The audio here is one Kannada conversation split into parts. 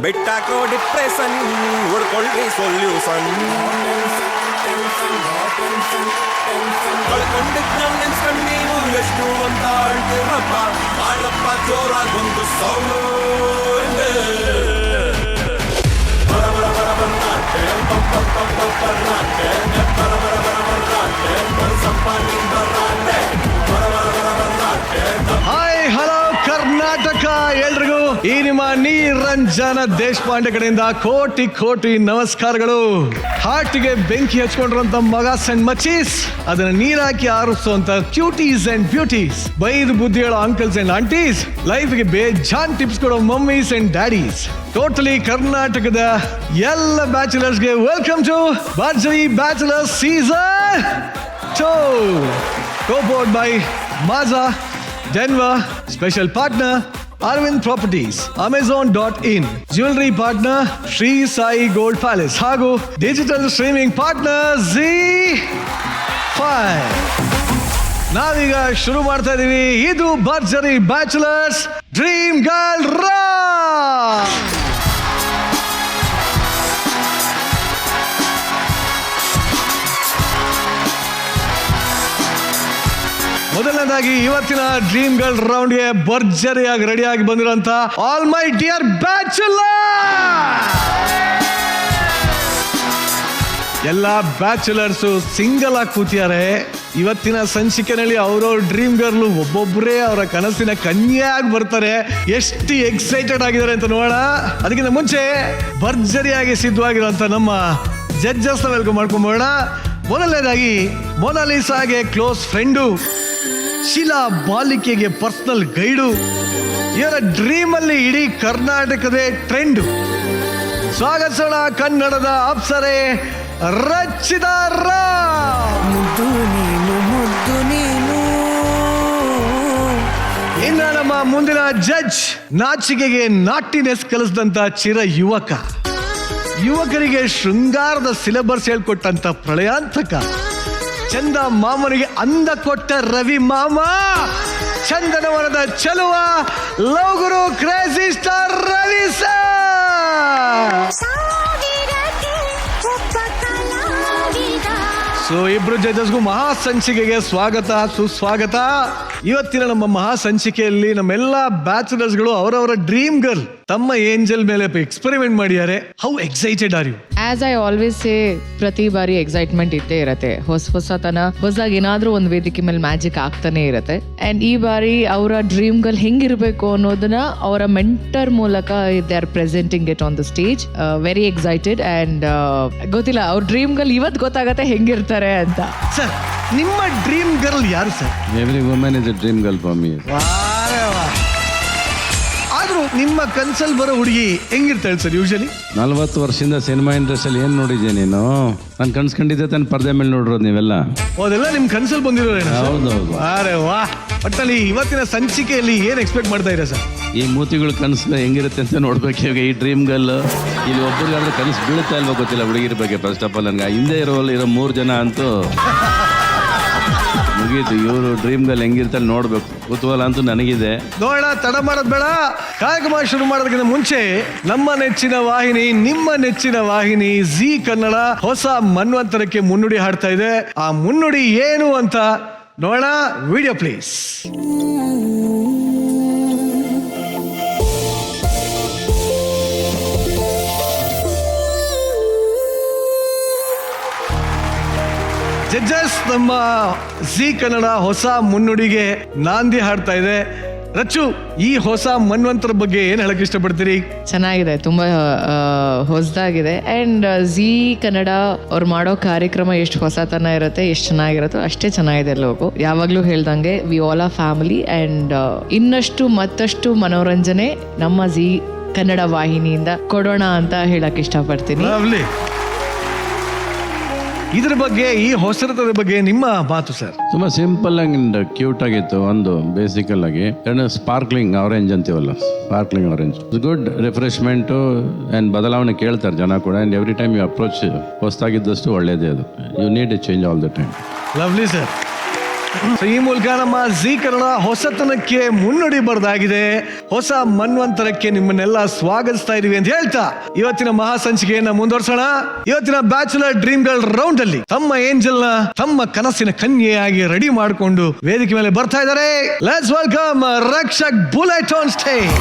ಬಿಟ್ಟಾಕೋ ಡಿಪ್ರೆಷನ್ ಹುಡ್ಕೊಳ್ರಿ ಸೊಲ್ಯೂಷನ್ ಕಳ್ಕೊಂಡಿದ್ದ ನೆನ್ಸ್ಕೊಂಡ್ ನೀವು ಎಷ್ಟು ಅಂತ ಆಳ್ತೀರಪ್ಪ ಮಾಡಪ್ಪ ಜೋರಾಗೊಂದು ಸೌಂಡು ಹಾಯ್ ಹಲೋ ಕರ್ನಾಟಕ ಎಲ್ರಿಗೂ ಈ ನಿಮ್ಮ ನಿರಂಜನ ದೇಶಪಾಂಡೆ ಕಡೆಯಿಂದ ಕೋಟಿ ಕೋಟಿ ನಮಸ್ಕಾರಗಳು. ಹಾರ್ಟಿಗೆ ಬೆಂಕಿ ಹಚ್ಕೊಂಡಿರುವಂತ ಮಗಾಸ್ ಅಂಡ್ ಮಚೀಸ್, ಅದನ್ನ ನೀರಾಕಿ ಆರಿಸುವಂತ ಕ್ಯೂಟೀಸ್ ಅಂಡ್ ಬ್ಯೂಟೀಸ್, ಬೈದು ಬುದ್ಧಿ ಹೇಳೋ ಅಂಕಲ್ಸ್ ಅಂಡ್ ಆಂಟೀಸ್, ಲೈಫ್ಗೆ ಬೇಜಾನ್ ಟಿಪ್ಸ್ ಕೊಡೋ ಮಮ್ಮೀಸ್ ಅಂಡ್ ಡ್ಯಾಡೀಸ್, ಟೋಟಲಿ ಕರ್ನಾಟಕದ ಎಲ್ಲ ಬ್ಯಾಚುಲರ್ಸ್ಗೆ ವೆಲ್ಕಮ್ ಟು ಭರ್ಜರಿ bachelor season 2, co-powered by Mazda, Denver, special partner Arvind Properties, Amazon.in, jewelry partner Sri Sai Gold Palace, ಹಾಗೂ digital streaming partner ZEE5. ನಾವೀಗ ಶುರು ಮಾಡ್ತಾ ಇದೀವಿ. ಇದು ಭರ್ಜರಿ ಬ್ಯಾಚುಲರ್ಸ್ ಡ್ರೀಮ್ ಗರ್ಲ್ ರಾಕ್. ಮೊದಲನೇದಾಗಿ ಇವತ್ತಿನ ಡ್ರೀಮ್ ಗರ್ಲ್ ರೌಂಡ್ಗೆ ಭರ್ಜರಿಯಾಗಿ ರೆಡಿಯಾಗಿ ಬಂದಿರುವಂತ ಆಲ್ ಮೈ ಡಿಯರ್ ಬ್ಯಾಚುಲರ್, ಎಲ್ಲ ಬ್ಯಾಚುಲರ್ಸು ಸಿಂಗಲ್ ಆಗಿ ಕೂತಿದ್ದಾರೆ. ಇವತ್ತಿನ ಸಂಚಿಕೆನಲ್ಲಿ ಅವರವ್ರ ಡ್ರೀಮ್ ಗರ್ಲು ಒಬ್ಬೊಬ್ಬರೇ ಅವರ ಕನಸಿನ ಕನ್ಯಾಗಿ ಬರ್ತಾರೆ. ಎಷ್ಟು ಎಕ್ಸೈಟೆಡ್ ಆಗಿದ್ದಾರೆ ಅಂತ ನೋಡೋಣ. ಅದಕ್ಕಿಂತ ಮುಂಚೆ ಭರ್ಜರಿಯಾಗಿ ಸಿದ್ಧವಾಗಿರುವಂತ ನಮ್ಮ ಜಡ್ಜಸ್ ವೆಲ್ಕಮ್ ಮಾಡ್ಕೊಂಬೋಣ. ಮೊದಲನೇದಾಗಿ ಮೊನಾಲಿಸಾಗೆ ಕ್ಲೋಸ್ ಫ್ರೆಂಡು, ಶಿಲಾ ಬಾಲಿಕೆಗೆ ಪರ್ಸನಲ್ ಗೈಡು, ಇವರ ಡ್ರೀಮ್ ಅಲ್ಲಿ ಇಡೀ ಕರ್ನಾಟಕದ ಟ್ರೆಂಡ್. ಸ್ವಾಗತಿಸೋಣ ಕನ್ನಡದ ಅಪ್ಸರೆ ರಚಿತಾ ರಾಮ್. ಇನ್ನ ನಮ್ಮ ಮುಂದಿನ ಜಡ್ಜ್, ನಾಚಿಕೆಗೆ ನಾಟಿನೆಸ್ ಕಲಿಸಿದಂತ ಚಿರ ಯುವಕರಿಗೆ ಶೃಂಗಾರದ ಸಿಲೆಬಸ್ ಹೇಳ್ಕೊಟ್ಟಂತ ಪ್ರಳಯಾಂತಕ, ಚಂದ ಮಾಮನಿಗೆ ಅಂದ ಕೊಟ್ಟ ರವಿ ಮಾಮ, ಚಂದನವನದ ಚಲುವ ಲೋಗುರು crazy star Ravi sir. So ಇಬ್ರು ಜಡ್ಜಸ್ಗೂ ಮಹಾ ಸಂಚಿಕೆಗೆ ಸ್ವಾಗತ ಸುಸ್ವಾಗತ. ಇವತ್ತಿನ ನಮ್ಮ ಮಹಾ ಸಂಚಿಕೆಯಲ್ಲಿ ನಮ್ಮೆಲ್ಲ ಬ್ಯಾಚುಲರ್ಸ್ಗಳು ಅವರವರ ಡ್ರೀಮ್ ಗರ್ಲ್ ತಮ್ಮ ಏಂಜಲ್ ಮೇಲೆ ಎಕ್ಸ್ಪೆರಿಮೆಂಟ್ ಮಾಡಿದ್ದಾರೆ. How excited are you? As I always say, ಪ್ರತಿ ಬಾರಿ ಎಕ್ಸೈಟ್ಮೆಂಟ್ ಇದ್ದೇ ಇರತ್ತೆ. ಹೊಸತನ ಹೊಸದಾಗಿ ಏನಾದ್ರೂ ಒಂದು ವೇದಿಕೆ ಮೇಲೆ ಮ್ಯಾಜಿಕ್ ಆಗ್ತಾನೆ ಇರತ್ತೆ. ಅಂಡ್ ಈ ಬಾರಿ ಅವರ ಡ್ರೀಮ್ ಗರ್ಲ್ ಹೆಂಗಿರ್ಬೇಕು ಅನ್ನೋದನ್ನ ಅವರ ಮೆಂಟರ್ ಮೂಲಕ they are presenting it on the stage. Very excited. And ಗೊತ್ತಿಲ್ಲ ಅವ್ರ ಡ್ರೀಮ್ ಗರ್ಲ್ ಇವತ್ತು ಗೊತ್ತಾಗತ್ತೆ ಹೆಂಗಿರ್ತಾರೆ ಅಂತ. ಸರ್, ನಿಮ್ಮ ಡ್ರೀಮ್ ಗರ್ಲ್ ಯಾರು sir? Every woman is A dream girl for me. ಆದ್ರೂ ನಿಮ್ಮ ಕನ್ಸಲ್ ಬರೋ ಹುಡುಗಿ ಹೆಂಗಿರ್ತಾಳೆ ಸರ್ ಯೂಶಲಿ? 40 ವರ್ಷದಿಂದ ಸಿನಿಮಾ ಇಂಡಸ್ಟ್ರಿಯಲ್ಲಿ ಏನ್ ನೋಡಿದ್ಯಾ ನೀನು? ನಾನು ಕನ್ಸ್ಕೊಂಡಿದ್ದೆ ತಾನು ಪರ್ದೆ ಮೇಲೆ ನೋಡಿರೋದು ನೀವೆಲ್ಲ. ಅದೆಲ್ಲ ನಿಮ್ ಕನ್ಸಲ್ ಬಂದಿರೋರೇನು? ಹೌದೌದು. ಅರೆ ವಾ. ಒಟ್ಟಲ್ಲಿ ಇವತ್ತಿನ ಸಂಚಿಕೆಯಲ್ಲಿ ಏನ್ ಎಕ್ಸ್ಪೆಕ್ಟ್ ಮಾಡ್ತಾ ಇರ ಸರ್? ಈ ಮೂತಿಗಳು ಕನಸು ಹೆಂಗಿರುತ್ತೆ ಅಂತ ನೋಡ್ಬೇಕು. ಇವಾಗ ಈ ಡ್ರೀಮ್ ಗರ್ಲ್ ಇಲ್ಲಿ ಒಬ್ಬರಿಗಾದ್ರೆ ಕನಸು ಬೀಳುತ್ತಾ ಇಲ್ವಾ ಗೊತ್ತಿಲ್ಲ ಹುಡುಗಿರ ಬಗ್ಗೆ. ಫಸ್ಟ್ ಆಫ್ ಆಲ್ ನನಗೆ ಹಿಂದೆ ಇರೋ 3 ಜನ ಅಂತೂ ಮುಗೀತು. ಇವರು ಡ್ರೀಮ್ ಗರ್ಲ್ ಹೆಂಗಿರ್ತಾರೆ ನೋಡ್ಬೇಕು, ಕುತೂಹಲ ಅಂತೂ ನನಗಿದೆ. ನೋಡೋಣ, ತಡ ಮಾಡೋದು ಬೇಡ. ಕಾರ್ಯಕ್ರಮ ಶುರು ಮಾಡೋದಕ್ಕಿಂತ ಮುಂಚೆ ನಮ್ಮ ನೆಚ್ಚಿನ ವಾಹಿನಿ, ನಿಮ್ಮ ನೆಚ್ಚಿನ ವಾಹಿನಿ ಜಿ ಕನ್ನಡ ಹೊಸ ಮನ್ವಂತರಕ್ಕೆ ಮುನ್ನುಡಿ ಹಾಡ್ತಾ ಇದೆ. ಆ ಮುನ್ನುಡಿ ಏನು ಅಂತ ನೋಡೋಣ. Video please. ಜಡ್ಜಸ್, ನಮ್ಮ ಜಿ ಕನ್ನಡ ಹೊಸ ಮುನ್ನುಡಿಗೆ ನಾಂದಿ ಹಾಡ್ತಾ ಇದೆ. ರಚ್ಚು, ಈ ಹೊಸ ಮನ್ವಂತರ ಬಗ್ಗೆ ಏನ್ ಹೇಳಕ್ ಇಷ್ಟಪಡ್ತೀರಿ? ಚೆನ್ನಾಗಿದೆ, ತುಂಬಾ ಹೊಸದಾಗಿದೆ. ಅಂಡ್ ಜಿ ಕನ್ನಡ ಅವ್ರು ಮಾಡೋ ಕಾರ್ಯಕ್ರಮ ಎಷ್ಟು ಹೊಸತನ ಇರುತ್ತೆ, ಎಷ್ಟು ಚೆನ್ನಾಗಿರುತ್ತೋ ಅಷ್ಟೇ ಚೆನ್ನಾಗಿದೆ ಲೋಗೋ. ಯಾವಾಗ್ಲೂ ಹೇಳ್ದಂಗೆ we all are family. And ಇನ್ನಷ್ಟು ಮತ್ತಷ್ಟು ಮನೋರಂಜನೆ ನಮ್ಮ ಜಿ ಕನ್ನಡ ವಾಹಿನಿಯಿಂದ ಕೊಡೋಣ ಅಂತ ಹೇಳಕ್ ಇಷ್ಟಪಡ್ತೀನಿ. ಇದ್ರ ಬಗ್ಗೆ, ಈ ಹೊಸತನದ ಬಗ್ಗೆ ನಿಮ್ಮ ಮಾತು ಸರ್? ತುಂಬಾ ಸಿಂಪಲ್ ಆಗಿ ಕ್ಯೂಟ್ ಆಗಿತ್ತು. ಒಂದು ಬೇಸಿಕಲ್ ಆಗಿ ಸ್ಪಾರ್ಕ್ಲಿಂಗ್ ಆರೆಂಜ್ ಅಂತೀವಲ್ಲ, sparkling orange good refreshment and ಬದಲಾವಣೆ ಕೇಳ್ತಾರೆ ಜನ ಕೂಡ. And every time you approach ಹೊಸದಾಗಿದ್ದಷ್ಟು ಒಳ್ಳೇದೇ ಅದು. You need a change all the time. Lovely sir. So ಈ ಮೂಲಕ ನಮ್ಮ ಜೀ ಕನ್ನಡ ಹೊಸತನಕ್ಕೆ ಮುನ್ನುಡಿ ಬರೆದಾಗಿದೆ. ಹೊಸ ಮನ್ವಂತರಕ್ಕೆ ನಿಮ್ಮನ್ನೆಲ್ಲ ಸ್ವಾಗತಿಸ್ತಾ ಇದೀವಿ ಅಂತ ಹೇಳ್ತಾ ಇವತ್ತಿನ ಮಹಾ ಸಂಚಿಕೆಯನ್ನ ಮುಂದುವರ್ಸೋಣ. ಇವತ್ತಿನ ಬ್ಯಾಚುಲರ್ ಡ್ರೀಮ್ ಗರ್ಲ್ ರೌಂಡ್ ಅಲ್ಲಿ ತಮ್ಮ ಏಂಜಲ್ ನ ತಮ್ಮ ಕನಸಿನ ಕನ್ಯೆಯಾಗಿ ರೆಡಿ ಮಾಡಿಕೊಂಡು ವೇದಿಕೆ ಮೇಲೆ ಬರ್ತಾ ಇದ್ದಾರೆ. Let's welcome Rakshak bullet on stage.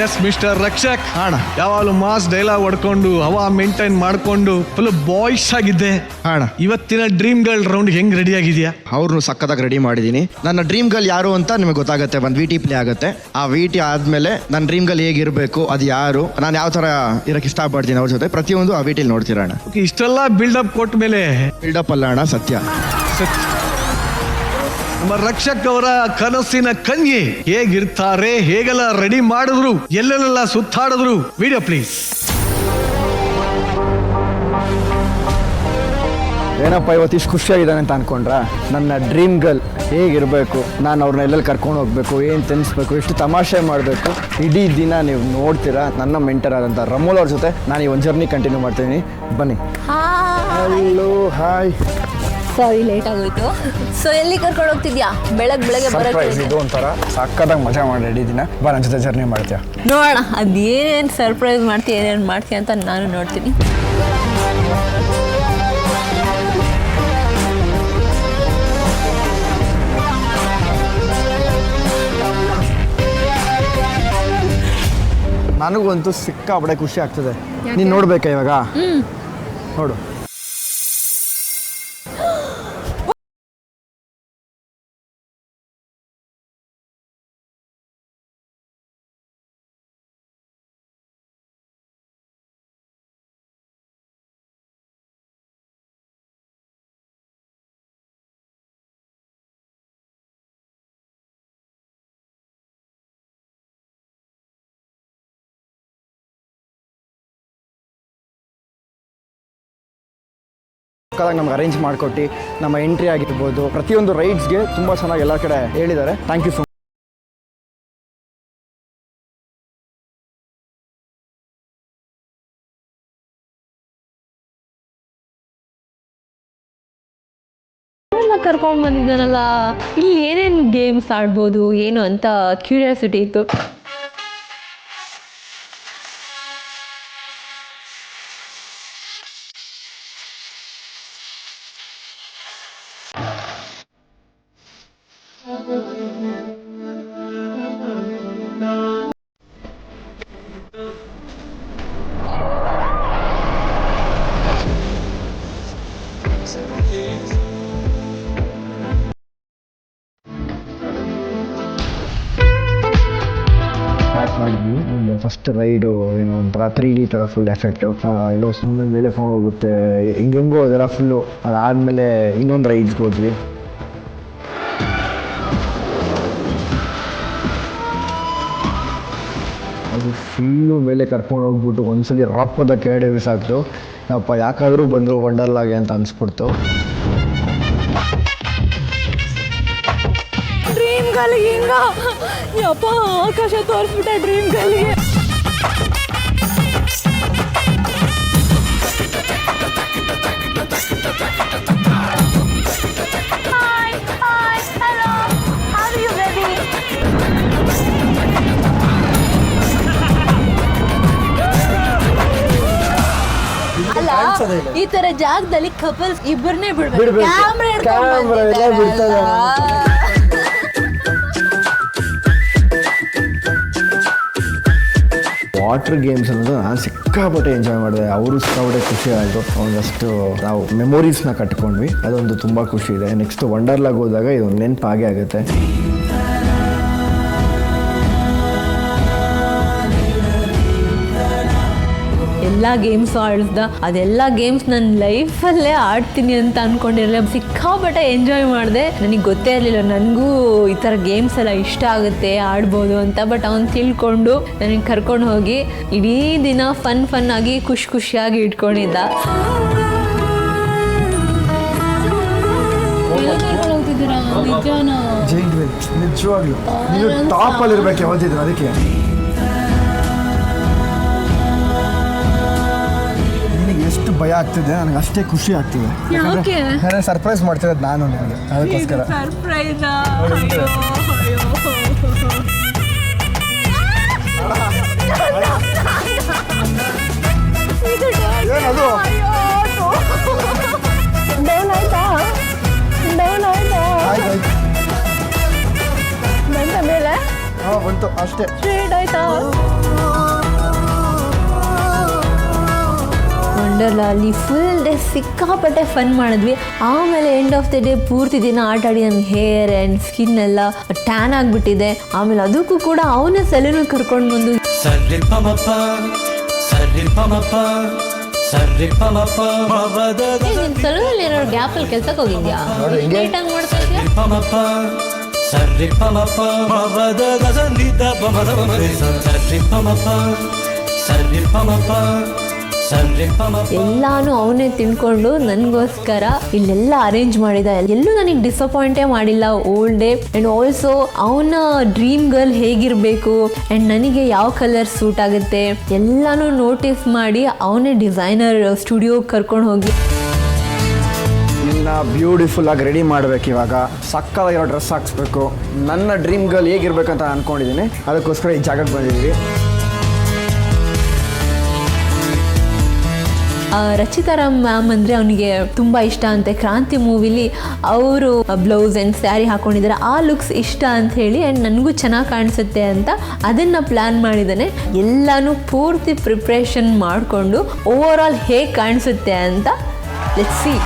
Yes mister Rakshak, ಅಣ್ಣ ಯಾವಾಗಲೂ ಮಾಸ್ ಡೈಲಾಗ್ ಹೊಡ್ಕೊಂಡು ಹವಾ ಮೇಂಟೈನ್ ಮಾಡ್ಕೊಂಡು ಫುಲ್ ಬಾಯ್ಸ್ ಆಗಿದ್ದೆ. ಅಣ್ಣ ಇವತ್ತಿನ ಡ್ರೀಮ್ ಗರ್ಲ್ ರೌಂಡ್ ಹೆಂಗ್ ರೆಡಿ ಆಗಿದ್ಯಾ? ಅವ್ರನ್ನು ಸಕ್ಕತ್ತಾಗಿ ರೆಡಿ ಮಾಡಿದ್ದೀನಿ. ನನ್ನ ಡ್ರೀಮ್ ಗರ್ಲ್ ಯಾರು ಅಂತ ನಿಮಗೆ ಗೊತ್ತಾಗುತ್ತೆ. ಒಂದು VT ಪ್ಲೇ ಆಗುತ್ತೆ. ಆ VT ಆದ್ಮೇಲೆ ನನ್ನ ಡ್ರೀಮ್ ಗರ್ಲ್ ಹೇಗಿರಬೇಕು, ಅದು ಯಾರು, ನಾನು ಯಾವ ತರ ಇರಕ್ಕೆ ಇಷ್ಟಪಡ್ತೀನಿ ಅವ್ರ ಜೊತೆ, ಪ್ರತಿಯೊಂದು ಆ VT ನೋಡ್ತೀರ ಅಣ್ಣ. ಇಷ್ಟೆಲ್ಲ ಬಿಲ್ಡಪ್ ಕೊಟ್ಟ ಮೇಲೆ ಬಿಲ್ಡಪ್ ಅಲ್ಲ ಅಣ್ಣ, ಸತ್ಯ. ನಮ್ಮ ರಕ್ಷಕ್ ಅವರ ಕನಸಿನ ಕನ್ಯೆ ಹೇಗಿರ್ತಾರೆ, ಹೇಗೆಲ್ಲ ರೆಡಿ ಮಾಡಿದ್ರು, ಎಲ್ಲೆಲ್ಲ ಸುತ್ತಾಡಿದ್ರು, ವಿಡಿಯೋ ಪ್ಲೀಸ್. ಏನಪ್ಪ ಇವತ್ತು ಇಷ್ಟು ಖುಷಿಯಾಗಿದ್ದಾನೆ ಅಂತ ಅನ್ಕೊಂಡ್ರ? ನನ್ನ ಡ್ರೀಮ್ ಗರ್ಲ್ ಹೇಗಿರಬೇಕು, ನಾನು ಅವ್ರನ್ನ ಎಲ್ಲೆಲ್ಲಿ ಕರ್ಕೊಂಡು ಹೋಗ್ಬೇಕು, ಏನು ತಿನ್ನಿಸ್ಬೇಕು, ಎಷ್ಟು ತಮಾಷೆ ಮಾಡಬೇಕು, ಇಡೀ ದಿನ ನೀವು ನೋಡ್ತೀರಾ. ನನ್ನ ಮೆಂಟರ್ ಆದಂಥ ರಮೋಲ್ ಅವ್ರ ಜೊತೆ ನಾನು ಈ ಒಂದು ಜರ್ನಿ ಕಂಟಿನ್ಯೂ ಮಾಡ್ತೀನಿ. ಬನ್ನಿ. Hello, hi. ಸಾರಿ ಲೇಟ್ ಆಗೋಯ್ತು. ಸೊ ಎಲ್ಲಿ ಕರ್ಕೊಂಡು ಹೋಗ್ತಿದ್ಯಾ? ಬೆಳಗ್ಗೆ ಸರ್ಪ್ರೈಸ್ ಬರೋಕ್ಕೆ ಇದು ಒಂಥರ ಸಕ್ಕತ್ತಾಗಿ ಮಜಾ ಮಾಡಿ ಇಡೀ ದಿನ. ಬಾ ನನ್ನ ಜೊತೆ ಜರ್ನಿ ಮಾಡ್ತೀಯಾ? ನೋಡೋಣ ಅದೇನೇನು ಸರ್ಪ್ರೈಸ್ ಮಾಡ್ತೀಯ, ಏನೇನು ಮಾಡ್ತೀಯ ಅಂತ ನಾನು ನೋಡ್ತೀನಿ. ನನಗಂತೂ ಸಿಕ್ಕಾಪಟ್ಟೆ ಖುಷಿ ಆಗ್ತದೆ. ನೀನು ನೋಡ್ಬೇಕಾ ಇವಾಗ? ನೋಡು. ನಮ್ಗೆ ಅರೇಂಜ್ ಮಾಡಿಕೊಟ್ಟು ನಮ್ಮ ಎಂಟ್ರಿ ಆಗಿರ್ಬೋದು, ಪ್ರತಿಯೊಂದು ರೈಡ್ಸ್ಗೆ ತುಂಬ ಚೆನ್ನಾಗಿ ಎಲ್ಲ ಕಡೆ ಹೇಳಿದ್ದಾರೆ. Thank you so much. ಕರ್ಕೊಂಡು ಬಂದಿದ್ದಾನಲ್ಲ, ಇಲ್ಲಿ ಏನೇನು ಗೇಮ್ಸ್ ಆಡ್ಬೋದು ಏನು ಅಂತ ಕ್ಯೂರಿಯಾಸಿಟಿ ಇತ್ತು. ಸ್ಟಾರ್ಟ್ ಮಾಡಿದ್ವಿ. ಫಸ್ಟ್ ರೈಡು ಏನೋ ಒಂಥರ 3D ಥರ ಫುಲ್ ಎಫೆಕ್ಟು, ಎಲ್ಲೋ ಸುಮ್ಮನೆ ಮೇಲೆ ಫೋನ್ ಹೋಗುತ್ತೆ, ಹಿಂಗೆಂಗೋ ಅದೆಲ್ಲ ಫುಲ್ಲು. ಅದಾದಮೇಲೆ ಇನ್ನೊಂದು ರೈಡ್ಸ್ಗೆ ಹೋದ್ವಿ. ಅದು ಫುಲ್ಲು ಮೇಲೆ ಕರ್ಕೊಂಡು ಹೋಗ್ಬಿಟ್ಟು ಒಂದ್ಸಲಿ ರಾಪದ ಕೆಳಗಡೆ ಬಿಸಾಕ್ತು. ಅಪ್ಪ ಯಾಕಾದರೂ ಬಂದರು ವಂಡರ್ಲಾಗೆ ಅಂತ ಅನಿಸ್ಬಿಡ್ತು. ಡ್ರೀಮ್ ಗರ್ಲ್ಗೆ ಹಿಂಗ ಯಪ್ಪ ಆಕಾಶ ತೋರಿಸ್ಬಿಟ್ಟ ಡ್ರೀಮ್ ಗರ್ಲ್ಗೆ. ಅಲ್ಲ, ಈ ತರ ಜಾಗದಲ್ಲಿ ಕಪಲ್ಸ್ ಇಬ್ಬರನ್ನೇ ಬಿಡ್ಬೇಕು. ಕ್ಯಾಮ್ರಾ ಎಲ್ಲ ಬಿಡ್ತದೆ. ವಾಟರ್ ಗೇಮ್ಸ್ ಅನ್ನೋದು ನಾನು ಸಿಕ್ಕಾಪಟ್ಟೆ ಎಂಜಾಯ್ ಮಾಡಿದೆ. ಅವರು ಸಿಕ್ಕಾಪಟ್ಟೆ ಖುಷಿ ಆಯಿತು. ಒಂದಷ್ಟು ನಾವು ಮೆಮೊರೀಸ್ನ ಕಟ್ಕೊಂಡ್ವಿ, ಅದೊಂದು ತುಂಬ ಖುಷಿ ಇದೆ. ನೆಕ್ಸ್ಟ್ ವಂಡರ್ಲಾಗ್ ಹೋದಾಗ ಇದೊಂದು ನೆನಪು ಆಗೇ ಆಗುತ್ತೆ. ಎಲ್ಲ ಗೇಮ್ಸ್ ಆಡಿಸ್ದ, ಅದೆಲ್ಲ ಗೇಮ್ಸ್ ನನ್ನ ಲೈಫಲ್ಲೇ ಆಡ್ತೀನಿ ಅಂತ ಅಂದ್ಕೊಂಡಿರಲಿಲ್ಲ. ಸಿಕ್ಕಾಪಟ್ಟೆ ಎಂಜಾಯ್ ಮಾಡಿದೆ. ನನಗೆ ಗೊತ್ತೇ ಇರಲಿಲ್ಲ ನನಗೂ ಈ ಥರ ಗೇಮ್ಸ್ ಎಲ್ಲ ಇಷ್ಟ ಆಗುತ್ತೆ, ಆಡ್ಬೋದು ಅಂತ. ಬಟ್ ಅವ್ನು ತಿಳ್ಕೊಂಡು ನನಗೆ ಕರ್ಕೊಂಡು ಹೋಗಿ ಇಡೀ ದಿನ ಫನ್ ಆಗಿ ಖುಷಿಯಾಗಿ ಇಟ್ಕೊಂಡಿದ್ದ. ನಿಜವಾಗ್ಲೂ ನೀವು ಟಾಪಲ್ಲಿ ಇರ್ಬೇಕು ಯಾವತ್ತಿದ್ರು. ಅದಕ್ಕೆ ನಿನಗೆ ಎಷ್ಟು ಭಯ ಆಗ್ತಿದೆ, ನನಗೆ ಅಷ್ಟೇ ಖುಷಿ ಆಗ್ತಿದೆ. ಯಾಕಂದ್ರೆ ಸರ್ಪ್ರೈಸ್ ಮಾಡ್ತಿರೋದು ನಾನು ನಿಮಗೆ, ಅದಕ್ಕೋಸ್ಕರ. ಏನದು? ಹಾಂ ಬಂತು ಅಷ್ಟೇ. ವಂಡರ್ಲಾ ಅಲ್ಲಿ ಫುಲ್ ಡೇ ಸಿಕ್ಕಾಪಟ್ಟೆ ಫನ್ ಮಾಡಿದ್ವಿ. ಆಮೇಲೆ ಎಂಡ್ ಆಫ್ ದ ಡೇ ಪೂರ್ತಿ ದಿನ ಆಟ ಆಡಿ ನನ್ನ ಹೇರ್ ಆ್ಯಂಡ್ ಸ್ಕಿನ್ ಎಲ್ಲ ಟ್ಯಾನ್ ಆಗಿಬಿಟ್ಟಿದೆ. ಆಮೇಲೆ ಅದಕ್ಕೂ ಕೂಡ ಅವನೇ ಸೆಲೂನ್ ಕರ್ಕೊಂಡು ಬಂದು ಸರ್ರಿ ಪಮಪ ಸರ್ರಿ ಪಮಪ ಸರ್ರಿ ಪಮಪ ಮವದ ನಿನ್ನ ಸೆಲೂನಲ್ಲಿ ಏನಾದ್ರು ಗ್ಯಾಪಲ್ಲಿ ಕೆಲ್ಸಕ್ಕೆ ಹೋಗಿದ್ಯಾ? ನೀಟಾಗಿ ಮಾಡ್ತಾ ಇದೆಯಾ? ಪಮಪ ಸರ್ರಿ ಪಮಪ ಮವದ ಗಸಂದಿತ ಪಮದ ಸರ್ರಿ ಪಮಪ ಸರ್ರಿ ಪಮಪ ಸರ್ರಿ ಪಮಪ ಎಲ್ಲಾನು ಅವನೇ ತಿಳ್ಕೊಂಡು ನನಗೋಸ್ಕರ ಇಲ್ಲೆಲ್ಲ ಅರೇಂಜ್ ಮಾಡಿದ. ಎಲ್ಲೂ ನನಗೆ ಡಿಸಪಾಯಿಂಟೇ ಮಾಡಿಲ್ಲ ಓಲ್ಡ್ ಡೇ. ಆ್ಯಂಡ್ ಆಲ್ಸೋ ಅವನ ಡ್ರೀಮ್ ಗರ್ಲ್ ಹೇಗಿರಬೇಕು ಆ್ಯಂಡ್ ನನಗೆ ಯಾವ ಕಲರ್ ಸೂಟ್ ಆಗುತ್ತೆ ಎಲ್ಲಾನು ನೋಟಿಸ್ ಮಾಡಿ ಅವನೇ ಡಿಸೈನರ್ ಸ್ಟುಡಿಯೋಗೆ ಕರ್ಕೊಂಡು ಹೋಗಿ ನಿನ್ನ ಬ್ಯೂಟಿಫುಲ್ ಆಗಿ ರೆಡಿ ಮಾಡಬೇಕು. ಇವಾಗ ಸಕ್ಕತ್ತಾಗಿರೋ ಡ್ರೆಸ್ ಹಾಕ್ಸ್ಬೇಕು. ನನ್ನ ಡ್ರೀಮ್ ಗರ್ಲ್ ಹೇಗಿರ್ಬೇಕಂತ ಅಂದ್ಕೊಂಡಿದ್ದೀನಿ, ಅದಕ್ಕೋಸ್ಕರ ಈ ಜಾಗಕ್ಕೆ ಬಂದಿದ್ದೀವಿ. ರಚಿತಾರಾಮ್ ಮ್ಯಾಮ್ ಅಂದರೆ ಅವನಿಗೆ ತುಂಬ ಇಷ್ಟ ಅಂತೆ. ಕ್ರಾಂತಿ ಮೂವಿಲಿ ಅವರು ಬ್ಲೌಸ್ ಆ್ಯಂಡ್ ಸ್ಯಾರಿ ಹಾಕ್ಕೊಂಡಿದ್ದಾರೆ, ಆ ಲುಕ್ಸ್ ಇಷ್ಟ ಅಂತ ಹೇಳಿ ಆ್ಯಂಡ್ ನನಗೂ ಚೆನ್ನಾಗಿ ಕಾಣಿಸುತ್ತೆ ಅಂತ ಅದನ್ನು ಪ್ಲ್ಯಾನ್ ಮಾಡಿದ್ದಾನೆ. ಎಲ್ಲನೂ ಪೂರ್ತಿ ಪ್ರಿಪ್ರೇಷನ್ ಮಾಡಿಕೊಂಡು ಓವರ್ ಆಲ್ ಹೇಗೆ ಕಾಣಿಸುತ್ತೆ ಅಂತ ಲೆಟ್ಸ್ ಸಿ.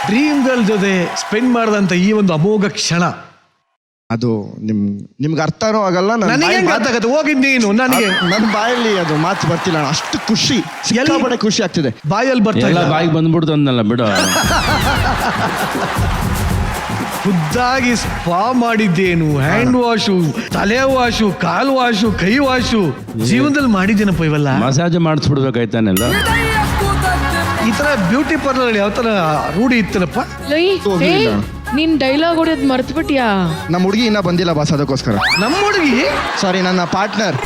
ಡ್ರೀಮ್ ಗರ್ಲ್ ಜೊತೆ ಸ್ಪೆಂಡ್ ಮಾಡಿದಂಥ ಈ ಒಂದು ಅಮೋಘ ಕ್ಷಣ ಅದು ನಿಮ್ಗೆ ಅರ್ಥನೂ ಆಗಲ್ಲ. ನನಗೆ ಗೊತ್ತಾಗತ್ತೆ. ಹೋಗಿದ್ ನೀನು, ನನಗೆ ನನ್ನ ಬಾಯಲ್ಲಿ ಅದು ಮಾತು ಬರ್ತಿಲ್ಲ. ಅಷ್ಟು ಖುಷಿ, ಸಿಕ್ಕಾಪಟ್ಟೆ ಖುಷಿ ಆಗ್ತಿದೆ. ಬಾಯಲ್ಲಿ ಬರ್ತಾ ಎಲ್ಲ ಇಲ್ಲ. ಬಾಯಿಗೆ ಬಂದ್ಬಿಡ್ತು ಅಂದಲ್ಲ ಬಿಡು. ಖುದ್ದಾಗಿ ಸ್ಪಾ ಮಾಡಿದ್ದೇನು, ಹ್ಯಾಂಡ್ ವಾಶು, ತಲೆ ವಾಶು, ಕಾಲು ವಾಶು, ಕೈ ವಾಶು ಜೀವನದಲ್ಲಿ ಮಾಡಿದ್ದೇನಪ್ಪ ಇವೆಲ್ಲ. ಮಸಾಜ್ ಮಾಡಿಸ್ಬಿಡ್ಬೇಕಾಯ್ತಾನೆಲ್ಲ. ಈ ತರ ಬ್ಯೂಟಿ ಪಾರ್ಲರ್ ಯಾವ ತರ ರೂಢಿ ಇತ್ತಲ್ಲಪ್ಪ. ನೀನ್ ಡೈಲಾಗ್ ಹೊಡೆಯೋದ್ ಮರ್ತ್ಬಿಟ್ಯಾ? ನಮ್ಮ ಹುಡುಗಿ ಇನ್ನೂ ಬಂದಿಲ್ಲ ಬಾಸ್, ಅದಕ್ಕೋಸ್ಕರ. ನಮ್ಮ ಹುಡುಗಿ ಸಾರಿ, ನನ್ನ ಪಾರ್ಟ್ನರ್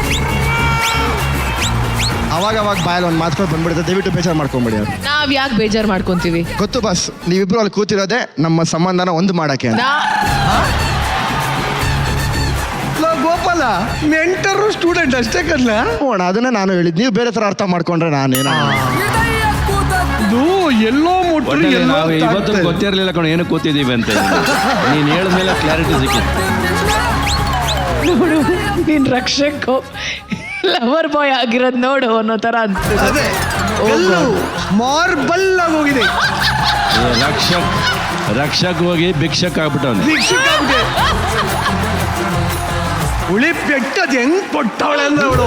ಅವಾಗ ಬಾಯಲ್ಲಿ ಒಂದು ಮಾತು ಬಂದ್ಬಿಡುತ್ತೆ. ದಯವಿಟ್ಟು ಬೇಜಾರು ಮಾಡ್ಕೊಂಬಿಡಿ. ಅವ್ರು ನಾವ್ ಯಾಕೆ ಬೇಜಾರ್ ಮಾಡ್ಕೊಂತೀವಿ? ಗೊತ್ತು ಬಾಸ್, ನೀವಿಬ್ರು ಅಲ್ಲಿ ಕೂತಿರೋದೆ ನಮ್ಮ ಸಂಬಂಧನ ಒಂದು ಮಾಡಕ್ಕೆ ಅಂತ. ಗೋಪಾಲ ಮೆಂಟರು ಸ್ಟೂಡೆಂಟ್ ಅಷ್ಟೇ ಕಲ್ಲ. ಅದನ್ನ ನಾನು ಹೇಳಿದ್, ನೀವು ಬೇರೆ ತರ ಅರ್ಥ ಮಾಡ್ಕೊಂಡ್ರೆ ನಾನೇನ ಇದು ಎಲ್ಲೋ ಮುಟ್ರಿ ಎಲ್ಲೋ ನಾವು ಇವತ್ತು ಗೊತ್ತಿರಲಿಲ್ಲ ಕಣ ಏನು ಕೂತಿದ್ದೀವಿ ಅಂತ. ನೀನು ಹೇಳಿದ್ಮೇಲೆ ಕ್ಲಾರಿಟಿ ಸಿಕ್ಕಿತ್ತು. ನೋಡು, ನೀನ್ ರಕ್ಷಕ್ ಲವರ್ ಬಾಯ್ ಆಗಿರೋದ್ ನೋಡು ಅನ್ನೋ ತರ ಅದೇ ಮಾರ್ಬಲ್ ಆಗೋಗಿದೆ. ರಕ್ಷಕ್ ಹೋಗಿ ಭಿಕ್ಷಕ್ ಆಗ್ಬಿಟ್ಟವನು. ಉಳಿ ಪೆಟ್ಟದ್ ಹೆಂಗ್ ಕೊಟ್ಟವಳೆ ಅಂದ್ರೆ ಅವಳು.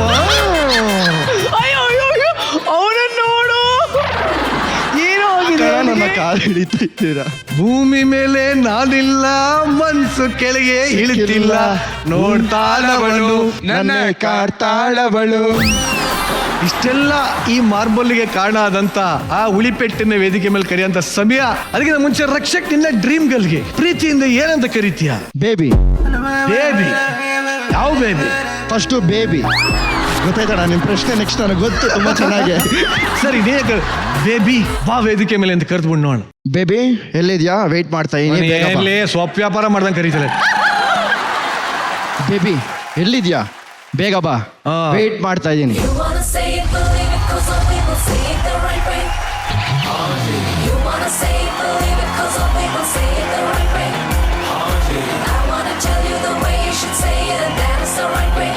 ಅವನನ್ನು ನೋಡು, ಏನೋ ಆಗಿದೆ. ನನ್ನ ಕಾಲು ಹಿಡಿತಿದ್ದೀರಾ? ಭೂಮಿ ಮೇಲೆ ನಾನಿಲ್ಲ, ಮನ್ಸು ಕೆಳಗೆ ಇಳಿತಿಲ್ಲ, ನೋಡ್ತಾಳವಳು ನನ್ನ ಕಾಡ್ತಾಳವಳು. ಇಷ್ಟೆಲ್ಲ ಈ ಮಾರ್ಬಲ್ಗೆ ಕಾರಣ ಆದಂತ ಆ ಉಳಿಪೆಟ್ಟಿನ ವೇದಿಕೆ ಮೇಲೆ ಕರೆಯಂತ ಸಮಯ. ಅದಕ್ಕಿಂತ ಮುಂಚೆ ರಕ್ಷಕ್ ನಿನ್ನ ಡ್ರೀಮ್ ಗರ್ಲ್ಗೆ ಪ್ರೀತಿಯಿಂದ ಏನಂತ ಕರೀತೀಯ? ಬೇಬಿ. ಬೇಬಿ? ಯಾವ ಬೇಬಿ? First baby. ಗೊತ್ತಾಯ್ತಡ ನಿಮ್ಮ ಪ್ರಶ್ನೆ? ನೆಕ್ಸ್ಟ್ ನನಗೆ ಗೊತ್ತು ತುಂಬಾ ಚೆನ್ನಾಗಿ. ಸರಿ, ಬೇಬಿ ಬಾ ವೇದಿಕೆ ಮೇಲೆ ಅಂತ ಕರೆದ್ಬಿಡ್ ನೋಡ. ಬೇಬಿ ಎಲ್ಲಿದ್ಯಾ? ವೆಯ್ಟ್ ಮಾಡ್ತಾ ಇದೀನಿ. ಸೊಪ್ಪು ವ್ಯಾಪಾರ ಮಾಡ್ದಂಗೆ ಕರೀತಾರೆ. ಬೇಬಿ ಎಲ್ಲಿದ್ಯಾ? ಬೇಗ ಬಾ, ವೆಯ್ಟ್ ಮಾಡ್ತಾ ಇದ್ದೀನಿ. You wanna say it, believe it, 'cause some people say it the right way. You wanna say it, believe it, 'cause some people say it the right way. I wanna tell you the way you should say it, and that is the right way.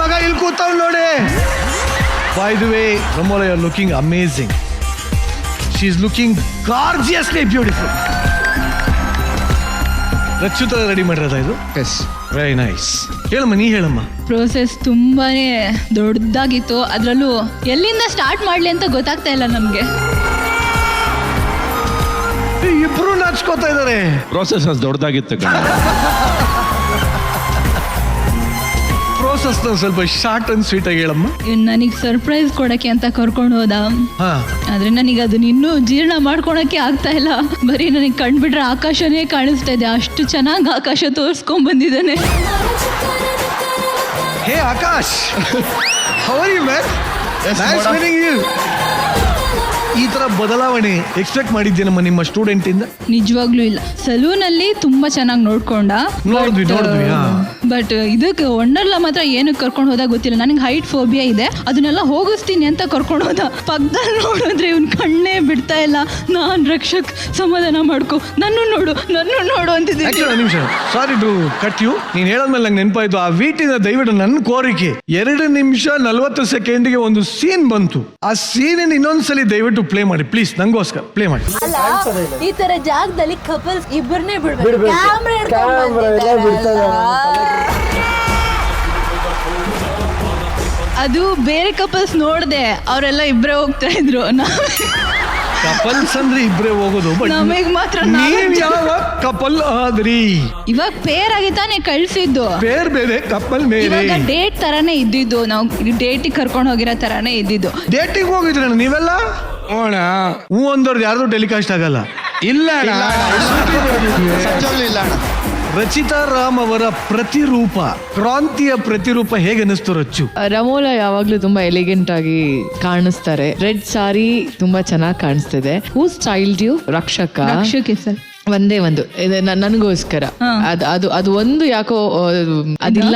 ಮಗ ಇಲ್ಲಿ ಕೂತವ್ ನೋಡಿ. By the way Ramola, you are looking amazing. She is looking gorgeously beautiful. Rakshita ready ಮಾಡಿರೋದ ಇದು? ಎಸ್. Very nice. ಹೇಳಮ್ಮ, ನೀ ಹೇಳಮ್ಮ. ಪ್ರೋಸೆಸ್ ತುಂಬಾನೇ ದೊಡ್ಡದಾಗಿತ್ತು. ಅದರಲ್ಲೂ ಎಲ್ಲಿಂದ ಸ್ಟಾರ್ಟ್ ಮಾಡ್ಲಿ ಅಂತ ಗೊತ್ತಾಗ್ತಾ ಇಲ್ಲ ನಮ್ಗೆ. ಇಬ್ರು ನಾಚ್ಕೋತಾ ಇದಾರೆ. ಪ್ರೋಸೆಸ್ ದೊಡ್ಡದಾಗಿತ್ತು. ಪ್ರೋಸೆಸ್ ಸ್ವಲ್ಪ ಶಾರ್ಟ್ ಅಂಡ್ ಸ್ವೀಟ್ ಆಗಿ ಹೇಳಮ್ಮ. ನನಗೆ ಸರ್ಪ್ರೈಸ್ ಕೊಡಕ್ಕೆ ಅಂತ ಕರ್ಕೊಂಡು ಹೋದ. ಹಾ, ಆದ್ರೆ ನನಗೆ ಅದನ್ನ ಇನ್ನೂ ಜೀರ್ಣ ಮಾಡ್ಕೊಳಕ್ಕೆ ಆಗ್ತಾ ಇಲ್ಲ. ಬರೀ ನನಗೆ ಕಂಡ್ಬಿಟ್ರೆ ಆಕಾಶನೇ ಕಾಣಿಸ್ತಾ ಇದೆ. ಅಷ್ಟು ಚೆನ್ನಾಗಿ ಆಕಾಶ ತೋರಿಸ್ಕೊಂಡ್ ಬಂದಿದ್ದಾನೆ. Hey Akash, how are you man? Nice meeting you. ಈ ತರ ಬದಲಾವಣೆ ಎಕ್ಸ್ಪೆಕ್ಟ್ ಮಾಡಿದ್ದೇನಮ್ಮ ನಿಮ್ಮ ಸ್ಟೂಡೆಂಟ್ ಇಂದ? ನಿಜವಾಗ್ಲೂ ಇಲ್ಲ. ಸಲೂನಲ್ಲಿ ತುಂಬಾ ಚೆನ್ನಾಗಿ ನೋಡ್ಕೊಂಡ. ನೋಡಿದ್ವಿ. ಬಟ್ ಇದಕ್ಕೆ ವಂಡರ್ಲಾ ಮಾತ್ರ ಏನಕ್ಕೆ ಕರ್ಕೊಂಡು ಹೋದ ಗೊತ್ತಿಲ್ಲ. ನನಗೆ ಹೈಟ್ ಫೋಬಿಯಾ ಇದೆ, ಅದನ್ನೆಲ್ಲ ಹೋಗಿಸ್ತೀನಿ ಅಂತ ಕರ್ಕೊಂಡು ಹೋದ. ಪಕ್ಕದಲ್ಲಿ ನೋಡಿದ್ರೆ ಇವ್ನ ಕಣ್ಣೇ ಬಿಡ್ತಾ ಇಲ್ಲ. ನಾನ್ ರಕ್ಷಕ್, ಸಮಾಧಾನ ಮಾಡ್ಕೊ, ನನ್ನ ನೋಡು ಅಂತಿದ್ದೀನಿ. ನಿಮಿಷ, ಸಾರಿ ಟು ಕಟ್ ಯು. ನೀನ್ ಹೇಳದ್ಮೇಲೆ ನಂಗೆ ನೆನಪಾಯ್ತು. ಆ ವೀಟಿನ ದಯವಿಟ್ಟು ನನ್ನ ಕೋರಿಕೆ, 2 ನಿಮಿಷ 40 ಸೆಕೆಂಡ್ಗೆ ಒಂದು ಸೀನ್ ಬಂತು. ಆ ಸೀನ್ ಇನ್ನೊಂದ್ಸಲಿ ದಯವಿಟ್ಟು ಪ್ಲೇ ಮಾಡಿ ಪ್ಲೀಸ್, ನಂಗೋಸ್ಕರ ಪ್ಲೇ ಮಾಡಿ. ಈ ತರ ಜಾಗದಲ್ಲಿ ಕಪಲ್ಸ್ ಇಬ್ಬರನ್ನೇ ಬಿಡ್ಬೇಕು. ಅದು ಬೇರೆ ಕಪಲ್ಸ್ ನೋಡ್ದೆ, ಅವರೆಲ್ಲ ಇಬ್ಬರೇ ಹೋಗ್ತಾ ಇದ್ರು. ಕಪಲ್ಸ್ ಅಂದ್ರೆ ಇಬ್ರೇ ಹೋಗೋದು, ಬಟ್ ನಮಗ್ ಮಾತ್ರ ನೀವ್ ಯಾವ ಕಪಲ್ ಆದ್ರಿ? ಇವಾಗ ಪೇರ್ ಆಗಿ ತಾನೇ ಕಳ್ಸಿದ್ದು. ಬೇರೆ ಕಪಲ್ ಬೇರೆ. ಇವಾಗ ಡೇಟ್ ತರಾನೇ ಇದ್ದಿದ್ದು. ನಾವು ಡೇಟಿಗೆ ಕರ್ಕೊಂಡು ಹೋಗಿರೋ ತರಾನೇ ಇದ್ದಿದ್ದು. ಡೇಟಿಗೆ ಹೋಗಿದ್ರಣ್ಣ ನೀವೆಲ್ಲ? ಹೂ ಒಂದವ್ರದ್ದು ಯಾರ್ದು ಟೆಲಿಕಾಸ್ಟ್ ಆಗಲ್ಲ. ಇಲ್ಲ ರಚಿತಾ ರಾಮ್ ಅವರ ಪ್ರತಿರೂಪ, ಕ್ರಾಂತಿಯ ಪ್ರತಿರೂಪ ಹೇಗೆ ಅನಿಸ್ತು ರಚ್ಚು? ರಮೋಲ ಯಾವಾಗ್ಲೂ ತುಂಬಾ ಎಲಿಗೆಂಟ್ ಆಗಿ ಕಾಣಿಸ್ತಾರೆ. ರೆಡ್ ಸಾರಿ ತುಂಬಾ ಚೆನ್ನಾಗಿ ಕಾಣಿಸ್ತಿದೆ. Who styled you? Rakshak. Sir ಒಂದೇ ಒಂದು ಇದೆ ನನಗೋಸ್ಕರ. ಅದು ಒಂದು ಯಾಕೋ ಅದಿಲ್ಲ.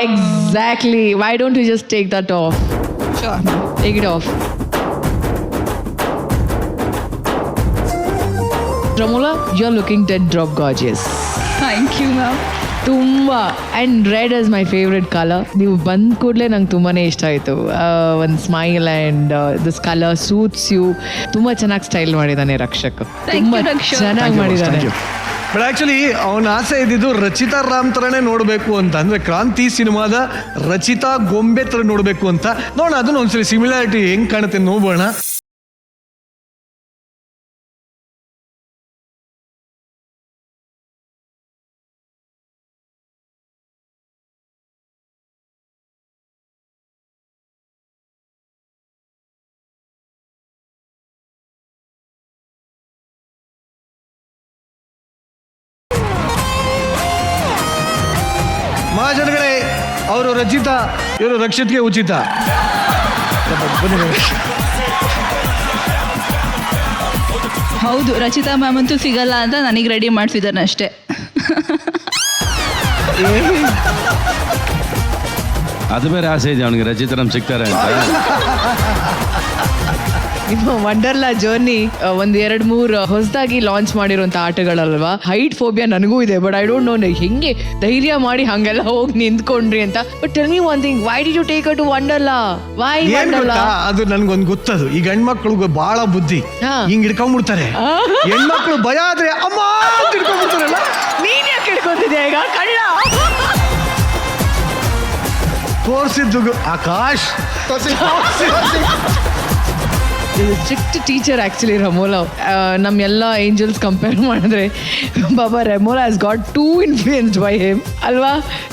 Exactly. Why don't you just take that off? Take it off. Ramola, you're looking dead drop gorgeous. Thank you ma'am. ತುಂಬಾ. And red is my favourite colour. ನೀವು ಬಂದ ಕೂಡಲೇ ನಂಗೆ ತುಂಬಾನೇ ಇಷ್ಟ ಆಯಿತು. ಒಂದು smile and this colour suits you. ತುಂಬ ಚೆನ್ನಾಗಿ ಸ್ಟೈಲ್ ಮಾಡಿದ್ದಾನೆ ರಕ್ಷಕ್. ತುಂಬ ಚೆನ್ನಾಗಿ ಮಾಡಿದ್ದಾನೆ. ಬಟ್ ಆಕ್ಚುಲಿ ಅವನ ಆಸೆ ಇದ್ದಿದ್ದು ರಚಿತಾ ರಾಮ್ ಥರನೇ ನೋಡಬೇಕು ಅಂತ. ಅಂದರೆ ಕ್ರಾಂತಿ ಸಿನಿಮಾದ ರಚಿತಾ ಗೊಂಬೆ ಥರ ನೋಡಬೇಕು ಅಂತ. ನೋಡೋಣ, ಅದನ್ನ ಒಂದ್ಸಲಿ ಸಿಮಿಲಾರಿಟಿ ಹೆಂಗೆ ಕಾಣುತ್ತೆ ನೋಡೋಣ. ಮಹಾಜನಗಳೇ, ಅವರು ರಚಿತಾ, ಇವರು ರಕ್ಷಿತ್ಗೆ ಉಚಿತ. ಹೌದು, ರಚಿತಾ ಮ್ಯಾಮ್ ಅಂತೂ ಸಿಗಲ್ಲ ಅಂತ ನನಗೆ ರೆಡಿ ಮಾಡ್ತಿದ್ದಾನೆ ಅಷ್ಟೇ. ಅದು ಬೇರೆ ಆಸೆ ಇದೆ ಅವನಿಗೆ, ರಚಿತರಂ ಸಿಗ್ತಾರೆ ಅಂತ. ನಿಮ್ಮ ವಂಡರ್ಲಾ ಜರ್ನಿ 1-2-3 ಹೊಸದಾಗಿ ಲಾಂಚ್ ಮಾಡಿರುವಂತ ಆಟಗಳಲ್ವಾ. ಹೈಟ್ ಫೋಬಿಯಾ ನನಗೂ ಇದೆ, ಬಟ್ ಐ ಡೋಂಟ್ ನೋ ಹೆಂಗೆ ಧೈರ್ಯ ಮಾಡಿ ಹಂಗೆಲ್ಲ ಹೋಗಿ ನಿಂತ್ಕೊಂಡ್ರಿ ಅಂತ. But tell me one thing, why did you take a to Wonderla? Why Wonderla? ಅದು ನನ್ಗೊಂದು ಗೊತ್ತದು. ಈಗ ಹೆಣ್ಮಕ್ಳಿಗೆ ಬಹಳ ಬುದ್ಧಿ, ಹಿಂಗ್ ಹಿಡ್ಕೊಂಡ್ಬಿಡ್ತಾರೆ. ಹೆಣ್ಮಕ್ಳು ಭಯ ಆದ್ರೆ ಅಮ್ಮ ಹಿಡ್ಕೊಂಡ್ಬಿಡ್ತಾರಲ್ಲ. ನೀನ್ ಯಾಕೆ ಹಿಡ್ಕೊಂತಿದ್ಯಾ ಈಗ ಕಳ್ಳ? ತೋರ್ಸಿದ್ದು Akash. Strict teacher actually Ramola. ನಮ್ಮೆಲ್ಲ ಏಂಜಲ್ಸ್ ಕಂಪೇರ್ ಮಾಡಿದ್ರೆ ಬಾಬಾ Ramola has got too influenced by him ಅಲ್ವಾ?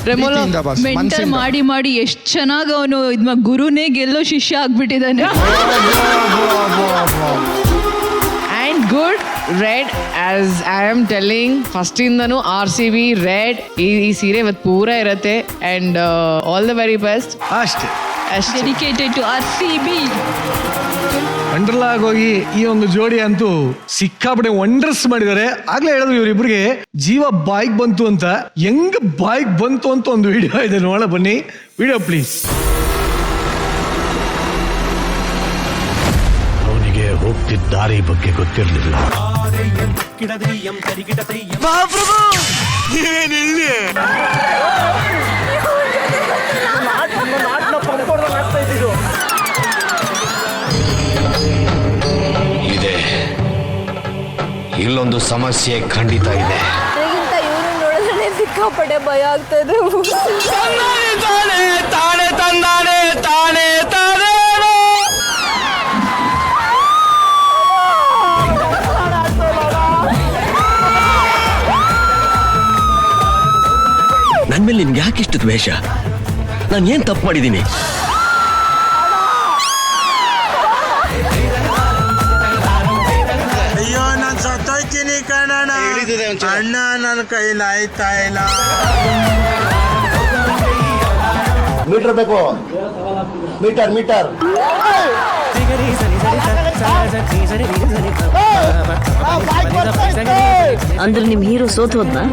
ರೆಮೋಲಾ ಮೆಂಟರ್ ಮಾಡಿ ಎಷ್ಟು ಚೆನ್ನಾಗಿ ಅವನು ಗುರುನೇ ಗೆಲ್ಲೋ ಶಿಷ್ಯ ಆಗ್ಬಿಟ್ಟಿದ್ದಾನೆ. And good red, as I am telling ಫಸ್ಟಿಂದನೂ RCB ರೆಡ್. ಈ ಸೀರೆ ಇವತ್ತು ಪೂರ ಇರುತ್ತೆ. And all the very best. ಅಷ್ಟೇ. Dedicated to RCB. ವಂಡರ್ಲಾ ಆಗೋಗಿ ಈ ಒಂದು ಜೋಡಿ ಅಂತೂ ಸಿಕ್ಕಾಪಟ್ಟೆ ವಂಡರ್ಸ್ ಮಾಡಿದ್ದಾರೆ. ಆಗ್ಲೇ ಹೇಳಿದ್ರು ಇವರಿಬ್ರಿಗೆ ಜೀವ ಬಾಯ್ಗ್ ಬಂತು ಅಂತ. ಹೆಂಗ್ ಬಾಯ್ಗ್ ಬಂತು ಅಂತ ಒಂದು ವಿಡಿಯೋ ಇದೆ, ನೋಡ ಬನ್ನಿ. Video please. ಅವನಿಗೆ ಹೋಗ್ತಿದ್ದ ದಾರಿ ಬಗ್ಗೆ ಗೊತ್ತಿರಲಿಲ್ಲ. ಇದೆ, ಇಲ್ಲೊಂದು ಸಮಸ್ಯೆ ಖಂಡಿತ ಇದೆ. ನನಗಿಂತ ಇವ್ರು ನೋಡಿದ್ರೆ ಸಿಕ್ಕಾಪಟ್ಟೆ ಭಯ ಆಗ್ತಾ ಇದೆ. ನನ್ ಮೇಲೆ ನಿನ್ಗೆ ಯಾಕಿಷ್ಟು ದ್ವೇಷ? ನಾನು ಏನ್ ತಪ್ಪು ಮಾಡಿದ್ದೀನಿ? ಅಯ್ಯೋ ನಾನು ಸತ್ತೋಯ್ತೀನಿ ಕಣಣ್ಣ. ಅಣ್ಣ ನನ್ನ ಕೈಲಿ ಆಯ್ತಾ ಇಲ್ಲ. ಮೀಟರ್ ಬೇಕು, ಮೀಟರ್. ಅಂದ್ರೆ ನಿಮ್ ಹೀರೋ ಸೋತೋದ್ನಾ?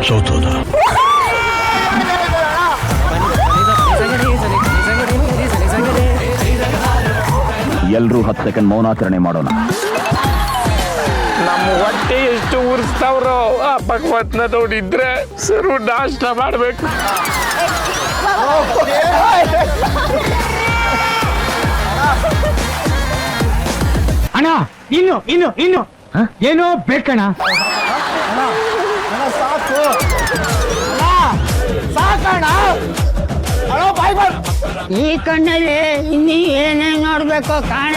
ಸೋತೋದ. ಎಲ್ರೂ 10 ಸೆಕೆಂಡ್ ಮೌನಾಚರಣೆ ಮಾಡೋಣ. ನಮ್ಮ ಹೊಟ್ಟೆ ಎಷ್ಟು ಉರ್ಸ್ತಾವ್ರೋ ಆ ಭಗವತ್ನ ನೋಡಿದ್ರೆ ಸರ್ವ ನಾಷ್ಟ ಮಾಡ್ಬೇಕು. ಅಣ್ಣ ಇನ್ನು ಏನೋ ಬೇಕಣ್ಣ. ಸಾಕಣ್ಣ. ಈ ಕಣ್ಣಲ್ಲಿ ಇನ್ನೀ ಏನೇನ್ ನೋಡ್ಬೇಕು ಕಾಣ.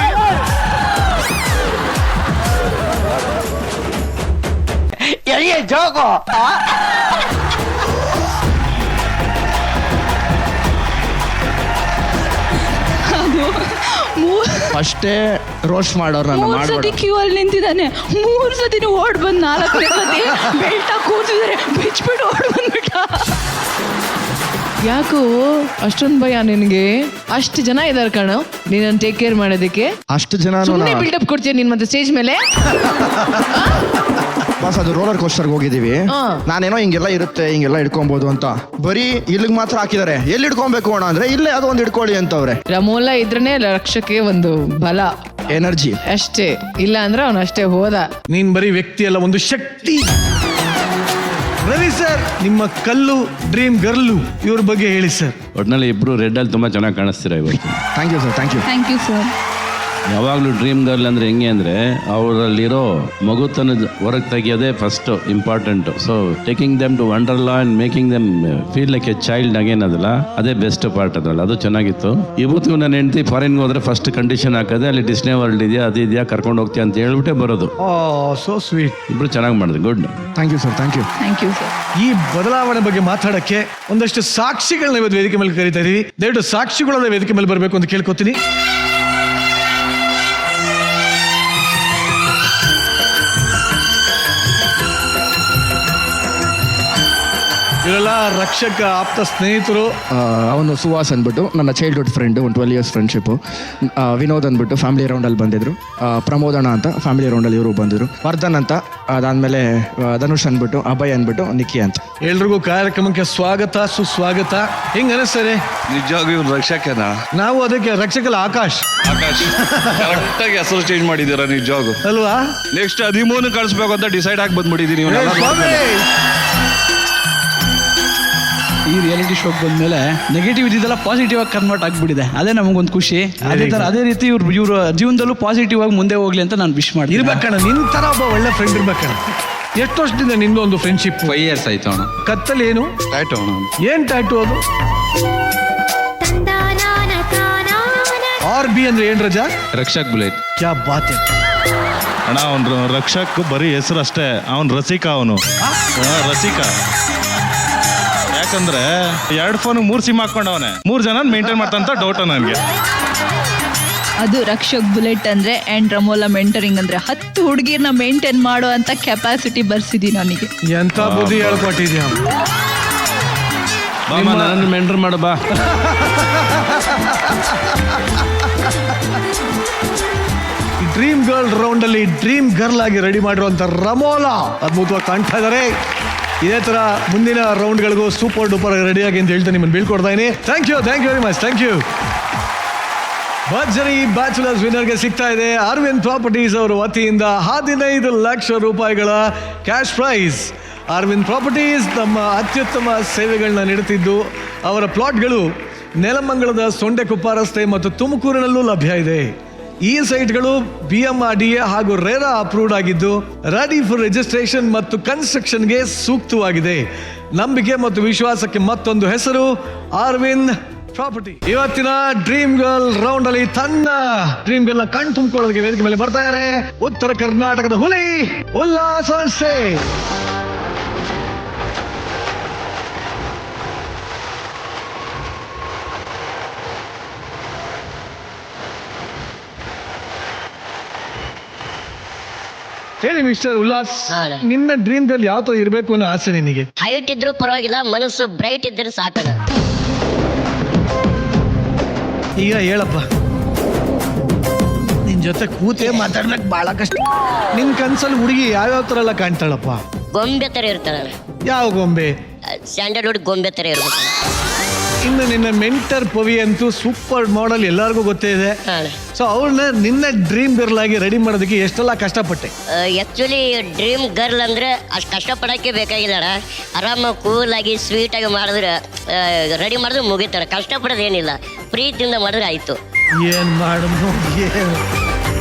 ಜೋಗೋ ಅಷ್ಟೇ ರೋಸ್ಟ್ ಮಾಡೋರು ನನ್ನ 3 ಸತಿ ಕ್ಯೂ ಅಲ್ಲಿ ನಿಂತಿದ್ದಾನೆ. 3 ಸತಿನೂ ಓಡ್ ಬಂದ್ 4ನೇ ಸತಿ ಬೆಲ್ಟ ಕೂತಿದ್ರೆ ಬಿಚ್ಬಿಟ್ಟು ಓಡ್ ಬಂದ್ಬಿಟ್ಟ. ಯಾಕೋ ಅಷ್ಟೊಂದು ಭಯ ನಿನಗೆ? ಅಷ್ಟು ಜನ ಇದಾರೆ ಕಣೋ ನೀನನ್ನು ಟೇಕ್ ಕೇರ್ ಮಾಡೋದಕ್ಕೆ. ಅಷ್ಟು ಜನ ಸುಮ್ಮನೆ ಬಿಲ್ಡಪ್ ಕೊಡ್ತೀಯ ನೀನ್ ಮತ್ತೆ ಸ್ಟೇಜ್ ಮೇಲೆ. ಬಸ್ ಅದು ರೋಲರ್ ಕೋಸ್ಟರ್ಗೆ ಹೋಗಿದ್ದೀವಿ. ನಾನೇನೋ ಹಿಂಗೆಲ್ಲ ಇರುತ್ತೆ, ಹಿಂಗೆಲ್ಲ ಇಟ್ಕೊಬಹುದು ಅಂತ. ಬರೀ ಇಲ್ಲಿಗೆ ಮಾತ್ರ ಹಾಕಿದ್ದಾರೆ. ಎಲ್ಲಿ ಇಟ್ಕೊಬೇಕು ಅಣ್ಣ ಅಂದ್ರೆ ಇಲ್ಲೇ ಅದು ಒಂದು ಇಟ್ಕೊಳ್ಳಿ ಅಂತವ್ರೆ. ರಮೋಲ ಇದ್ರನೇ ರಕ್ಷಕ್ಕೆ ಒಂದು ಬಲ, ಎನರ್ಜಿ ಅಷ್ಟೇ. ಇಲ್ಲ ಅಂದ್ರೆ ಅವನು ಅಷ್ಟೇ ಹೋದ. ನೀನ್ ಬರೀ ವ್ಯಕ್ತಿ ಅಲ್ಲ, ಒಂದು ಶಕ್ತಿ. ರವಿ ಸರ್, ನಿಮ್ಮ ಕಲ್ಲು ಡ್ರೀಮ್ ಗರ್ಲು ಇವ್ರ ಬಗ್ಗೆ ಹೇಳಿ ಸರ್. ಒಟ್ಟಿನಲ್ಲಿ ಇಬ್ರು ರೆಡ್ ಅಲ್ಲಿ ತುಂಬಾ ಚೆನ್ನಾಗಿ ಕಾಣಿಸ್ತೀರಾ ಇವತ್ತು. Thank you sir. Thank you sir. ಯಾವಾಗಲೂ ಡ್ರೀಮ್ ಗರ್ಲ್ ಅಂದರೆ ಹೆಂಗೆ ಅಂದರೆ ಅವರಲ್ಲಿರೋ ಮಗುತನದ ಹೊರಗೆ ತೆಗಿಯೋದೇ first important. So taking them to Wonderla and making them feel like a child again ಅದಲ್ಲ, ಅದೇ ಬೆಸ್ಟ್ ಪಾರ್ಟ್ ಅದಲ್ಲ. ಅದು ಚೆನ್ನಾಗಿತ್ತು. ಇವತ್ತು ನನ್ನ ಹೆಂಡತಿ ಫಾರಿನ್ಗೆ ಹೋದ್ರೆ ಫಸ್ಟ್ ಕಂಡೀಷನ್ ಹಾಕೋದೆ ಅಲ್ಲಿ ಡಿಸ್ನೇ ವರ್ಲ್ಡ್ ಇದೆಯಾ ಅದು ಇದೆಯಾ ಕರ್ಕೊಂಡು ಹೋಗ್ತೀಯ ಅಂತ ಹೇಳ್ಬಿಟ್ಟೆ ಬರೋದು. So sweet. ಇಬ್ರು ಚೆನ್ನಾಗಿ ಮಾಡಿದ್ರಿ. Good. Thank you sir. Thank you sir. ಈ ಬದಲಾವಣೆ ಬಗ್ಗೆ ಮಾತಾಡಕ್ಕೆ ಒಂದಷ್ಟು ಸಾಕ್ಷಿಗಳನ್ನ ಇವತ್ತು ವೇದಿಕೆ ಮೇಲೆ ಕರೀತಾ ಇದೀವಿ. ದಯವಿಟ್ಟು ಸಾಕ್ಷಿಗಳನ್ನ ವೇದಿಕೆ ಮೇಲೆ ಬರಬೇಕು ಅಂತ ಕೇಳ್ಕೊತೀನಿ. ಇವರೆಲ್ಲ ರಕ್ಷಕ ಆಪ್ತ ಸ್ನೇಹಿತರು. ಅವನು ಸುಹಾಸ್ ಅಂದ್ಬಿಟ್ಟು ನನ್ನ ಚೈಲ್ಡ್ಹುಡ್ ಫ್ರೆಂಡು, ಒಂದು 12 years ಫ್ರೆಂಡ್ಶಿಪ್ಪು. ವಿನೋದ್ ಅಂದ್ಬಿಟ್ಟು ಫ್ಯಾಮಿಲಿ ರೌಂಡಲ್ಲಿ ಬಂದಿದ್ರು. ಪ್ರಮೋದಣ್ಣ ಅಂತ ಫ್ಯಾಮಿಲಿ ರೌಂಡಲ್ಲಿ ಇವರು ಬಂದಿದ್ರು. ವರ್ಧನ್ ಅಂತ, ಅದಾದಮೇಲೆ ಧನುಷ್ ಅಂದ್ಬಿಟ್ಟು, ಅಭಯ್ ಅಂದ್ಬಿಟ್ಟು, ನಿಕ್ಕಿ ಅಂತ. ಎಲ್ರಿಗೂ ಕಾರ್ಯಕ್ರಮಕ್ಕೆ ಸ್ವಾಗತ, ಸುಸ್ವಾಗತ. ಹೆಂಗ್ ಅನಿಸ್ತದೆ? ನಿಜವಾಗಿ ಇವ್ರು ರಕ್ಷಕನಾ? ನಾವು ಅದಕ್ಕೆ ರಕ್ಷಕಲ್ಲ, ಆಕಾಶ್ ಕರೆಕ್ಟಾಗಿ ಹೆಸರು ಚೇಂಜ್ ಮಾಡಿದ್ದೀರಾ ನಿಜವಾಗೂ ಅಲ್ವಾ? ನೆಕ್ಸ್ಟ್ 13 ಕಳಿಸ್ಬೇಕು ಅಂತ ಡಿಸೈಡ್ ಆಗಿ ಬಂದ್ಬಿಟ್ಟಿದ್ದೀನಿ. ಈ ರಿಯಾಲಿಟಿ ಶೋಗೆ ಬಂದ್ಮೇಲೆ ನೆಗೆಟಿವ್ ಇದೆಲ್ಲ ಪಾಸಿಟಿವ್ ಆಗಿ ಕನ್ವರ್ಟ್ ಆಗಿಬಿಟ್ಟಿದೆ. ಅದೇ ನಮಗೊಂದು ಖುಷಿ. ಅದೇ ರೀತಿ ಇವ್ರ ಜೀವನದಲ್ಲೂ ಪಾಸಿಟಿವ್ ಆಗಿ ಮುಂದೆ ಹೋಗ್ಲಿ ಅಂತ ನಾನು ವಿಶ್ ಮಾಡಿ. ಇರ್ಬೇಕಣ್ಣ, ನಿನ್ ತರ ಒಬ್ಬ ಒಳ್ಳೆ ಫ್ರೆಂಡ್ ಇರ್ಬೇಕಣ್ಣ. ಎಷ್ಟು ವರ್ಷದಿಂದ ನಿಂದು ಒಂದು ಫ್ರೆಂಡ್ಶಿಪ್? 5 years ಆಯ್ತು ಅಣ್ಣ. ಕತ್ತಲ್ಲಿ ಏನು ಟ್ಯಾಟೂ ಅಣ್ಣ. ಏನ್ ಟ್ಯಾಟೂ ಅದು? RB ಅಂದ್ರೆ ಏನ್ ರಜಾ? ರಕ್ಷಕ್ ಬುಲೆಟ್. ಕ್ಯಾ ಬಾತ್ ಹೈ ಅಣ್ಣ. ಅವನು ರಕ್ಷಕ್ ಬರೀ ಹೆಸರು ಅಷ್ಟೇ, ಅವನು ರಸಿಕ. ಅವನು ರಸಿಕ. ಯಾಕಂದ್ರೆ 2 ಫೋನ್ 3 ಸಿಮ್ ಹಾಕೊಂಡವನೆ. 3 ಜನ ಮೇಂಟೈನ್ ಮಾಡ್ತಂತ ಡೌಟ್ ನನಗೆ. ಅದು ರಕ್ಷಕ್ ಬುಲೆಟ್ ಅಂದ್ರೆ ಅಂಡ್ ರಮೋಲಾ ಮೆಂಟರಿಂಗ್ ಅಂದ್ರೆ 10 ಹುಡುಗಿರ್ನ ಮೇಂಟೈನ್ ಮಾಡೋ ಅಂತ ಕೆಪಾಸಿಟಿ ಬರ್ಸಿದೀನಿ ನನಗೆ. ಎಂತ ಬುದ್ಧಿ ಹೇಳ್ಕೊಟ್ಟಿದ್ಯಾ? ನನ್ನ ಮೆಂಟರ್ ಮಾಡು ಬಾ. ಡ್ರೀಮ್ ಗರ್ಲ್ ರೌಂಡ್ ಅಲ್ಲಿ ಡ್ರೀಮ್ ಗರ್ಲ್ ಆಗಿ ರೆಡಿ ಮಾಡಿರುವಂತ ರಮೋಲಾ ಅದ್ಭುತವಾಗಿ ಕಾಣ್ತಾ ಇದಾರೆ. ಇದೇ ತರ ಮುಂದಿನ ರೌಂಡ್ಗಳಿಗೂ ಸೂಪರ್ ಡೂಪರ್ ರೆಡಿಯಾಗಿ ಅಂತ ಹೇಳ್ತಾ ನಿಮ್ಮನ್ನು ಬೀಳ್ಕೊಡ್ತಾ ಇದೀನಿ. Thank you very much. Thank you. Bharjari bachelors ವಿನ್ನರ್ಗೆ ಸಿಗ್ತಾ ಇದೆ ಅರವಿಂದ್ ಪ್ರಾಪರ್ಟೀಸ್ ಅವರ ವತಿಯಿಂದ 15 ಲಕ್ಷ ರೂಪಾಯಿಗಳ ಕ್ಯಾಶ್ ಪ್ರೈಸ್. ಅರವಿಂದ್ ಪ್ರಾಪರ್ಟೀಸ್ ನಮ್ಮ ಅತ್ಯುತ್ತಮ ಸೇವೆಗಳನ್ನ ನೀಡುತ್ತಿದ್ದು ಅವರ ಪ್ಲಾಟ್ಗಳು ನೆಲಮಂಗಲದ ಸೊಂಡೆಕೊಪ್ಪ ರಸ್ತೆ ಮತ್ತು ತುಮಕೂರಿನಲ್ಲೂ ಲಭ್ಯ ಇದೆ. ಈ ಸೈಟ್ಗಳು BMRDA ಹಾಗೂ ರೇರಾ ಅಪ್ರೂವ್ಡ್ ಆಗಿದ್ದು ರೆಡಿ ಫಾರ್ ರಿಜಿಸ್ಟ್ರೇಷನ್ ಮತ್ತು ಕನ್ಸ್ಟ್ರಕ್ಷನ್ಗೆ ಸೂಕ್ತವಾಗಿದೆ. ನಂಬಿಕೆ ಮತ್ತು ವಿಶ್ವಾಸಕ್ಕೆ ಮತ್ತೊಂದು ಹೆಸರು ಅರವಿಂದ್ ಪ್ರಾಪರ್ಟಿ. ಇವತ್ತಿನ ಡ್ರೀಮ್ ಗರ್ಲ್ ರೌಂಡ್ ಅಲ್ಲಿ ತನ್ನ ಡ್ರೀಮ್ ಗರ್ಲ್ ನ ಕಣ್ ತುಂಬಿಕೊಳ್ಳೋದಕ್ಕೆ ವೇದಿಕೆ ಮೇಲೆ ಬರ್ತಾ ಇದ್ದಾರೆ ಉತ್ತರ ಕರ್ನಾಟಕದ ಹುಲಿ ಉಲ್ಲಾಸ್ ಸಂಸ್ಥೆ. ಹೇಳಿ ಮಿಸ್ಟರ್ ಉಲ್ಲಾಸ್, ನಿನ್ನ ಡ್ರೀಮ್ ಗರ್ಲ್ ಯಾವ ತರ ಇರಬೇಕು ಅನ್ನೋ ಆಸೆ ನಿನಗೆ? ಹೈಟ್ ಇದ್ರೂ ಪರವಾಗಿಲ್ಲ, ಮನಸ್ಸು ಬ್ರೈಟ್ ಇದ್ರೆ ಸಾಕಣ. ಈಗ ಹೇಳಪ್ಪ, ನಿನ್ ಜೊತೆ ಕೂತೇ ಮಾತಾಡ್ಲಕ್ ಬಹಳ ಕಷ್ಟ. ನಿನ್ ಕನ್ಸಲ್ಲಿ ಹುಡುಗಿ ಯಾವ್ಯಾವ ತರ ಎಲ್ಲ ಕಾಣ್ತಾಳಪ್ಪ? ಗೊಂಬೆ ತರ ಇರ್ತಾಳ. ಯಾವ ಗೊಂಬೆ? ಸ್ಯಾಂಡಲ್ವುಡ್ ಗೊಂಬೆ ತರ ಇರ್ಬೇಕು. ಇನ್ನು ನಿನ್ನ ಮೆಂಟರ್ ಪವಿ ಅಂತೂ ಸೂಪರ್ ಮಾಡೆಲ್, ಎಲ್ಲರಿಗೂ ಗೊತ್ತೇ ಇದೆ. ಸೊ ಅವ್ರನ್ನ ನಿನ್ನ ಡ್ರೀಮ್ ಗರ್ಲ್ ಆಗಿ ರೆಡಿ ಮಾಡೋದಕ್ಕೆ ಎಷ್ಟೆಲ್ಲ ಕಷ್ಟಪಟ್ಟೆ? ಆಕ್ಚುಲಿ ಡ್ರೀಮ್ ಗರ್ಲ್ ಅಂದ್ರೆ ಅಷ್ಟು ಕಷ್ಟಪಡೋಕ್ಕೆ ಬೇಕಾಗಿಲ್ಲ. ಆರಾಮ ಕೂಲಾಗಿ ಸ್ವೀಟಾಗಿ ಮಾಡಿದ್ರೆ ರೆಡಿ ಮಾಡಿದ್ರೆ ಮುಗಿತಾರೆ. ಕಷ್ಟಪಡೋದು ಏನಿಲ್ಲ, ಪ್ರೀತಿಯಿಂದ ಮಾಡಿದ್ರೆ ಆಯ್ತು. ಏನ್ ಮಾಡೋದು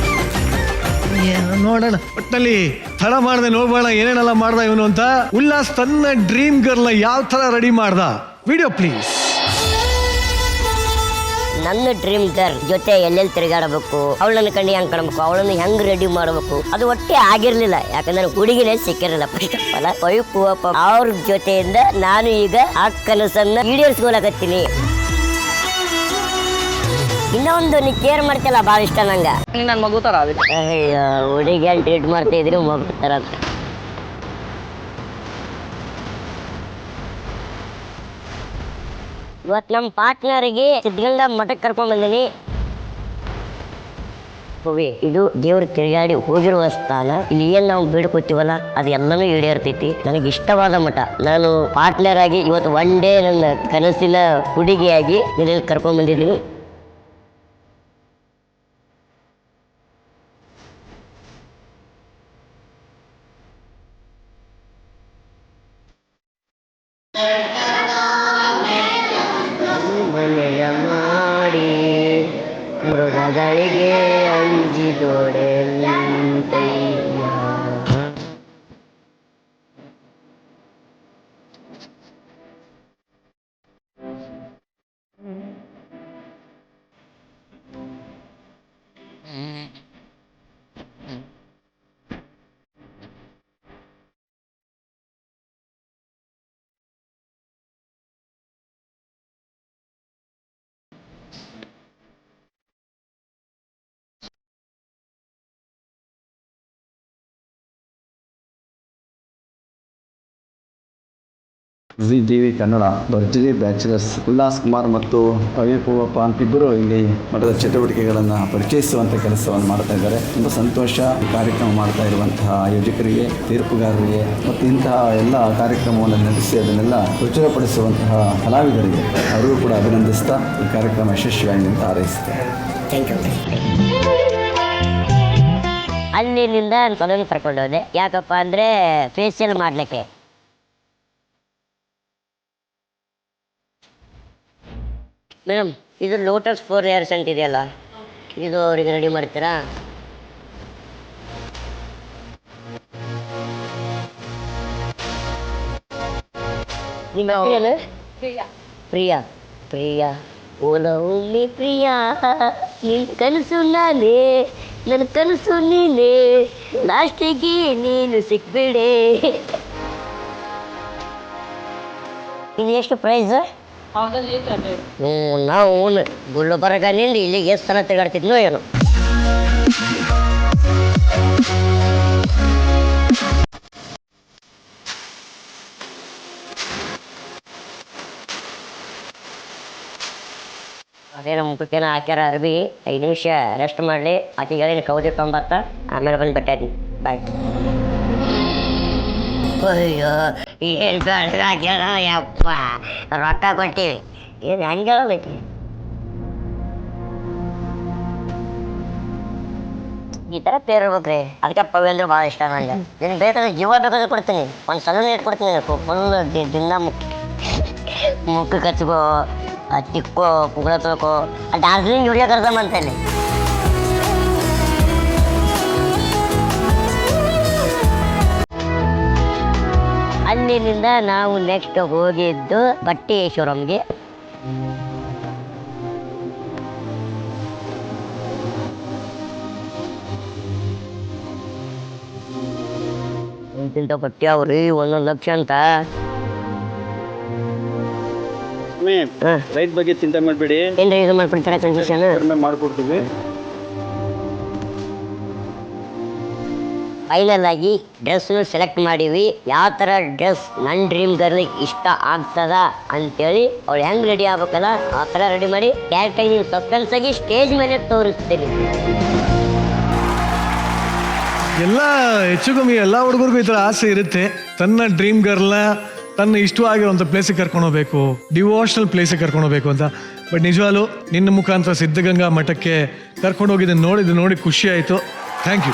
ಏನು ನೋಡೋಣ. ಒಟ್ಟಲ್ಲಿ ತಡ ಮಾಡ್ದೆ ನೋಡ್ಬೋಣ ಏನೇನೆಲ್ಲ ಮಾಡ್ದ ಇವನು ಅಂತ. ಉಲ್ಲಾಸ್ ತನ್ನ ಡ್ರೀಮ್ ಗರ್ಲ್ ನ ಯಾವ ತರ ರೆಡಿ ಮಾಡ್ದ, ವಿಡಿಯೋ ಪ್ಲೀಸ್. ನನ್ನ ಡ್ರೀಮ್ ಗರ್ಲ್ ಜೊತೆ ಎಲ್ಲೆಲ್ಲಿ ತಿರುಗಾಡಬೇಕು, ಅವಳನ್ನ ಕಂಡು ಹೆಂಗ್ ಕಾಣಬೇಕು, ಅವಳನ್ನು ಹೆಂಗ್ ರೆಡಿ ಮಾಡಬೇಕು, ಅದು ಒಟ್ಟೆ ಆಗಿರ್ಲಿಲ್ಲ. ಯಾಕಂದ್ರೆ ಹುಡುಗಿನೇ ಸಿಕ್ಕಿರಲಿಲ್ಲ ಫಸ್ಟ್ ಆಫ್ ಆಲ್. ಪವಿಪೂವಪ್ಪ ಅವ್ರ ಜೊತೆಯಿಂದ ನಾನು ಈಗ ಆ ಕನಸನ್ನ ಈಡೇರಿಸ್ಕೊಳಕತ್ತೀನಿ. ಇನ್ನೊಂದು ನೀ ಕೇರ್ ಮಾಡ್ತಿಲ್ಲ, ಭಾಳ ಇಷ್ಟ ನಂಗೆ. ನನ್ನ ಮಗು ತರ ಹುಡುಗಿ ಟ್ರೀಟ್ ಮಾಡ್ತಾ ಇದ್ರಿ ಮಗು ತರ ಅಂತ. ಇವತ್ತು ನಮ್ಮ ಪಾರ್ಟ್ನರಿಗೆ ಸಿದ್ಧಗಂಗಾ ಮಠಕ್ಕೆ ಕರ್ಕೊಂಡ್ ಬಂದೀನಿ. ಇದು ದೇವ್ರ ತಿರುಗಾಡಿ ಹೋಗಿರುವ ಸ್ಥಾನ. ಇಲ್ಲಿ ಏನ್ ನಾವು ಬೇಡ್ಕೋತೀವಲ್ಲ ಅದು ಎಲ್ಲನೂ ಈಡೇರ್ತೈತಿ. ನನಗೆ ಇಷ್ಟವಾದ ಮಠ. ನಾನು ಪಾರ್ಟ್ನರ್ ಆಗಿ ಇವತ್ತು ಒನ್ ಡೇ ನನ್ನ ಕನಸಿನ ಹುಡುಗಿಯಾಗಿ ಇಲ್ಲಿ ಕರ್ಕೊಂಡ್ ಬಂದಿದ್ದೀನಿ. ಮನೆಯ ಮಾಡಿ ಮೃಗಗಳಿಗೆ ಅಂಜಿದೊಡೆ ನಿಂತಯ್ಯ. ಜಿ ಟಿವಿ ಕನ್ನಡ ಭರ್ಜರಿ ಬ್ಯಾಚುಲರ್ಸ್ ಉಲ್ಲಾಸ್ ಕುಮಾರ್ ಮತ್ತು ಪವಿಪೂವಪ್ಪ ಅಂತಿಬ್ಬರು ಇಲ್ಲಿ ಮಠದ ಚಟುವಟಿಕೆಗಳನ್ನು ಪರಿಚಯಿಸುವಂಥ ಕೆಲಸವನ್ನು ಮಾಡ್ತಾ ಇದ್ದಾರೆ. ತುಂಬ ಸಂತೋಷ. ಈ ಕಾರ್ಯಕ್ರಮ ಮಾಡ್ತಾ ಇರುವಂತಹ ಆಯೋಜಕರಿಗೆ, ತೀರ್ಪುಗಾರರಿಗೆ ಮತ್ತು ಇಂತಹ ಎಲ್ಲ ಕಾರ್ಯಕ್ರಮವನ್ನು ನಡೆಸಿ ಅದನ್ನೆಲ್ಲ ಪ್ರಚುರಪಡಿಸುವಂತಹ ಕಲಾವಿದರಿಗೆ ಅವರಿಗೂ ಕೂಡ ಅಭಿನಂದಿಸ್ತಾ ಈ ಕಾರ್ಯಕ್ರಮ ಯಶಸ್ವಿಯಾಗಿ ಅಂತ ಹಾರೈಸುತ್ತೇನೆ. Thank you. ಅಲ್ಲಿಂದ ಕೊನೆಗೆ ಕರ್ಕೊಂಡು ಹೋದೆ. ಯಾಕಪ್ಪ ಅಂದರೆ ಫೇಶಿಯಲ್ ಮಾಡಲಿಕ್ಕೆ. ಮೇಡಮ್, ಇದು ಲೋಟಸ್ 4 ಹೇರ್ ಸೆಂಟ್ ಇದೆಯಲ್ಲ, ಇದು ಅವರಿಗೆ ರೆಡಿ ಮಾಡ್ತೀರಾ? ನಿಮ್ಮ ಪ್ರಿಯಾ ಪ್ರಿಯಾ ಓಲ ಒಮ್ಮೆ ಪ್ರಿಯಾ, ನಿನ್ನ ಕನಸು ನಾನೇ, ನನ್ನ ಕನಸು ನೀನೇ, ಲಾಸ್ಟಿಗೆ ನೀನು ಸಿಕ್ಬಿಡೆ. ಇದು ಎಷ್ಟು ಪ್ರೈಸ್? ನಾವು ಗುಳ್ಳು ಬರಗಾಲಿಂದ ಇಲ್ಲಿಗೆ ಎಷ್ಟು ಸಲ ತಿರುಗಾಡ್ತಿದ್ನೋ ಏನು. ಅದೇ ನಮ್ಮ ಮುಖಕ್ಕೇನ ಹಾಕ್ಯಾರ ಅರ್ಬಿ. 5 ನಿಮಿಷ ರೆಸ್ಟ್ ಮಾಡಲಿ. ಆಕೆಗೆ ಕೌದಿ ತೊಂಬತ್ತ, ಆಮೇಲೆ ಬಂದು ಬಿಟ್ಟಾಯ್ತು. ಬಾಯ್. ಅಯ್ಯೋ, ಏನು ಬೆಳಗಾಗ್ಯಾರ ಯಪ್ಪ, ರೊಕ್ಕ ಕೊಟ್ಟಿವಿ. ಏನು ಹೆಂಗೆ ಹೇಳಬೇಕು? ಈ ಥರ ಪೇರ್ ಇರ್ಬೇಕ್ರಿ. ಅದಕ್ಕೆ ಪವಿ ಅಂದ್ರೆ ಭಾಳ ಇಷ್ಟ ನನಗೆ. ನಿನಗೆ ಬೇಕಾದ್ರೆ ಜೀವ ಬೇಕಾದ್ರೆ ಕೊಡ್ತೀನಿ, ಒಂದು ಸಲ ನೀರು ಕೊಡ್ತೀನಿ. ಫುಲ್ ದಿನ ಮುಖಕ್ಕೆ ಹಚ್ಕೋ, ತಿಕ್ಕೋ ಪುಗಳ ತೋಕೋ ಡಾರ್ಜಿಲಿಂಗ್ ವಿಡಿಯೋ ಕರ್ದಮ್ಮಂತಲ್ಲಿ. ಅಲ್ಲಿನಿಂದ ನಾವು ನೆಕ್ಸ್ಟ್ ಹೋಗಿದ್ದು ಬಟ್ಟೇಶ್ವರಂಗೆ. ಇಂತಿಂತ ಬಟ್ಟೆ ಅವ್ರಿ 1 ಲಕ್ಷ ಅಂತ. ರೈಟ್ ಬಗ್ಗೆ ಚಿಂತೆ ಮಾಡಬೇಡಿ, ಏನ್ರಿ ಇದು ಮಾಡ್ಕೊಡ್ತಾರೆ ಕನ್ಫ್ಯೂಷನ್ ಕಡಿಮೆ ಮಾಡ್ಕೊಡ್ತೀವಿ. ಫೈನಲ್ ಆಗಿ ಡ್ರೆಸ್ ಸೆಲೆಕ್ಟ್ ಮಾಡೀವಿ. ಯಾವ ಥರ ಡ್ರೆಸ್ ನನ್ನ ಡ್ರೀಮ್ ಗರ್ಲಿಗೆ ಇಷ್ಟ ಆಗ್ತದ ಅಂತೇಳಿ ಅವ್ಳು ಹೆಂಗೆ ರೆಡಿ ಆಗ್ಬೇಕಲ್ಲ ಆ ಥರ ರೆಡಿ ಮಾಡಿ ಕ್ಯಾರೆಕ್ಟರ್ ಸಸ್ಪೆನ್ಸ್ ಆಗಿ ಸ್ಟೇಜ್ ಮೇಲೆ ತೋರಿಸ್ತೀನಿ. ಎಲ್ಲ ಹೆಚ್ಚು ಕಮ್ಮಿ ಎಲ್ಲ ಹುಡುಗರಿಗೂ ಈ ಥರ ಆಸೆ ಇರುತ್ತೆ. ತನ್ನ ಡ್ರೀಮ್ ಗರ್ಲ್ನ ತನ್ನ ಇಷ್ಟವಾಗಿರುವಂಥ ಪ್ಲೇಸಿಗೆ ಕರ್ಕೊಂಡು ಹೋಗ್ಬೇಕು, ಡಿವೋಷನಲ್ ಪ್ಲೇಸಿಗೆ ಕರ್ಕೊಂಡು ಹೋಗ್ಬೇಕು ಅಂತ. ಬಟ್ ನಿಜವಾಗ್ಲೂ ನಿನ್ನ ಮುಖಾಂತರ ಸಿದ್ಧಗಂಗಾ ಮಠಕ್ಕೆ ಕರ್ಕೊಂಡು ಹೋಗಿದ್ದು ನೋಡಿ ಖುಷಿ ಆಯಿತು. Thank you.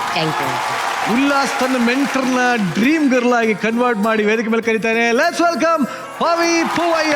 ಉಲ್ಲಾಸ್ ತನ್ನ ಮೆಂಟರ್ನ ಡ್ರೀಮ್ ಗರ್ಲ್ ಆಗಿ ಕನ್ವರ್ಟ್ ಮಾಡಿ ವೇದಿಕೆ ಮೇಲೆ ಕರೀತಾನೆ. Let's welcome Pavi Poovaiah.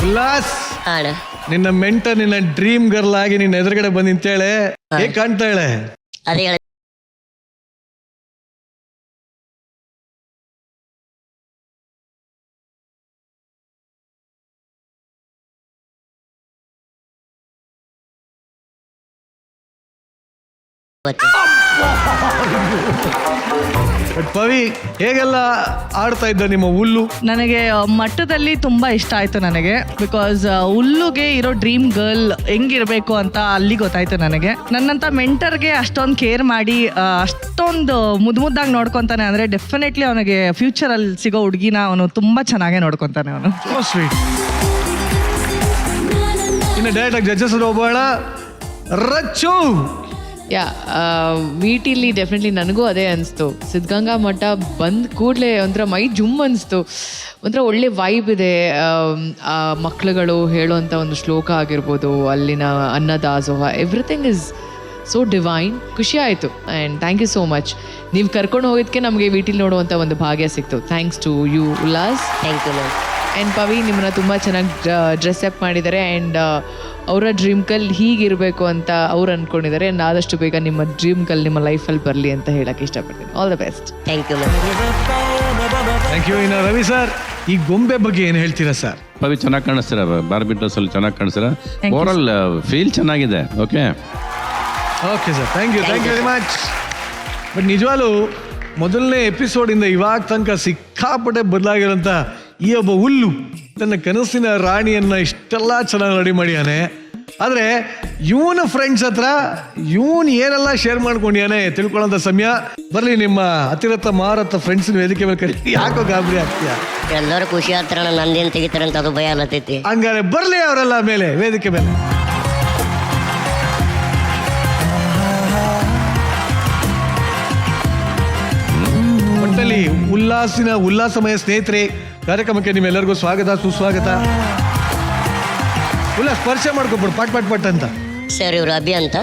ಉಲ್ಲಾಸ್, ನಿನ್ನ ಮೆಂಟರ್ ನಿನ್ನ ಡ್ರೀಮ್ ಗರ್ಲ್ ಆಗಿ ನಿನ್ನ ಎದುರುಗಡೆ ಬಂದು ನಿಂತೇಳೆ, ಹೇಗೆ ಕಾಣ್ತಾಳೆ? ಅದೇ ಬಟ್ ಪವಿ, ಹೇಗೆಲ್ಲ ಆಡ್ತಾ ಇದ್ದ ನಿಮ್ಮ ಹುಲ್ಲು? ನನಗೆ ಮಟ್ಟದಲ್ಲಿ ತುಂಬ ಇಷ್ಟ ಆಯಿತು ನನಗೆ. ಬಿಕಾಸ್ ಹುಲ್ಲುಗೆ ಇರೋ ಡ್ರೀಮ್ ಗರ್ಲ್ ಹೆಂಗಿರಬೇಕು ಅಂತ ಅಲ್ಲಿ ಗೊತ್ತಾಯ್ತು ನನಗೆ. ನನ್ನಂಥ ಮೆಂಟರ್ಗೆ ಅಷ್ಟೊಂದು ಕೇರ್ ಮಾಡಿ ಅಷ್ಟೊಂದು ಮುದ್ದಾಗಿ ನೋಡ್ಕೊತಾನೆ ಅಂದರೆ ಡೆಫಿನೆಟ್ಲಿ ಅವನಿಗೆ ಫ್ಯೂಚರಲ್ಲಿ ಸಿಗೋ ಹುಡುಗಿನ ಅವನು ತುಂಬ ಚೆನ್ನಾಗೇ ನೋಡ್ಕೊತಾನೆ ಅವನು. ಸ್ವೀಟ್. ಇನ್ನು ಡೈರೆಕ್ಟಾಗಿ ಜಡ್ಜಸ್ ಹೋಗೋಣ. ರಚ್ಚು. ಯಾ, ವಿಟಿಲಿ ಡೆಫಿನೆಟ್ಲಿ ನನಗೂ ಅದೇ ಅನಿಸ್ತು. ಸಿದ್ಧಗಂಗಾ ಮಠ ಬಂದ ಕೂಡಲೇ ಒಂಥರ ಮೈ ಜುಮ್ ಅನಿಸ್ತು. ಒಂಥರ ಒಳ್ಳೆ ವೈಬ್ ಇದೆ. ಮಕ್ಕಳುಗಳು ಹೇಳುವಂಥ ಒಂದು ಶ್ಲೋಕ ಆಗಿರ್ಬೋದು, ಅಲ್ಲಿನ ಅನ್ನದಾಸೋಹ, ಎವ್ರಿಥಿಂಗ್ ಇಸ್ ಸೋ ಡಿವೈನ್. ಖುಷಿ ಆಯಿತು and thank you so much. ನೀವು ಕರ್ಕೊಂಡು ಹೋಗೋದಕ್ಕೆ ನಮಗೆ ವಿಟಿಲಿ ನೋಡುವಂಥ ಒಂದು ಭಾಗ್ಯ ಸಿಕ್ತು. Thanks to you Ullas. Thank you ma'am. And Pavi, ನಿಮ್ಮನ್ನ ತುಂಬ ಚೆನ್ನಾಗಿ ಡ್ರೆಸ್ ಅಪ್ ಮಾಡಿದ್ದಾರೆ ಆ್ಯಂಡ್ ಅವರ ಡ್ರೀಮ್ ಗರ್ಲ್ ಹೀಗಿರಬೇಕು ಅಂತ ಅವ್ರು ಅಂದ್ಕೊಂಡಿದ್ದಾರೆ. ಆ್ಯಂಡ್ ಆದಷ್ಟು ಬೇಗ ನಿಮ್ಮ ಡ್ರೀಮ್ ಗರ್ಲ್ ನಿಮ್ಮ ಲೈಫಲ್ಲಿ ಬರಲಿ ಅಂತ ಹೇಳಕ್ಕೆ ಇಷ್ಟಪಡ್ತೀನಿ. All the best. Thank you ma'am. Thank you. ಇನ್ನು ರವಿ ಸರ್, ಈ ಗೊಂಬೆ ಬಗ್ಗೆ ಏನು ಹೇಳ್ತೀರಾ ಸರ್? ಪವಿ ಚೆನ್ನಾಗಿ ಕಾಣಿಸ್ತೀರ, ಬಾರ್ಬಿ ಡ್ರೆಸ್ಸಲ್ಲಿ ಚೆನ್ನಾಗಿ ಕಾಣಿಸ್ತೀರ. ಓವರಾಲ್ ಫೀಲ್ ಚೆನ್ನಾಗಿದೆ. Okay okay sir, thank you very much. But ನಿಜವಾಗ್ಲೂ ಮೊದಲನೇ ಎಪಿಸೋಡಿಂದ ಇವಾಗ ತನಕ ಸಿಕ್ಕಾಪಟ್ಟೆ ಬದಲಾಗಿರೋಂಥ ಈ ಒಬ್ಬ ಹುಲ್ಲು ತನ್ನ ಕನಸಿನ ರಾಣಿಯನ್ನ ಇಷ್ಟೆಲ್ಲ ಚೆನ್ನಾಗಿ ರೆಡಿ ಮಾಡಿಯಾನೆ. ಆದರೆ ಇವನ ಫ್ರೆಂಡ್ಸ್ ಹತ್ರ ಇವನು ಏನೆಲ್ಲ ಶೇರ್ ಮಾಡ್ಕೊಂಡಿಯಾನೆ ತಿಳ್ಕೊಳ್ಳೋಂಥ ಸಮಯ ಬರಲಿ. ನಿಮ್ಮ ಹತ್ತಿರತ್ತ ಮಾರತ್ತ ಫ್ರೆಂಡ್ಸಿನ ವೇದಿಕೆ ಮೇಲೆ ಕರೀ. ಯಾಕೋ ಗಾಬರಿ ಆಗ್ತೀಯ? ಎಲ್ಲರೂ ಖುಷಿ ಆಗ್ತಾರ, ನಂದೇನು ತೆಗಿತಾರಂತ ಅದು ಭಯ ಅಲ್ಲತೈತಿ. ಹಂಗಾರೆ ಬರಲಿ ಅವರೆಲ್ಲ ಮೇಲೆ ವೇದಿಕೆ ಮೇಲೆ. ಒಟ್ಟಲ್ಲಿ ಉಲ್ಲಾಸಮಯ ಸ್ನೇಹಿತರೆ, ಕಾರ್ಯಕ್ರಮಕ್ಕೆ ನಿಮ್ಮೆಲ್ಲರಿಗೂ ಸ್ವಾಗತ ಸುಸ್ವಾಗತ. ಉಲ್ಲಾಸ್, ಪರಿಚಯ ಮಾಡ್ಕೊಬಿಡು ಪಟ್ ಪಟ್ ಪಟ್ ಅಂತ. ಸರ್, ಇವರು ಅಭಿ ಅಂತ,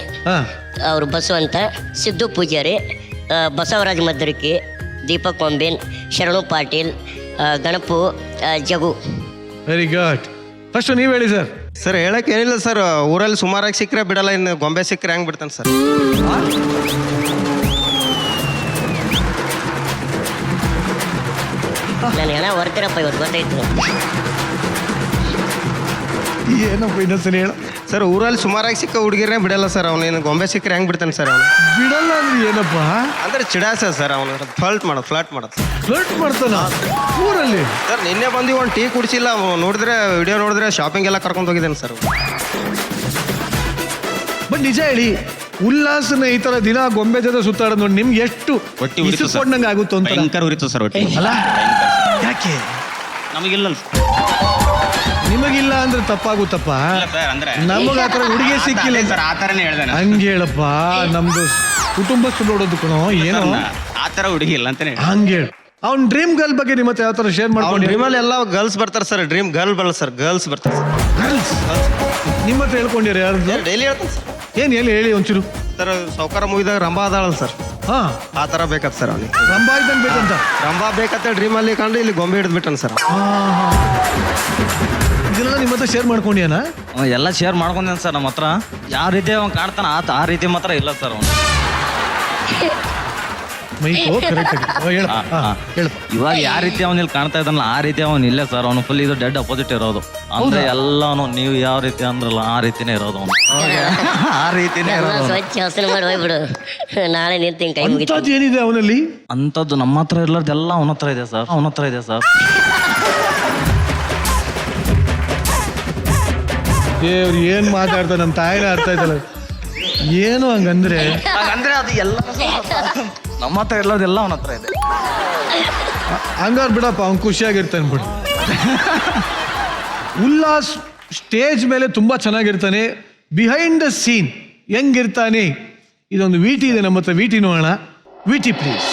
ಅವರು ಬಸವ ಅಂತ, ಸಿದ್ದು ಪೂಜಾರಿ, ಬಸವರಾಜ್ ಮದ್ದರಿಕಿ, ದೀಪಕ್ ಕೊಂಬೇನ್, Sharanu Patil, Ganapu, Jagu. Very good. First ನೀವು ಹೇಳಿ ಸರ್. ಸರ್, ಹೇಳಕ್ಕೆ ಏನಿಲ್ಲ ಸರ್, ಊರಲ್ಲಿ ಸುಮಾರಾಗಿ ಸಿಕ್ಕರೆ ಬಿಡಲ್ಲ, ಇನ್ನು ಗೊಂಬೆ ಸಿಕ್ಕರೆ ಹೆಂಗೆ ಬಿಡ್ತಾನೆ ಸರ್. ನಾನು ಹಣ ಹೊರ್ತೀರಪ್ಪ, ಇವತ್ತು ಗೊತ್ತಾಯ್ತು. ಏನಪ್ಪ ಇನ್ನೊಂದ್ಸಲ ಹೇಳ. ಸರ್, ಊರಲ್ಲಿ ಸುಮಾರಾಗಿ ಸಿಕ್ಕ ಹುಡುಗಿರೇ ಬಿಡಲ್ಲ ಸರ್, ಅವನೇನು ಗೊಂಬೆ ಸಿಕ್ಕರೆ ಹೆಂಗೆ ಬಿಡ್ತಾನೆ ಸರ್ ಅವನು. ಬಿಡಲ್ಲ ಅಂದ್ರೆ ಏನಪ್ಪ? ಅಂದ್ರೆ ಚಿಡಾಸ ಸರ್ ಅವನು ಫ್ಲರ್ಟ್ ಮಾಡೋದು ಫ್ಲರ್ಟ್ ಮಾಡ್ತಾನ ಊರಲ್ಲಿ? ಸರ್ ನಿನ್ನೆ ಬಂದು ಒಂದು ಟೀ ಕುಡಿಸಿಲ್ಲ, ನೋಡಿದ್ರೆ ವಿಡಿಯೋ ನೋಡಿದ್ರೆ ಶಾಪಿಂಗ್ ಎಲ್ಲ ಕರ್ಕೊಂಡು ಹೋಗಿದ್ದೇನೆ ಸರ್. ಬಟ್ ನಿಜ ಹೇಳಿ, ಉಲ್ಲಾಸನ ಈ ತರ ದಿನ ಗೊಂಬೆ ಜೊತೆ ಸುತ್ತಾಡೋದು ನೋಡಿ ನಿಮ್ಗೆ ಎಷ್ಟು ಇಸಿಸ್ಕೊಂಡಂಗೆ ಆಗುತ್ತೋ ಅಂತ. ಭಯಂಕರ ಉರಿತು ಸರ್ ಒಟ್ಟಿ. ಅಲ್ಲ ಯಾಕೆ ನಮಗಿಲ್ಲ ನಿಮಗಿಲ್ಲ ಅಂದ್ರೆ ತಪ್ಪಾಗುತ್ತಪ್ಪ. ಸರ್, ಅಂದ್ರೆ ನಮಗ ಆತರ ಹುಡುಗಿ ಸಿಕ್ಕಿಲ್ಲ ಸರ್, ಆ ಥರನೇ ಹೇಳ್ದೆ ನಾನು. ಹಂಗೆ ಹೇಳಪ್ಪ, ನಮ್ದು ಕುಟುಂಬಸ್ಥರು ನೋಡೋದು ಕಣೋ ಏನೋ ಆ ಥರ ಹುಡುಗಿ ಇಲ್ಲ ಅಂತಾನೆ ಹಂಗೆ ಹೇಳು. ಅವ್ನ ಡ್ರೀಮ್ ಗರ್ಲ್ ಬಗ್ಗೆ ನಿಮ್ಮ ಹತ್ರ ಯಾವ ತರ ಶೇರ್ ಮಾಡ್ಕೊಂಡು? ಡ್ರೀಮಲ್ಲಿ ಎಲ್ಲ ಗರ್ಲ್ಸ್ ಬರ್ತಾರೆ ಸರ್, ಡ್ರೀಮ್ ಗರ್ಲ್ ಬರಲ್ಲ ಸರ್, ಗರ್ಲ್ಸ್ ಬರ್ತಾರೆ ಸರ್. ಗರ್ಲ್ಸ್ ನಿಮ್ಮ ಹತ್ರ ಹೇಳ್ಕೊಂಡಿರಿ ಯಾರು? ಡೈಲಿ ಹೇಳ್ತಾನೆ ಸರ್. ಏನ್ ಹೇಳಿ ಒಂಚೂರು. ಸರ್ ಸೌಕಾರ ಮೂವಿದಾಗ ರಂಭಾ ಅದಾಳಲ್ಲ ಸರ್, ಹಾ ಆ ಥರ ಬೇಕತ್ ಸರ್ ಅವನಿಗೆ. ರಂಭಾ ಇದ್ದಂಗೆ ಬೇಕಂತ. ರಂಭಾ ಬೇಕಂತ ಡ್ರೀಮಲ್ಲಿ ಕಂಡು ಇಲ್ಲಿ ಗೊಂಬೆ ಹಿಡಿದ್ಬಿಟ್ಟನ್ ಸರ್. ಇದೆಲ್ಲ ನಿಮ್ಮ ಹತ್ರ ಶೇರ್ ಮಾಡ್ಕೊಂಡ್ಯಾನ? ಎಲ್ಲ ಶೇರ್ ಮಾಡ್ಕೊಂಡೇನು ಸರ್ ನಮ್ಮ ಹತ್ರ. ಯಾವ ರೀತಿ ಅವ್ನು ಕಾಣ್ತಾನ ಆ ರೀತಿ ಮಾತ್ರ ಇಲ್ಲ ಸರ್ ಅವನು. ಇವಾಗ ಯಾವ ರೀತಿ ಅವನಲ್ಲಿ ಕಾಣ್ತಾ ಇದ್ದಾನಲ್ಲ ಆ ರೀತಿ ಅವನು ಇಲ್ಲ ಸರ್. ಅವನು ಫುಲ್ ಇದು ಡೆಡ್ ಅಪೋಸಿಟ್ ಇರೋದು. ಅಂದ್ರೆ ಎಲ್ಲಾನು ನೀವು ಯಾವ ರೀತಿ ಅಂದ್ರಲ್ಲ ಆ ರೀತಿನೇ ಇರೋದು ಅವನು. ಆ ರೀತಿನೇ ಇರೋದು. ಸ್ವಚ್ಛ ಹಸನ ಮಾಡಿ ಹೋಗ್ಬಿಡು, ನಾಳೆ ನಿಂತು ಕೈ ಮುಗಿತು. ಏನಿದೆ ಅವನಲ್ಲಿ ಅಂಥದ್ದು ನಮ್ಮ ಹತ್ರ ಇರ್ಲಾರ್ದೆಲ್ಲ ಅವನ ಹತ್ರ ಇದೆ ಸರ್, ಅವನ ಹತ್ರ ಇದೆ ಸರ್. ದೇವ್ರು ಏನ್ ಮಾತಾಡ್ತಾ ನಮ್ಮ ತಾಯಿನ ಅರ್ಥ ಆಯ್ತಲ್ಲ ಏನು ಹಂಗಂದ್ರೆ. ಅಂದ್ರೆ ಅದು ಎಲ್ಲ ನಮ್ಮ ಹತ್ರ ಇರ್ಲಾರ್ದೆಲ್ಲ ಅವನ ಹತ್ರ ಇದೆ. ಹಂಗಾರ್ ಬಿಡಪ್ಪ, ಅವ್ನು ಖುಷಿಯಾಗಿರ್ತಾನೆ ಬಿಡು. ಉಲ್ಲಾಸ್ ಸ್ಟೇಜ್ ಮೇಲೆ ತುಂಬಾ ಚೆನ್ನಾಗಿರ್ತಾನೆ, ಬಿಹೈಂಡ್ ದ ಸೀನ್ ಹೆಂಗಿರ್ತಾನೆ. ಇದೊಂದು ವಿಟಿ ಇದೆ ನಮ್ಮ ಹತ್ರ, ವಿಟಿ ನೋಡೋಣ. VT please.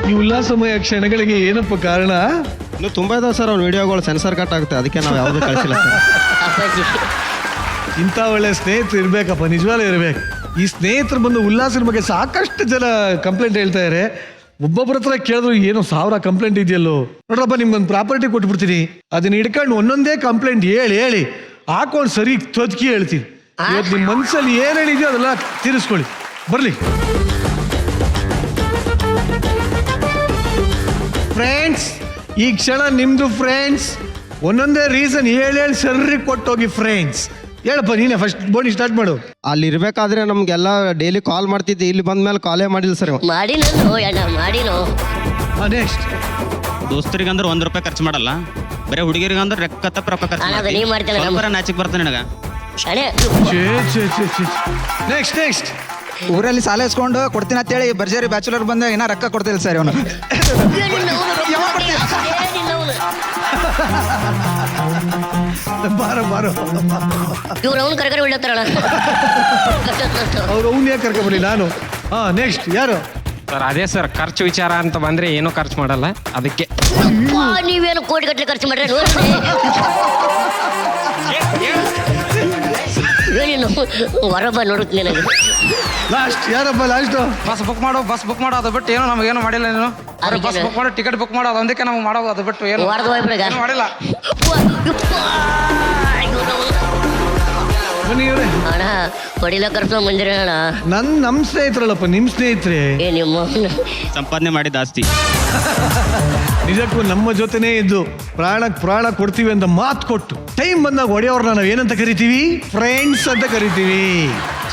ಈ ಉಲ್ಲಾಸಮಯ ಕ್ಷಣಗಳಿಗೆ ಏನಪ್ಪ ಕಾರಣ? ಇನ್ನು ತುಂಬಾ ಇದಾವೆ ಸರ್ ಅವ್ನ ವಿಡಿಯೋಗಳು, ಸೆನ್ಸರ್ ಕಟ್ ಆಗುತ್ತೆ, ಅದಕ್ಕೆ ನಾವು ಯಾವುದೂ ಕಳಿಸಿಲ್ಲ ಸರ್. ಇಂಥ ಒಳ್ಳೆ ಸ್ನೇಹಿತರು ಇರ್ಬೇಕಪ್ಪ, ನಿಜವಾಗ್ಲೂ ಇರ್ಬೇಕು. ಈ ಸ್ನೇಹಿತರು ಬಂದು ಉಲ್ಲಾಸನ ಬಗ್ಗೆ ಸಾಕಷ್ಟು ಜನ ಕಂಪ್ಲೇಂಟ್ ಹೇಳ್ತಾ ಇದ್ದಾರೆ. ಒಬ್ಬೊಬ್ಬರ ಹತ್ರ ಕೇಳಿದ್ರು ಏನೋ 1000 ಕಂಪ್ಲೇಂಟ್ ಇದೆಯಲ್ಲೋ. ನೋಡ್ರಪ್ಪ, ನಿಮ್ಗೊಂದು ಪ್ರಾಪರ್ಟಿ ಕೊಟ್ಬಿಡ್ತೀನಿ, ಅದನ್ನ ಹಿಡ್ಕೊಂಡು ಒಂದೊಂದೇ ಕಂಪ್ಲೇಂಟ್ ಹೇಳಿ ಹಾಕೊಂಡು ಸರಿ ತೊದಕಿ ಹೇಳ್ತೀನಿ. ಇವತ್ತು ನಿಮ್ಮ ಮನಸ್ಸಲ್ಲಿ ಏನು ಹೇಳಿದೆಯೋ ಅದೆಲ್ಲ ತೀರಿಸ್ಕೊಳ್ಳಿ. ಬರ್ಲಿ ಫ್ರೆಂಡ್ಸ್, ಈ ಕ್ಷಣ ನಿಮ್ದು ಫ್ರೆಂಡ್ಸ್. ಒಂದೊಂದೇ ರೀಸನ್ ಹೇಳಿ ಸರ್ರಿ ಕೊಟ್ಟೋಗಿ ಫ್ರೆಂಡ್ಸ್. ಹೇಳಪ್ಪ ನೀನೆ ಫಸ್ಟ್ ಬೋನಿ ಸ್ಟಾರ್ಟ್ ಮಾಡು. ಅಲ್ಲಿ ಇರ್ಬೇಕಾದ್ರೆ ನಮ್ಗೆಲ್ಲ ಡೈಲಿ ಕಾಲ್ ಮಾಡ್ತಿದ್ದೆ, ಇಲ್ಲಿ ಬಂದ ಮೇಲೆ ಕಾಲೇ ಮಾಡಿಲ್ಲ ಸರ್. ಮಾಡಿನೋ ನೆಕ್ಸ್ಟ್ ದೋಸ್ತರಿಗಂದ್ರೆ ₹1 ಖರ್ಚು ಮಾಡಲ್ಲ, ಬರೀ ಹುಡುಗಿರಿಗಂದ್ರೆ ರೊಕ್ಕ ಖರ್ಚು ನಾಚಿಕ್ ಬರ್ತಾನೆ ನನಗ. ನೆಕ್ಸ್ಟ್ ಊರಲ್ಲಿ ಸಾಲ ಇಸ್ಕೊಂಡು ಕೊಡ್ತೀನಿ ಅಂತೇಳಿ ಬರ್ಜರಿ ಬ್ಯಾಚುಲರ್ ಬಂದ ಏನೋ ರೊಕ್ಕ ಕೊಡ್ತಿಲ್ಲ ಸರ್ ಅವನು. ಬಾರೋ ಇವ್ರು ಅವ್ನು ಕರ್ಕರಿ ಒಳ್ಳೆತ್ತಾರಲ್ಲ, ಅವ್ರು ಅವ್ನು ಯಾಕೆ ಕರ್ಕೊಂಬರ್ಲಿ ನಾನು. ನೆಕ್ಸ್ಟ್ ಯಾರು ಸರ್? ಅದೇ ಸರ್, ಖರ್ಚು ವಿಚಾರ ಅಂತ ಬಂದ್ರೆ ಏನೂ ಖರ್ಚು ಮಾಡಲ್ಲ, ಅದಕ್ಕೆ. ನೀವೇನು ಕೋಟಿ ಗಟ್ಟಲೆ ಖರ್ಚು ಮಾಡ್ರೆ ಹೊರಬ ನೋಡುತ್ತೆ ನನಗೆ. ಲಾಸ್ಟ್ ಯಾರಪ್ಪ? ಲಾಸ್ಟ್ ಬಸ್ ಬುಕ್ ಮಾಡೋ ಅದು ಬಿಟ್ಟು ಏನೋ ನಮಗೇನು ಮಾಡಿಲ್ಲ. ನೀನು ಬಸ್ ಬುಕ್ ಮಾಡೋ ಟಿಕೆಟ್ ಬುಕ್ ಮಾಡೋದು ಅದಕ್ಕೆ ನಮ್ಗೆ ಮಾಡೋದು, ಅದು ಬಿಟ್ಟು ಏನು ಮಾಡಿಲ್ಲ. ಅಣ್ಣ ಹೊಡಿಲ ಕರ್ಸೋ ಮಂದಿರ ಅಣ್ಣ. ನಮ್ಮ ಸ್ನೇಹಿತರಲ್ಲಪ್ಪ, ನಿಮ್ಮ ಸ್ನೇಹಿತರೆ. ನಿಮ್ಮ ಸಂಪಾದನೆ ಮಾಡಿದ ಆಸ್ತಿ. ನಿಜಕ್ಕೂ ನಮ್ಮ ಜೊತೆನೇ ಇದ್ದು ಪ್ರಾಣ ಕೊಡ್ತೀವಿ ಅಂತ ಮಾತು ಕೊಟ್ಟು ಟೈಮ್ ಬಂದಾಗ ಹೊಡೆಯೋರ್ನ ನಾವು ಏನಂತ ಕರಿತೀವಿ? ಫ್ರೆಂಡ್ಸ್ ಅಂತ ಕರಿತೀವಿ.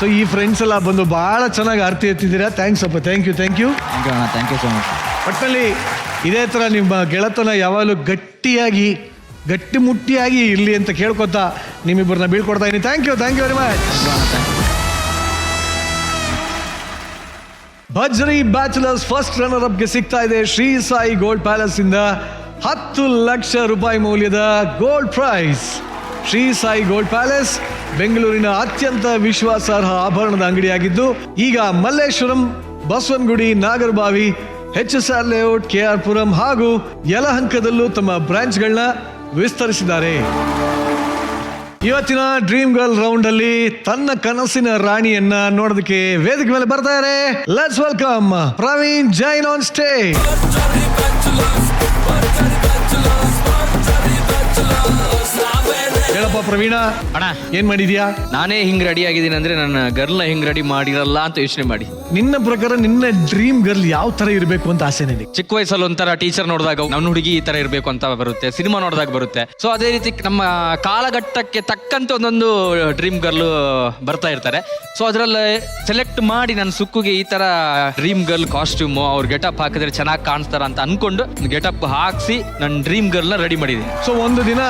ಸೊ ಈ ಫ್ರೆಂಡ್ಸ್ ಎಲ್ಲ ಬಂದು ಬಹಳ ಚೆನ್ನಾಗಿ ಆರ್ತಿ ಎತ್ತಿದ್ದೀರಾ. ಥ್ಯಾಂಕ್ಸ್ ಅಪ್ಪ, thank you thank you so much. ಒಟ್ಟಲ್ಲಿ ಇದೇ ಥರ ನಿಮ್ಮ ಗೆಳತನ ಯಾವಾಗಲೂ ಗಟ್ಟಿಮುಟ್ಟಿಯಾಗಿ ಇರಲಿ ಅಂತ ಕೇಳ್ಕೊತಾ ನಿಮ್ಮಿಬ್ಬರನ್ನ ಬೀಳ್ಕೊಡ್ತಾ ಇದ್ದೀನಿ. Thank you very much. Bharjari bachelors first runner ಅಪ್ಗೆ ಸಿಗ್ತಾ ಇದೆ ಶ್ರೀ ಸಾಯಿ ಗೋಲ್ಡ್ ಪ್ಯಾಲೇಸ್ ಇಂದ 10 ಲಕ್ಷ ರೂಪಾಯಿ ಮೌಲ್ಯದ gold prize. Shri Sai gold palace ಬೆಂಗಳೂರಿನ ಅತ್ಯಂತ ವಿಶ್ವಾಸಾರ್ಹ ಆಭರಣದ ಅಂಗಡಿಯಾಗಿದ್ದು ಈಗ Malleshwaram, Basavanagudi, Nagarbhavi, HSR layout, KR Puram ಹಾಗೂ ಯಲಹಂಕದಲ್ಲೂ ತಮ್ಮ ಬ್ರಾಂಚ್ಗಳನ್ನ ವಿಸ್ತರಿಸಿದ್ದಾರೆ. ಇವತ್ತಿನ ಡ್ರೀಮ್ ಗರ್ಲ್ ರೌಂಡ್ ಅಲ್ಲಿ ತನ್ನ ಕನಸಿನ ರಾಣಿಯನ್ನ ನೋಡೋದಕ್ಕೆ ವೇದಿಕೆ ಮೇಲೆ ಬರ್ತಾರೆ. Let's welcome Praveen Jain on stage. ಹೇಳಪ್ಪ ಪ್ರವೀಣ, ಅಣ್ಣ ಏನ್ ಮಾಡಿದ್ಯಾ? ನಾನೇ ಹಿಂಗ್ ರೆಡಿ ಆಗಿದ್ದೀನಿ ಅಂದ್ರೆ ನನ್ನ ಗರ್ಲ್ನ ಹಿಂಗ್ ರೆಡಿ ಮಾಡಿರಲ್ಲ ಅಂತ ಯೋಚನೆ ಮಾಡಿ. ನಿನ್ನ ಪ್ರಕಾರ ನಿನ್ನ ಡ್ರೀಮ್ ಗರ್ಲ್ ಯಾವ ತರ ಇರಬೇಕು ಅಂತ ಆಸೆ ನಿನಗೆ? ಚಿಕ್ಕ ವಯಸ್ಸಲ್ಲಿ ಒಂಥರ ಟೀಚರ್ ನೋಡಿದಾಗ ನಮ್ಮ ಹುಡುಗಿ ಈ ತರ ಇರಬೇಕು ಅಂತ ಬರುತ್ತೆ, ಸಿನಿಮಾ ನೋಡಿದಾಗ ಬರುತ್ತೆ. ಸೊ ಅದೇ ರೀತಿ ನಮ್ಮ ಕಾಲಘಟ್ಟಕ್ಕೆ ತಕ್ಕಂತೆ ಒಂದೊಂದು ಡ್ರೀಮ್ ಗರ್ಲ್ ಬರ್ತಾ ಇರ್ತಾರೆ. ಸೊ ಅದರಲ್ಲಿ ಸೆಲೆಕ್ಟ್ ಮಾಡಿ ನನ್ನ ಸುಕ್ಕುಗೆ ಈ ತರ ಡ್ರೀಮ್ ಗರ್ಲ್ ಕಾಸ್ಟ್ಯೂಮ್, ಅವ್ರ ಗೆಟಪ್ ಹಾಕಿದ್ರೆ ಚೆನ್ನಾಗಿ ಕಾಣಿಸ್ತಾರ ಅಂತ ಅನ್ಕೊಂಡು ಗೆಟಪ್ ಹಾಕ್ಸಿ ನನ್ನ ಡ್ರೀಮ್ ಗರ್ಲ್ನ ರೆಡಿ ಮಾಡಿದ್ದೀನಿ. ಸೊ ಒಂದು ದಿನ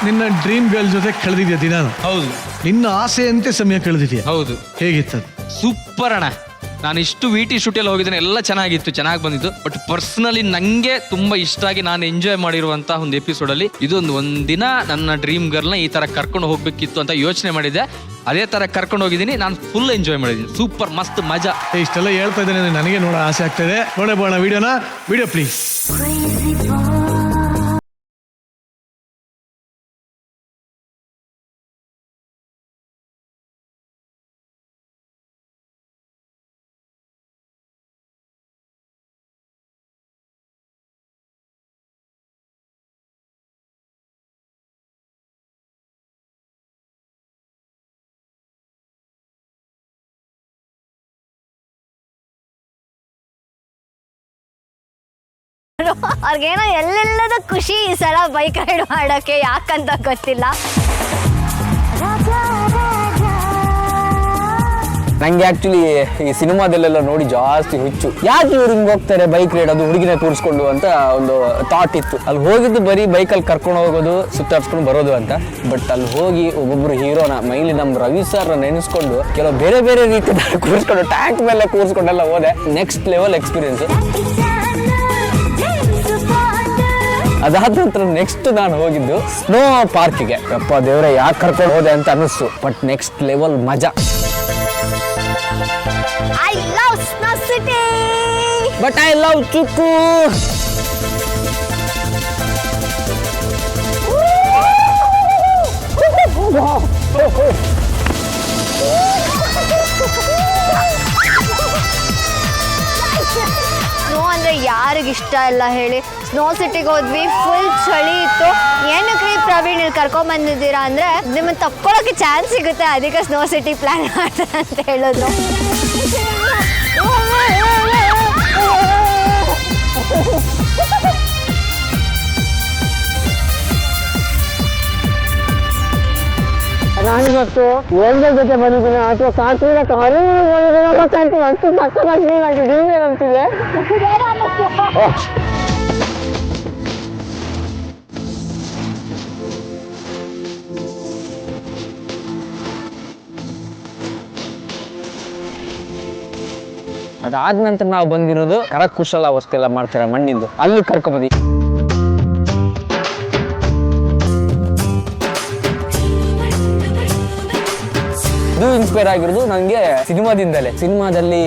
ನಿನ್ನ ಡ್ರೀಮ್ ಗರ್ಲ್ ಜೊತೆ ಕಳೆದಿದ್ಯಾ ದಿನ? ಹೌದು. ನಿನ್ನ ಆಸೆಯಂತೆ ಸಮಯ ಕಳೆದಿದ್ಯಾ? ಹೌದು. ಹೇಗಿತ್ತು? ಸೂಪರ್ ಅಣ್ಣ. ನಾನು ಇಷ್ಟು VT ಶೂಟಲ್ಲಿ ಹೋಗಿದ್ದೇನೆ, ಎಲ್ಲ ಚೆನ್ನಾಗಿತ್ತು, ಚೆನ್ನಾಗಿ ಬಂದಿತ್ತು. ಬಟ್ ಪರ್ಸನಲಿ ನಂಗೆ ತುಂಬಾ ಇಷ್ಟ ಆಗಿ ನಾನು ಎಂಜಾಯ್ ಮಾಡಿರುವಂತಹ ಒಂದು ಎಪಿಸೋಡಲ್ಲಿ ಇದೊಂದು ಒಂದಿನ ನನ್ನ ಡ್ರೀಮ್ ಗರ್ಲ್ನ ಈ ತರ ಕರ್ಕೊಂಡು ಹೋಗ್ಬೇಕಿತ್ತು ಅಂತ ಯೋಚನೆ ಮಾಡಿದ್ದೆ. ಅದೇ ತರ ಕರ್ಕೊಂಡು ಹೋಗಿದ್ದೀನಿ. ನಾನು ಫುಲ್ ಎಂಜಾಯ್ ಮಾಡಿದ್ದೀನಿ. ಸೂಪರ್ ಮಸ್ತ್ ಮಜಾ. ಇಷ್ಟೆಲ್ಲ ಹೇಳ್ತಾ ಇದ್ದೇನೆ, ನನಗೆ ನೋಡೋ ಆಸೆ ಆಗ್ತಾ ಇದೆ. ನೋಡೋಣ ವಿಡಿಯೋ ಪ್ಲೀಸ್. ಅವ್ರಿಗೇನೋ ಎಲ್ಲೆಲ್ಲದ ಖುಷಿ ಈ ಸಲ ಬೈಕ್ ರೈಡ್ ಮಾಡೋಕ್ಕೆ, ಯಾಕಂತ ಗೊತ್ತಿಲ್ಲ. ನಂಗೆ ಆಕ್ಚುಲಿ ಈ ಸಿನಿಮಾದಲ್ಲೆಲ್ಲ ನೋಡಿ ಜಾಸ್ತಿ ಹುಚ್ಚು. ಯಾಕೆ ಇವ್ರು ಹಿಂಗೆ ಹೋಗ್ತಾರೆ ಬೈಕ್ ರೈಡ್, ಅದು ಹುಡುಗಿನ ಕೂರಿಸ್ಕೊಂಡು ಅಂತ ಒಂದು ಥಾಟ್ ಇತ್ತು. ಅಲ್ಲಿ ಹೋಗಿದ್ದು ಬರೀ ಬೈಕಲ್ಲಿ ಕರ್ಕೊಂಡು ಹೋಗೋದು, ಸುತ್ತಾಡ್ಸ್ಕೊಂಡು ಬರೋದು ಅಂತ. ಬಟ್ ಅಲ್ಲಿ ಹೋಗಿ ಒಬ್ಬೊಬ್ರು ಹೀರೋನ ಮೈಲಿ ನಮ್ಮ ರವಿ ಸರ್ ನೆನೆಸ್ಕೊಂಡು ಕೆಲವು ಬೇರೆ ಬೇರೆ ರೀತಿಯಲ್ಲಿ ಕೂರಿಸ್ಕೊಂಡು ಟ್ಯಾಂಕ್ ಮೇಲೆ ಕೂರಿಸ್ಕೊಂಡೆಲ್ಲ ಹೋದೆ. Next level experience. ಅದಾದ ನಂತರ ನೆಕ್ಸ್ಟ್ ನಾನು ಹೋಗಿದ್ದು ಸ್ನೋ ಪಾರ್ಕ್ಗೆ. ಅಪ್ಪ ದೇವ್ರೆ, ಯಾಕೆ ಕರ್ಕೊಂಡು ಹೋದೆ ಅಂತ ಅನ್ನಿಸ್ತು. ಬಟ್ ನೆಕ್ಸ್ಟ್ ಲೆವೆಲ್ ಮಜಾ. I love snow city, but I love Chikku. Snow ಅಂದ್ರೆ ಯಾರಿಗಿಷ್ಟ ಇಲ್ಲ ಹೇಳಿ? ಸ್ನೋ ಸಿಟಿಗೆ ಹೋದ್ವಿ, ಫುಲ್ ಚಳಿ ಇತ್ತು. ಏನಕ್ಕೆ ಪ್ರವೀಣ್ ಇಲ್ಲಿ ಕರ್ಕೊಂಡ್ ಬಂದಿದ್ದೀರಾ ಅಂದ್ರೆ ನಿಮ್ಮನ್ನ ತಕ್ಕೊಳ್ಳೋಕೆ ಚಾನ್ಸ್ ಸಿಗುತ್ತೆ, ಅದಕ್ಕೆ ಸ್ನೋ ಸಿಟಿ ಪ್ಲಾನ್ ಮಾಡ್ತಾರೆ ಅಂತ ಹೇಳಿದ್ರು. ನಾನಿವತ್ತು ಏನ್ಗಳ ಜೊತೆ ಬಂದಿದ್ದೀನಿ ಅಥವಾ ಕಾಶ್ಮೀರ ಬಂದಿದ್ದೀನಿ ಅಷ್ಟು ಸಕ್ಕತ್ತಾಗಿ ಅಂತಿದೆ. ಅದಾದ ನಂತರ ನಾವು ಬಂದಿರೋದು ಕರಕುಶಲ ವಸ್ತು ಎಲ್ಲ ಮಾಡ್ತಾರೆ ಮಣ್ಣಿಂದು, ಅಲ್ಲಿ ಕರ್ಕೊಂಡ್ಬಂದಿ. ಇದು ಇನ್ಸ್ಪೈರ್ ಆಗಿರೋದು ನನಗೆ ಸಿನಿಮಾದಿಂದಲೇ. ಸಿನಿಮಾದಲ್ಲಿ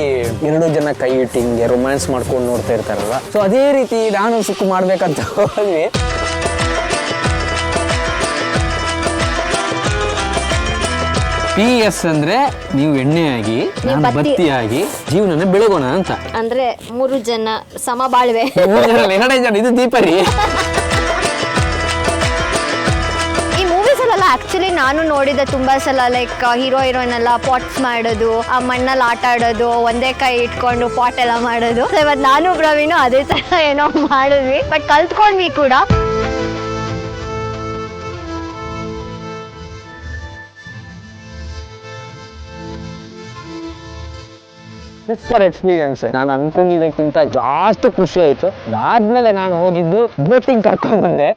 2 ಜನ ಕೈ ಇಟ್ಟು ಹಿಂಗೆ ರೊಮ್ಯಾನ್ಸ್ ಮಾಡ್ಕೊಂಡು ನೋಡ್ತಾ ಇರ್ತಾರಲ್ಲ, ಸೊ ಅದೇ ರೀತಿ ನಾನು ಸುಕ್ಕು ಮಾಡ್ಬೇಕಂತ ಹೋದ್ವಿ. PS ಅಂದ್ರೆ ನೀವು ಎಣ್ಣೆಯಾಗಿ ನಾನು ಬತ್ತಿಯಾಗಿ ಜೀವನನ ಬೆಳಗೋಣ ಅಂತ. ಅಂದ್ರೆ 3 ಜನ ಸಮ ಬಾಳ್ವೆ. 2 ಜನ, ಇದು ದೀಪರಿ. ಈ ಮೂವೀಸ್ ಅಲ್ಲೆಲ್ಲ ಆಕ್ಚುಲಿ ನಾನು ನೋಡಿದ್ದೆ ತುಂಬಾ ಸಲ. ಲೈಕ್ ಹೀರೋ ಹೀರೋಯಿನ್ ಎಲ್ಲ ಪಾಟ್ಸ್ ಮಾಡೋದು, ಆ ಮಣ್ಣಲ್ಲಿ ಆಟ ಆಡೋದು, ಒಂದೇ ಕೈ ಇಟ್ಕೊಂಡು ಪಾಟ್ ಎಲ್ಲ ಮಾಡೋದು. ಇವತ್ತು ನಾನು ಪ್ರವೀಣು ಅದೇ ತರ ಏನೋ ಮಾಡಿದ್ವಿ, ಬಟ್ ಕಲ್ತ್ಕೊಂಡ್ವಿ ಕೂಡ. Super experience. ನಾನು ಅನ್ಕೊಂಡಿದ್ದಕ್ಕಿಂತ ಜಾಸ್ತಿ ಖುಷಿ ಆಯ್ತು. ಅದಾದ್ಮೇಲೆ ನಾನು ಹೋಗಿದ್ದು ಬೋಟಿಂಗ್ ಕರ್ಕೊಂಡ್ ಬಂದೆ.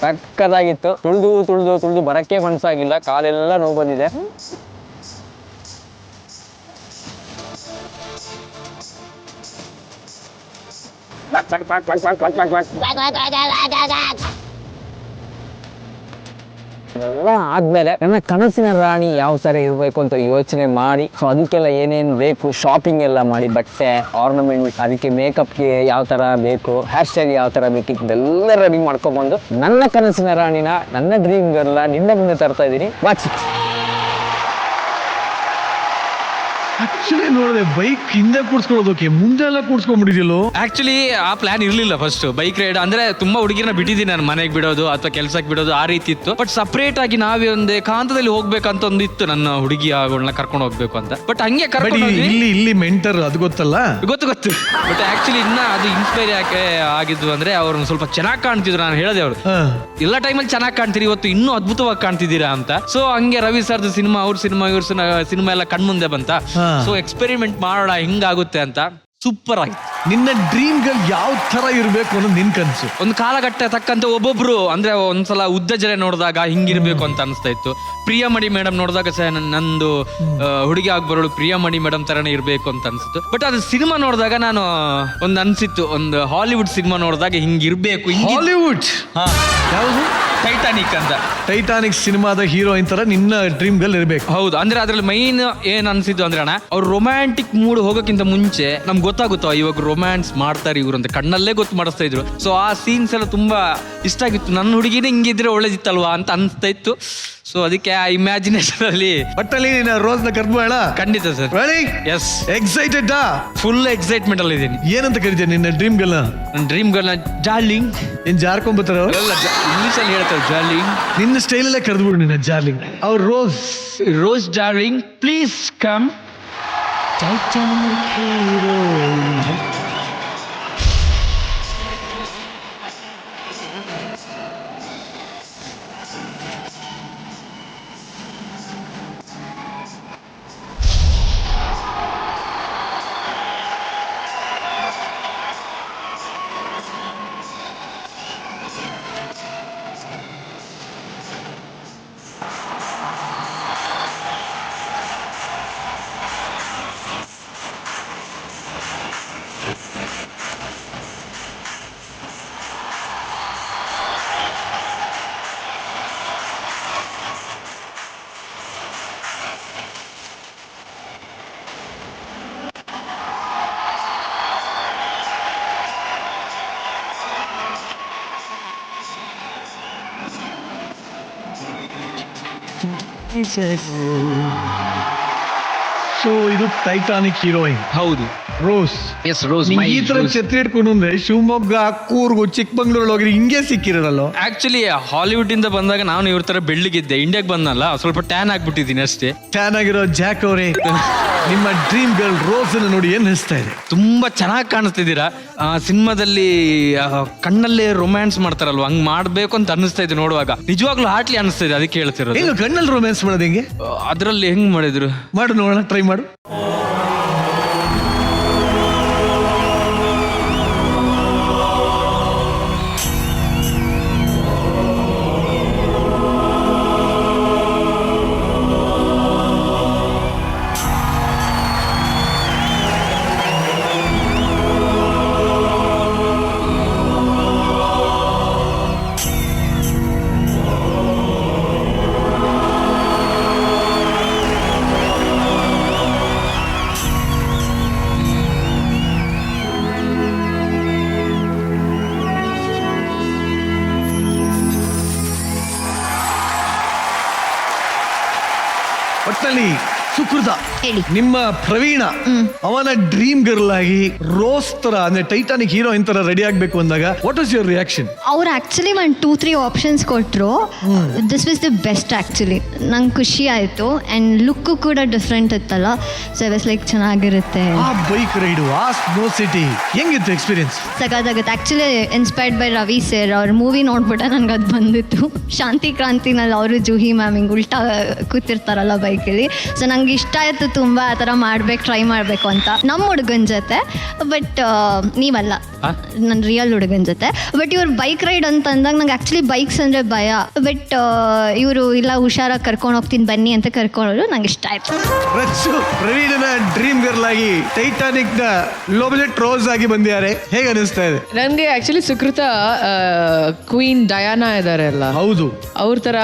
ಸಕ್ಕತ್ತಾಗಿತ್ತು. ತುಳಿದು ಬರಕ್ಕೆ ಮನ್ಸಾಗಿಲ್ಲ, ಕಾಲೆಲ್ಲ ನೋವು ಬಂದಿದೆ. ಎಲ್ಲ ಆದ್ಮೇಲೆ ನನ್ನ ಕನಸಿನ ರಾಣಿ ಯಾವ ತರ ಇರಬೇಕು ಅಂತ ಯೋಚನೆ ಮಾಡಿ, ಸೊ ಅದಕ್ಕೆಲ್ಲ ಏನೇನು ಬೇಕು ಶಾಪಿಂಗ್ ಎಲ್ಲ ಮಾಡಿ, ಬಟ್ಟೆ ಆರ್ನಮೆಂಟ್, ಅದಕ್ಕೆ ಮೇಕಪ್ಗೆ ಯಾವ ತರ ಬೇಕು, ಹೇರ್ ಸ್ಟೈಲ್ ಯಾವ ತರ ಬೇಕು, ಇದೆಲ್ಲ ರೆಡಿ ಮಾಡ್ಕೊಂಡ್ಬಂದು ನನ್ನ ಕನಸಿನ ರಾಣಿನ, ನನ್ನ ಡ್ರೀಮ್ ಗರ್ಲ್ನ ನಿನ್ನೆ ಮುಂದೆ ತರ್ತಾ ಇದ್ದೀನಿ. ವಾಚ್ ಆಕ್ಚುಲಿ ನೋಡಿದೆ ಬೈಕ್ ಹಿಂದೆ ಕೂಡ್ಸ್ಕೊಳ್ಳೋದಕ್ಕೆ ಮುಂದೆ ಎಲ್ಲ ಕೂಡ್ಸ್ಕೊಂಡ್ಬಿಟ್ಟಿದ್ಯಲ್ಲೋ. ಆಕ್ಚುಲಿ ಆ ಪ್ಲಾನ್ ಇರ್ಲಿಲ್ಲ ಫಸ್ಟ್ ಬೈಕ್ ರೈಡ್ ಅಂದ್ರೆ ತುಂಬಾ ಹುಡುಗಿನ ಬಿಟ್ಟಿದ್ದೀನಿ ನಾನು ಮನೆಗೆ ಬಿಡೋದು ಅಥವಾ ಕೆಲ್ಸಕ್ಕೆ ಬಿಡೋದು ಆ ರೀತಿ ಇತ್ತು. ಬಟ್ ಸಪ್ರೇಟ್ ಆಗಿ ನಾವೇ ಒಂದೇ ಕಾಂತದಲ್ಲಿ ಹೋಗ್ಬೇಕಂತ ಒಂದು ಇತ್ತು, ನನ್ನ ಹುಡುಗಿ ಅವಳನ್ನ ಕರ್ಕೊಂಡು ಹೋಗ್ಬೇಕು ಅಂತ. ಬಟ್ ಹಂಗೆ ಇಲ್ಲಿ ಮೆಂಟರ್ ಅದು ಗೊತ್ತಲ್ಲ, ಗೊತ್ತು. ಬಟ್ ಆಕ್ಚುಲಿ ಇನ್ನ ಅದು ಇನ್ಸ್ಪೈರ್ ಯಾಕೆ ಆಗಿದ್ದು ಅಂದ್ರೆ ಅವ್ರನ್ನ ಸ್ವಲ್ಪ ಚೆನ್ನಾಗಿ ಕಾಣ್ತಿದ್ರು. ನಾನು ಹೇಳಿದೆ ಅವ್ರು ಎಲ್ಲ ಟೈಮಲ್ಲಿ ಚೆನ್ನಾಗಿ ಕಾಣ್ತೀರಿ, ಇವತ್ತು ಇನ್ನೂ ಅದ್ಭುತವಾಗಿ ಕಾಣ್ತಿದ್ದೀರಾ ಅಂತ. ಸೊ ಹಂಗೆ ರವಿ ಸರ್ದು ಸಿನಿಮಾ, ಅವ್ರ ಸಿನಿಮಾ, ಇವ್ರ ಸಿನಿಮಾ ಎಲ್ಲ ಕಣ್ಮುಂದೆ ಬಂತ. ಸೊ ಎಕ್ಸ್ಪೆರಿಮೆಂಟ್ ಮಾಡೋಣ ಹಿಂಗಾಗುತ್ತೆ ಅಂತ. ಸೂಪರ್ ಆಗಿ ನಿನ್ನ ಡ್ರೀಮ್ ಗರ್ಲ್ ಯಾವ ತರ ಇರ್ಬೇಕು ಅನ್ನೋದು ನಿನ್ ಕನ್ಸು. ಒಂದು ಕಾಲಘಟ್ಟ ತಕ್ಕಂತೆ ಒಬ್ಬೊಬ್ರು ಅಂದ್ರೆ ಒಂದ್ಸಲ ಉದ್ದ ಜಡೆ ನೋಡಿದಾಗ ಹಿಂಗಿರ್ಬೇಕು ಅಂತ ಅನಿಸ್ತಾ ಇತ್ತು. ಪ್ರಿಯಮಣಿ ಮೇಡಮ್ ನೋಡಿದಾಗ ಸಹ ನಂದು ಹುಡುಗಿ ಆಗ್ಬರೋಳು ಪ್ರಿಯಮಣಿ ಮೇಡಮ್ ತರನೇ ಇರ್ಬೇಕು ಅಂತ ಅನ್ಸಿತ್ತು. ಬಟ್ ಅದು ಸಿನಿಮಾ ನೋಡಿದಾಗ ನಾನು ಒಂದು ಅನ್ಸಿತ್ತು, ಒಂದು ಹಾಲಿವುಡ್ ಸಿನಿಮಾ ನೋಡಿದಾಗ ಹಿಂಗಿರ್ಬೇಕು. ಹಾಲಿವುಡ್ ಯಾವುದು? ಟೈಟಾನಿಕ್ ಅಂತ. ಟೈಟಾನಿಕ್ ಸಿನಿಮಾದ ಹೀರೋಯಿನ್ ತರ ನಿನ್ನ ಡ್ರೀಮ್ ಗರ್ಲ್ ಇರ್ಬೇಕು. ಹೌದು, ಅಂದ್ರೆ ಅದ್ರಲ್ಲಿ ಮೈನ್ ಏನ್ ಅನ್ಸಿದ್ದು ಅಂದ್ರೆ ಅಣ್ಣ, ಅವ್ರು ರೊಮ್ಯಾಂಟಿಕ್ ಮೂಡ್ ಹೋಗೋಕ್ಕಿಂತ ಮುಂಚೆ ನಮ್ಗೆ ಗೊತ್ತಾಗುತ್ತೋ ಇವಾಗ ರೊಮ್ಯಾನ್ಸ್ ಮಾಡ್ತಾರೆ ಇವ್ರು ಅಂತ ಕಣ್ಣಲ್ಲೇ ಗೊತ್ತು ಮಾಡಿಸ್ತಾ ಇದ್ರು. ಸೊ ಆ ಸೀನ್ಸ್ ಎಲ್ಲ ತುಂಬಾ ಇಷ್ಟ ಆಗಿತ್ತು. ನನ್ನ ಹುಡುಗಿನೇ ಹಿಂಗಿದ್ರೆ ಒಳ್ಳೇದಿತ್ತಲ್ವಾ ಅಂತ ಅನ್ಸ್ತಾ ಇತ್ತು. ಸೊ ಅದಕ್ಕೆ ಆ ಇಮ್ಯಾಜಿನೇಷನ್ ಅಲ್ಲಿ ಒಟ್ಟಲ್ಲಿ ರೋಸ್ ನ ಕರ್ಬೋಣ. ಖಂಡಿತ sir. Yes excited? Full excitement ಅಲ್ಲಿ ಇದೀನಿ. ಏನಂತ ಕರಿತೀಯ ನಿನ್ನ ಡ್ರೀಮ್ ಗರ್ಲ್? ನನ್ನ ಡ್ರೀಮ್ ಗರ್ಲ್ ಜಾರ್ಲಿಂಗ್. ಏನ್ ಜಾರ್ಕೊಂಡ್ಬತ್ತಾರ? ಇಂಗ್ಲಿಷ್ ಅಲ್ಲಿ ಹೇಳ್ತಾರೆ ಜಾರ್ಲಿಂಗ್. ನಿನ್ನ ಸ್ಟೈಲ್ ಅಲ್ಲೇ ಕರೆದ್ಬಿಡು ನಿನ್ನ ಜಾರ್ಲಿಂಗ್. ಅವ್ರು Rose darling please come. So ಇದು ಟೈಟಾನಿಕ್ ಹೀರೋಯಿನ್. ಹೌದು, ರೋಸ್. Yes Rose. ಈ ತರ ಛತ್ರಿ ಇಟ್ಕೊಂಡು ಅಂದ್ರೆ ಶಿವಮೊಗ್ಗ, ಕೂರ್ಗು, ಚಿಕ್ಕಮಂಗ್ಳೂರ್ ಹೋಗಿ ಹಿಂಗೆ ಸಿಕ್ಕಿರಲ್ಲ. ಆಕ್ಚುಲಿ ಹಾಲಿವುಡ್ ಇಂದ ಬಂದಾಗ ನಾನು ಇವ್ರ ತರ ಬೆಳ್ಳಿಗಿದ್ದೆ. ಇಂಡಿಯಾಗೆ ಬಂದಲ್ಲ ಸ್ವಲ್ಪ ಟ್ಯಾನ್ ಆಗ್ಬಿಟ್ಟಿದ್ದೀನಿ ಅಷ್ಟೇ. ಟ್ಯಾನ್ ಆಗಿರೋ ಜಾಕ್ ಅವರೇ, ನಿಮ್ಮ ಡ್ರೀಮ್ ಗರ್ಲ್ ರೋಸ್ ಅನ್ನು ನೋಡಿ ಏನ್ ಅನಿಸ್ತಾ ಇದೆ? ತುಂಬಾ ಚೆನ್ನಾಗಿ ಕಾಣಿಸ್ತಿದ್ದೀರಾ. ಸಿನಿಮಾದಲ್ಲಿ ಕಣ್ಣಲ್ಲೇ ರೊಮ್ಯಾನ್ಸ್ ಮಾಡ್ತಾರಲ್ವಾ, ಹಂಗ್ ಮಾಡ್ಬೇಕು ಅಂತ ಅನಿಸ್ತಾ ಇದೆ ನೋಡುವಾಗ. ನಿಜವಾಗ್ಲೂ ಹಾಟ್ಲಿ ಅನಿಸ್ತಾ ಇದೆ, ಅದಕ್ಕೆ ಹೇಳ್ತಿರೋದು. ಹೆಂಗ ಕಣ್ಣಲ್ಲಿ ರೊಮ್ಯಾನ್ಸ್ ಮಾಡೋದು ಹೆಂಗೆ? ಅದ್ರಲ್ಲಿ ಹೆಂಗ್ ಮಾಡಿದ್ರು ಮಾಡು ನೋಡೋಣ, ಟ್ರೈ ಮಾಡು. ಒಟ್ಟಲ್ಲಿ ಸುಕೃತ ನಿಮ್ಮ ಪ್ರವೀಣ ಅವನ ಡ್ರೀಮ್ ಗರ್ಲ್ ಆಗಿ ರೋಸ್ ತರ ಅಂದ್ರೆ ಟೈಟಾನಿಕ್ ಹೀರೋಯಿನ್ ತರ ರೆಡಿ ಆಗ್ಬೇಕು ಅಂದಾಗ ವಾಟ್ ವಾಸ್ ಯುವರ್ ರಿಯಾಕ್ಷನ್? ಅವ್ರು ಆಕ್ಚುಲಿ 1-2-3 ಆಪ್ಷನ್ಸ್ ಕೊಟ್ಟರು. This was the best actually. ನಂಗೆ ಖುಷಿ ಆಯಿತು. ಆ್ಯಂಡ್ ಲುಕ್ಕು ಕೂಡ ಡಿಫ್ರೆಂಟ್ ಇತ್ತಲ್ಲ, ಸೊ ಐ ವಾಸ್ ಲೈಕ್ ಚೆನ್ನಾಗಿರುತ್ತೆ. ಆ ಬೈಕ್ ರೈಡು, ಆ ಸ್ನೋ ಸಿಟಿ ಹೆಂಗಿತ್ತು ಎಕ್ಸ್ಪೀರಿಯನ್ಸ್? ಸಖತ್ತಾಗುತ್ತೆ. Actually inspired by Ravi sir. ಅವ್ರ ಮೂವಿ ನೋಡ್ಬಿಟ್ಟೆ ನನಗೆ ಅದು ಬಂದಿತ್ತು. ಶಾಂತಿ ಕ್ರಾಂತಿನಲ್ಲಿ ಅವರು ಜೂಹಿ ಮ್ಯಾಮ್ ಹಿಂಗೆ ಉಲ್ಟಾ ಕೂತಿರ್ತಾರಲ್ಲ ಬೈಕಲ್ಲಿ. ಸೊ ನಂಗೆ ಇಷ್ಟ ಆಯಿತು ತುಂಬ, ಆ ಥರ ಮಾಡ್ಬೇಕು, ಟ್ರೈ ಮಾಡಬೇಕು ಅಂತ ನಮ್ಮ ಹುಡುಗನ ಜೊತೆ. ಬಟ್ ನೀವಲ್ಲ, ನನ್ನ ರಿಯಲ್ ಹುಡುಗನ ಜೊತೆ. ಬಟ್ ಇವ್ರು ಬೈಕ್ ರೈಡ್ ಅಂತ ಅಂದಾಗ ನಂಗೆ ಆ್ಯಕ್ಚುಲಿ ಬೈಕ್ಸ್ ಅಂದರೆ ಭಯ. ಬಟ್ ಇವರು ಇಲ್ಲ ಹುಷಾರಾಗಿ ಕರ್ಕೊಂಡು ಹೋಗ್ತೀನಿ ಬನ್ನಿ ಅಂತ ಕರ್ಕೊಂಡೋರು, ನಂಗೆ ಇಷ್ಟ ಆಯ್ತು. ರಚ್ಚು ಪ್ರವೀಣನ ಡ್ರೀಮ್ ಗರ್ಲ್ ಆಗಿ ಟೈಟಾನಿಕ್ ನ ಲೋಬಲೆಟ್ ರೋಸ್ ಆಗಿ ಬಂದಿದ್ದಾರೆ, ಹೇಗೆ ಅನಿಸ್ತಾ ಇದೆ? ನನಗೆ ಆಕ್ಚುಲಿ ಸುಕೃತ ಕ್ವೀನ್ ಡಯಾನಾ ಇದಾರೆ ಅಲ್ಲ, ಹೌದು, ಅವ್ರ ತರ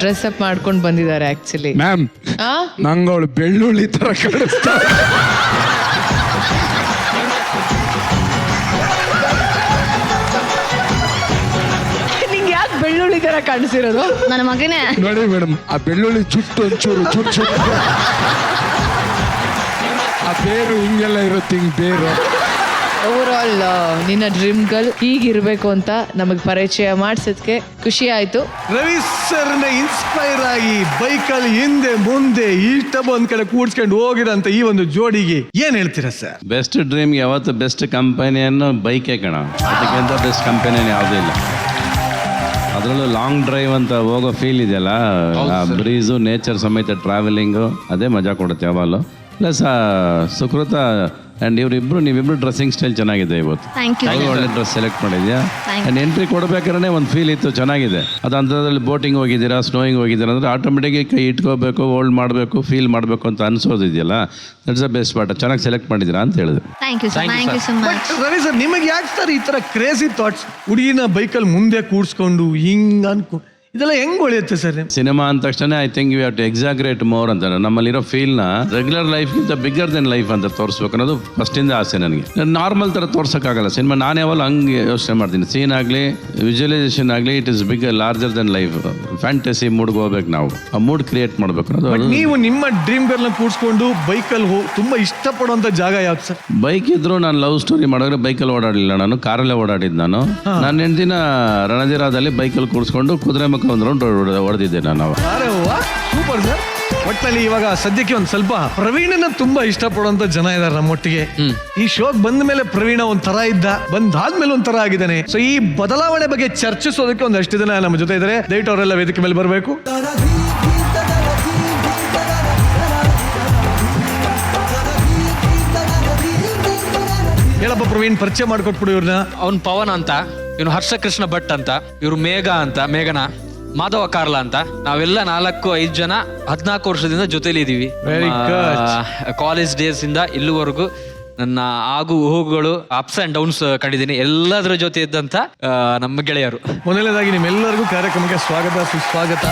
ಡ್ರೆಸ್ ಅಪ್ ಮಾಡ್ಕೊಂಡು ಬಂದಿದ್ದಾರೆ ಆಕ್ಚುಲಿ. ಮ್ಯಾಮ್ ನಂಗೆ ಅವಳು ಬೆಳ್ಳುಳ್ಳಿ ತರ ಕಾಣಿಸ್ತಾ. ನಿಂಗೆ ಯಾಕೆ ಬೆಳ್ಳುಳ್ಳಿ ತರ ಕಾಣಿಸಿರೋದು? ನನ್ನ ಮಗನೇ ನೋಡಿ ಮೇಡಮ್, ಆ ಬೆಳ್ಳುಳ್ಳಿ ಚುಟ್ಟು ಒಂಚೂರು ಚುಟ್ಟು ಆ ಬೇರು ಹಿಂಗೆಲ್ಲ ಇರುತ್ತೆ, ಹಿಂಗ್ ಬೇರು. ಓವರ್ ಆಲ್ ನಿನ್ನ ಡ್ರೀಮ್ ಗರ್ಲ್ ಹೀಗಿರ್ಬೇಕು ಅಂತ ನಮಗೆ ಪರಿಚಯ ಮಾಡಿಸೋದಕ್ಕೆ ಖುಷಿ ಆಯ್ತು. ರವಿ ಸರ್ನ ಇನ್ಸ್ಪೈರ್ ಆಗಿ ಬೈಕಲ್ಲಿ ಹಿಂದೆ ಮುಂದೆ ಇಷ್ಟ ಒಂದ್ ಕಡೆ ಕೂಡ್ಸ್ಕೊಂಡು ಹೋಗಿರಂತ ಈ ಒಂದು ಜೋಡಿಗೆ ಏನ್ ಹೇಳ್ತೀರಾ ಸರ್? ಬೆಸ್ಟ್ ಡ್ರೀಮ್ಗೆ ಯಾವತ್ತು ಬೆಸ್ಟ್ ಕಂಪನಿಯನ್ನು ಬೈಕೇ ಕಣ, ಅದಕ್ಕಿಂತ ಬೆಸ್ಟ್ ಕಂಪನಿಯನ್ನು ಯಾವುದೂ ಇಲ್ಲ. ಅದರಲ್ಲೂ ಲಾಂಗ್ ಡ್ರೈವ್ ಅಂತ ಹೋಗೋ ಫೀಲ್ ಇದೆಯಲ್ಲ, ಬ್ರೀಸು, ನೇಚರ್ ಸಮೇತ ಟ್ರಾವೆಲಿಂಗು, ಅದೇ ಮಜಾ ಕೊಡುತ್ತೆ ಯಾವಾಗಲೂ. ಪ್ಲಸ್ ಸುಕೃತ ಆ್ಯಂಡ್ ನೀವಿಬ್ರು ಡ್ರೆಸ್ಸಿಂಗ್ ಸ್ಟೈಲ್ ಚೆನ್ನಾಗಿದೆ ಇವತ್ತು. ಒಳ್ಳೆ ಡ್ರೆಸ್ ಸೆಲೆಕ್ಟ್ ಮಾಡಿದ್ಯಾ. ಆ್ಯಂಡ್ ಎಂಟ್ರಿ ಕೊಡಬೇಕಾದ್ರೆ ಒಂದು ಫೀಲ್ ಇತ್ತು, ಚೆನ್ನಾಗಿದೆ. ಅದು ಅಂಥದ್ರಲ್ಲಿ ಬೋಟಿಂಗ್ ಹೋಗಿದ್ದೀರಾ, ಸ್ನೋಯಿಂಗ್ ಹೋಗಿದ್ದೀರಾ ಅಂದರೆ ಆಟೋಮೆಟಿಕ್ಕಾಗಿ ಕೈ ಇಟ್ಕೋಬೇಕು, ಹೋಲ್ಡ್ ಮಾಡಬೇಕು, ಫೀಲ್ ಮಾಡಬೇಕು ಅಂತ ಅನ್ಸೋದಿದೆಯಲ್ಲ, ದಟ್ಸ್ ದ ಬೆಸ್ಟ್ ಪಾರ್ಟ್. ಚೆನ್ನಾಗಿ ಸೆಲೆಕ್ಟ್ ಮಾಡಿದ್ದೀರಾ ಅಂತ ಹೇಳಿದ್ರು. ರವಿ ಸರ್, ನಿಮಗೆ ಯಾಕೆ ಸರ್ ಈ ಥರ ಕ್ರೇಜಿ ಥಾಟ್ಸ್? ಹುಡುಗಿನ ಬೈಕಲ್ಲಿ ಮುಂದೆ ಕೂಡ್ಸ್ಕೊಂಡು ಹಿಂಗೆ ಅನ್ಕೊ, ಇದೆಲ್ಲ ಹೆಂಗ್ ಒಳ್ಳೆಯುತ್ತೆ ಸರ್? ಸಿನಿಮಾ ಅಂದ ತಕ್ಷಣ I think you have to exaggerate more ಅಂತ, ನಮ್ಮಲ್ಲಿರೋ ಫೀಲ್ನ ರೆಗ್ಯುಲರ್ ಲೈಫ್ಗಿಂತ ಬಿಗ್ಗರ್ ದೆನ್ ಲೈಫ್ ಅಂತ ತೋರಿಸ್ಬೇಕು ಅನ್ನೋದು ಫಸ್ಟಿಂದ ಆಸೆ ನನಗೆ. ನಾರ್ಮಲ್ ಥರ ತೋರ್ಸೋಕ್ಕಾಗಲ್ಲ ಸಿನಿಮಾ. ನಾನು ಯಾವಾಗ ಹಂಗೆ ಯೋಚನೆ ಮಾಡ್ತೀನಿ, ಸೀನ್ ಆಗಲಿ ವಿಜುವಲೈಸೇಷನ್ ಆಗಲಿ, it is big larger than life. Fantasy ಮೂಡ್ಗೆ ಹೋಗ್ಬೇಕು, ನಾವು ಆ ಮೂಡ್ ಕ್ರಿಯೇಟ್ ಮಾಡಬೇಕು ಅನ್ನೋದು. ನೀವು ನಿಮ್ಮ ಡ್ರೀಮ್ ಗರ್ಲ್ನ ಕೂಡ್ಸ್ಕೊಂಡು ಬೈಕಲ್ಲಿ ತುಂಬಾ ಇಷ್ಟಪಡುವಂಥ ಜಾಗ ಯಾವ್ದು ಸರ್? ಬೈಕ್ ಇದ್ರು ನಾನು ಲವ್ ಸ್ಟೋರಿ ಮಾಡಿದ್ರೆ ಬೈಕಲ್ಲಿ ಓಡಾಡಲಿಲ್ಲ, ನಾನು ಕಾರಲ್ಲೇ ಓಡಾಡಿದ್ದು. ನಾನು ಹೆಂಡ್ತಿನ ರಣದಿರಾದಲ್ಲಿ ಬೈಕಲ್ಲಿ ಕೂಡಿಸ್ಕೊಂಡು ಕುದುರೆ ಒಂದು ರೌಂಡ್ ಹೊಡೆದಿದ್ದೆ ನಾನು. Super sir. ಒಟ್ಟಲ್ಲಿ ಇವಾಗ ಸದ್ಯಕ್ಕೆ ಒಂದು ಸ್ವಲ್ಪ ಪ್ರವೀಣನ ತುಂಬಾ ಇಷ್ಟಪಡುವಂತ ಜನ ಇದಾರೆ ನಮ್ಮೊಟ್ಟಿಗೆ. ಈ ಶೋಕ್ ಬಂದ ಮೇಲೆ ಪ್ರವೀಣ ಒಂಥರ ಇದ್ದ, ಬಂದಾದ್ಮೇಲೆ ಒಂಥರ ಆಗಿದ್ದಾನೆ. ಸೊ ಈ ಬದಲಾವಣೆ ಬಗ್ಗೆ ಚರ್ಚಿಸೋದಕ್ಕೆ ಒಂದಷ್ಟು ಜನ ನಮ್ಮ ಜೊತೆ ಇದ್ದಾರೆ. ದಯವಿಟ್ಟು ಅವರೆಲ್ಲ ವೇದಿಕೆ ಮೇಲೆ ಬರಬೇಕು. ಹೇಳಪ್ಪ ಪ್ರವೀಣ್, ಪರಿಚಯ ಮಾಡ್ಕೊಟ್ಬಿಡು ಇವ್ರನ್ನ. ಅವ್ನು ಪವನ್ ಅಂತ, ಇವನು ಹರ್ಷ ಕೃಷ್ಣ ಭಟ್ ಅಂತ, ಇವ್ರು ಮೇಘ ಅಂತ, ಮೇಘನಾ, ಮಾಧವ ಕಾರ್ಲ ಅಂತ. ನಾವೆಲ್ಲ 4-5 ಜನ 14 ವರ್ಷದಿಂದ ಜೊತೆಲಿ ಇದೀವಿ. ಕಾಲೇಜ್ ಡೇಸ್ ಇಂದ ಇಲ್ಲಿವರೆಗೂ ನನ್ನ ಆಗು ಹೋಗುಗಳು, ಅಪ್ಸ್ ಅಂಡ್ ಡೌನ್ಸ್ ಕಂಡಿದ್ದೀನಿ. ಎಲ್ಲದರ ಜೊತೆ ಇದ್ದಂತ ನಮ್ಮ ಗೆಳೆಯರು. ಮೊದಲನೇದಾಗಿ ನಿಮ್ಮೆಲ್ಲರಿಗೂ ಕಾರ್ಯಕ್ರಮಕ್ಕೆ ಸ್ವಾಗತ, ಸುಸ್ವಾಗತ.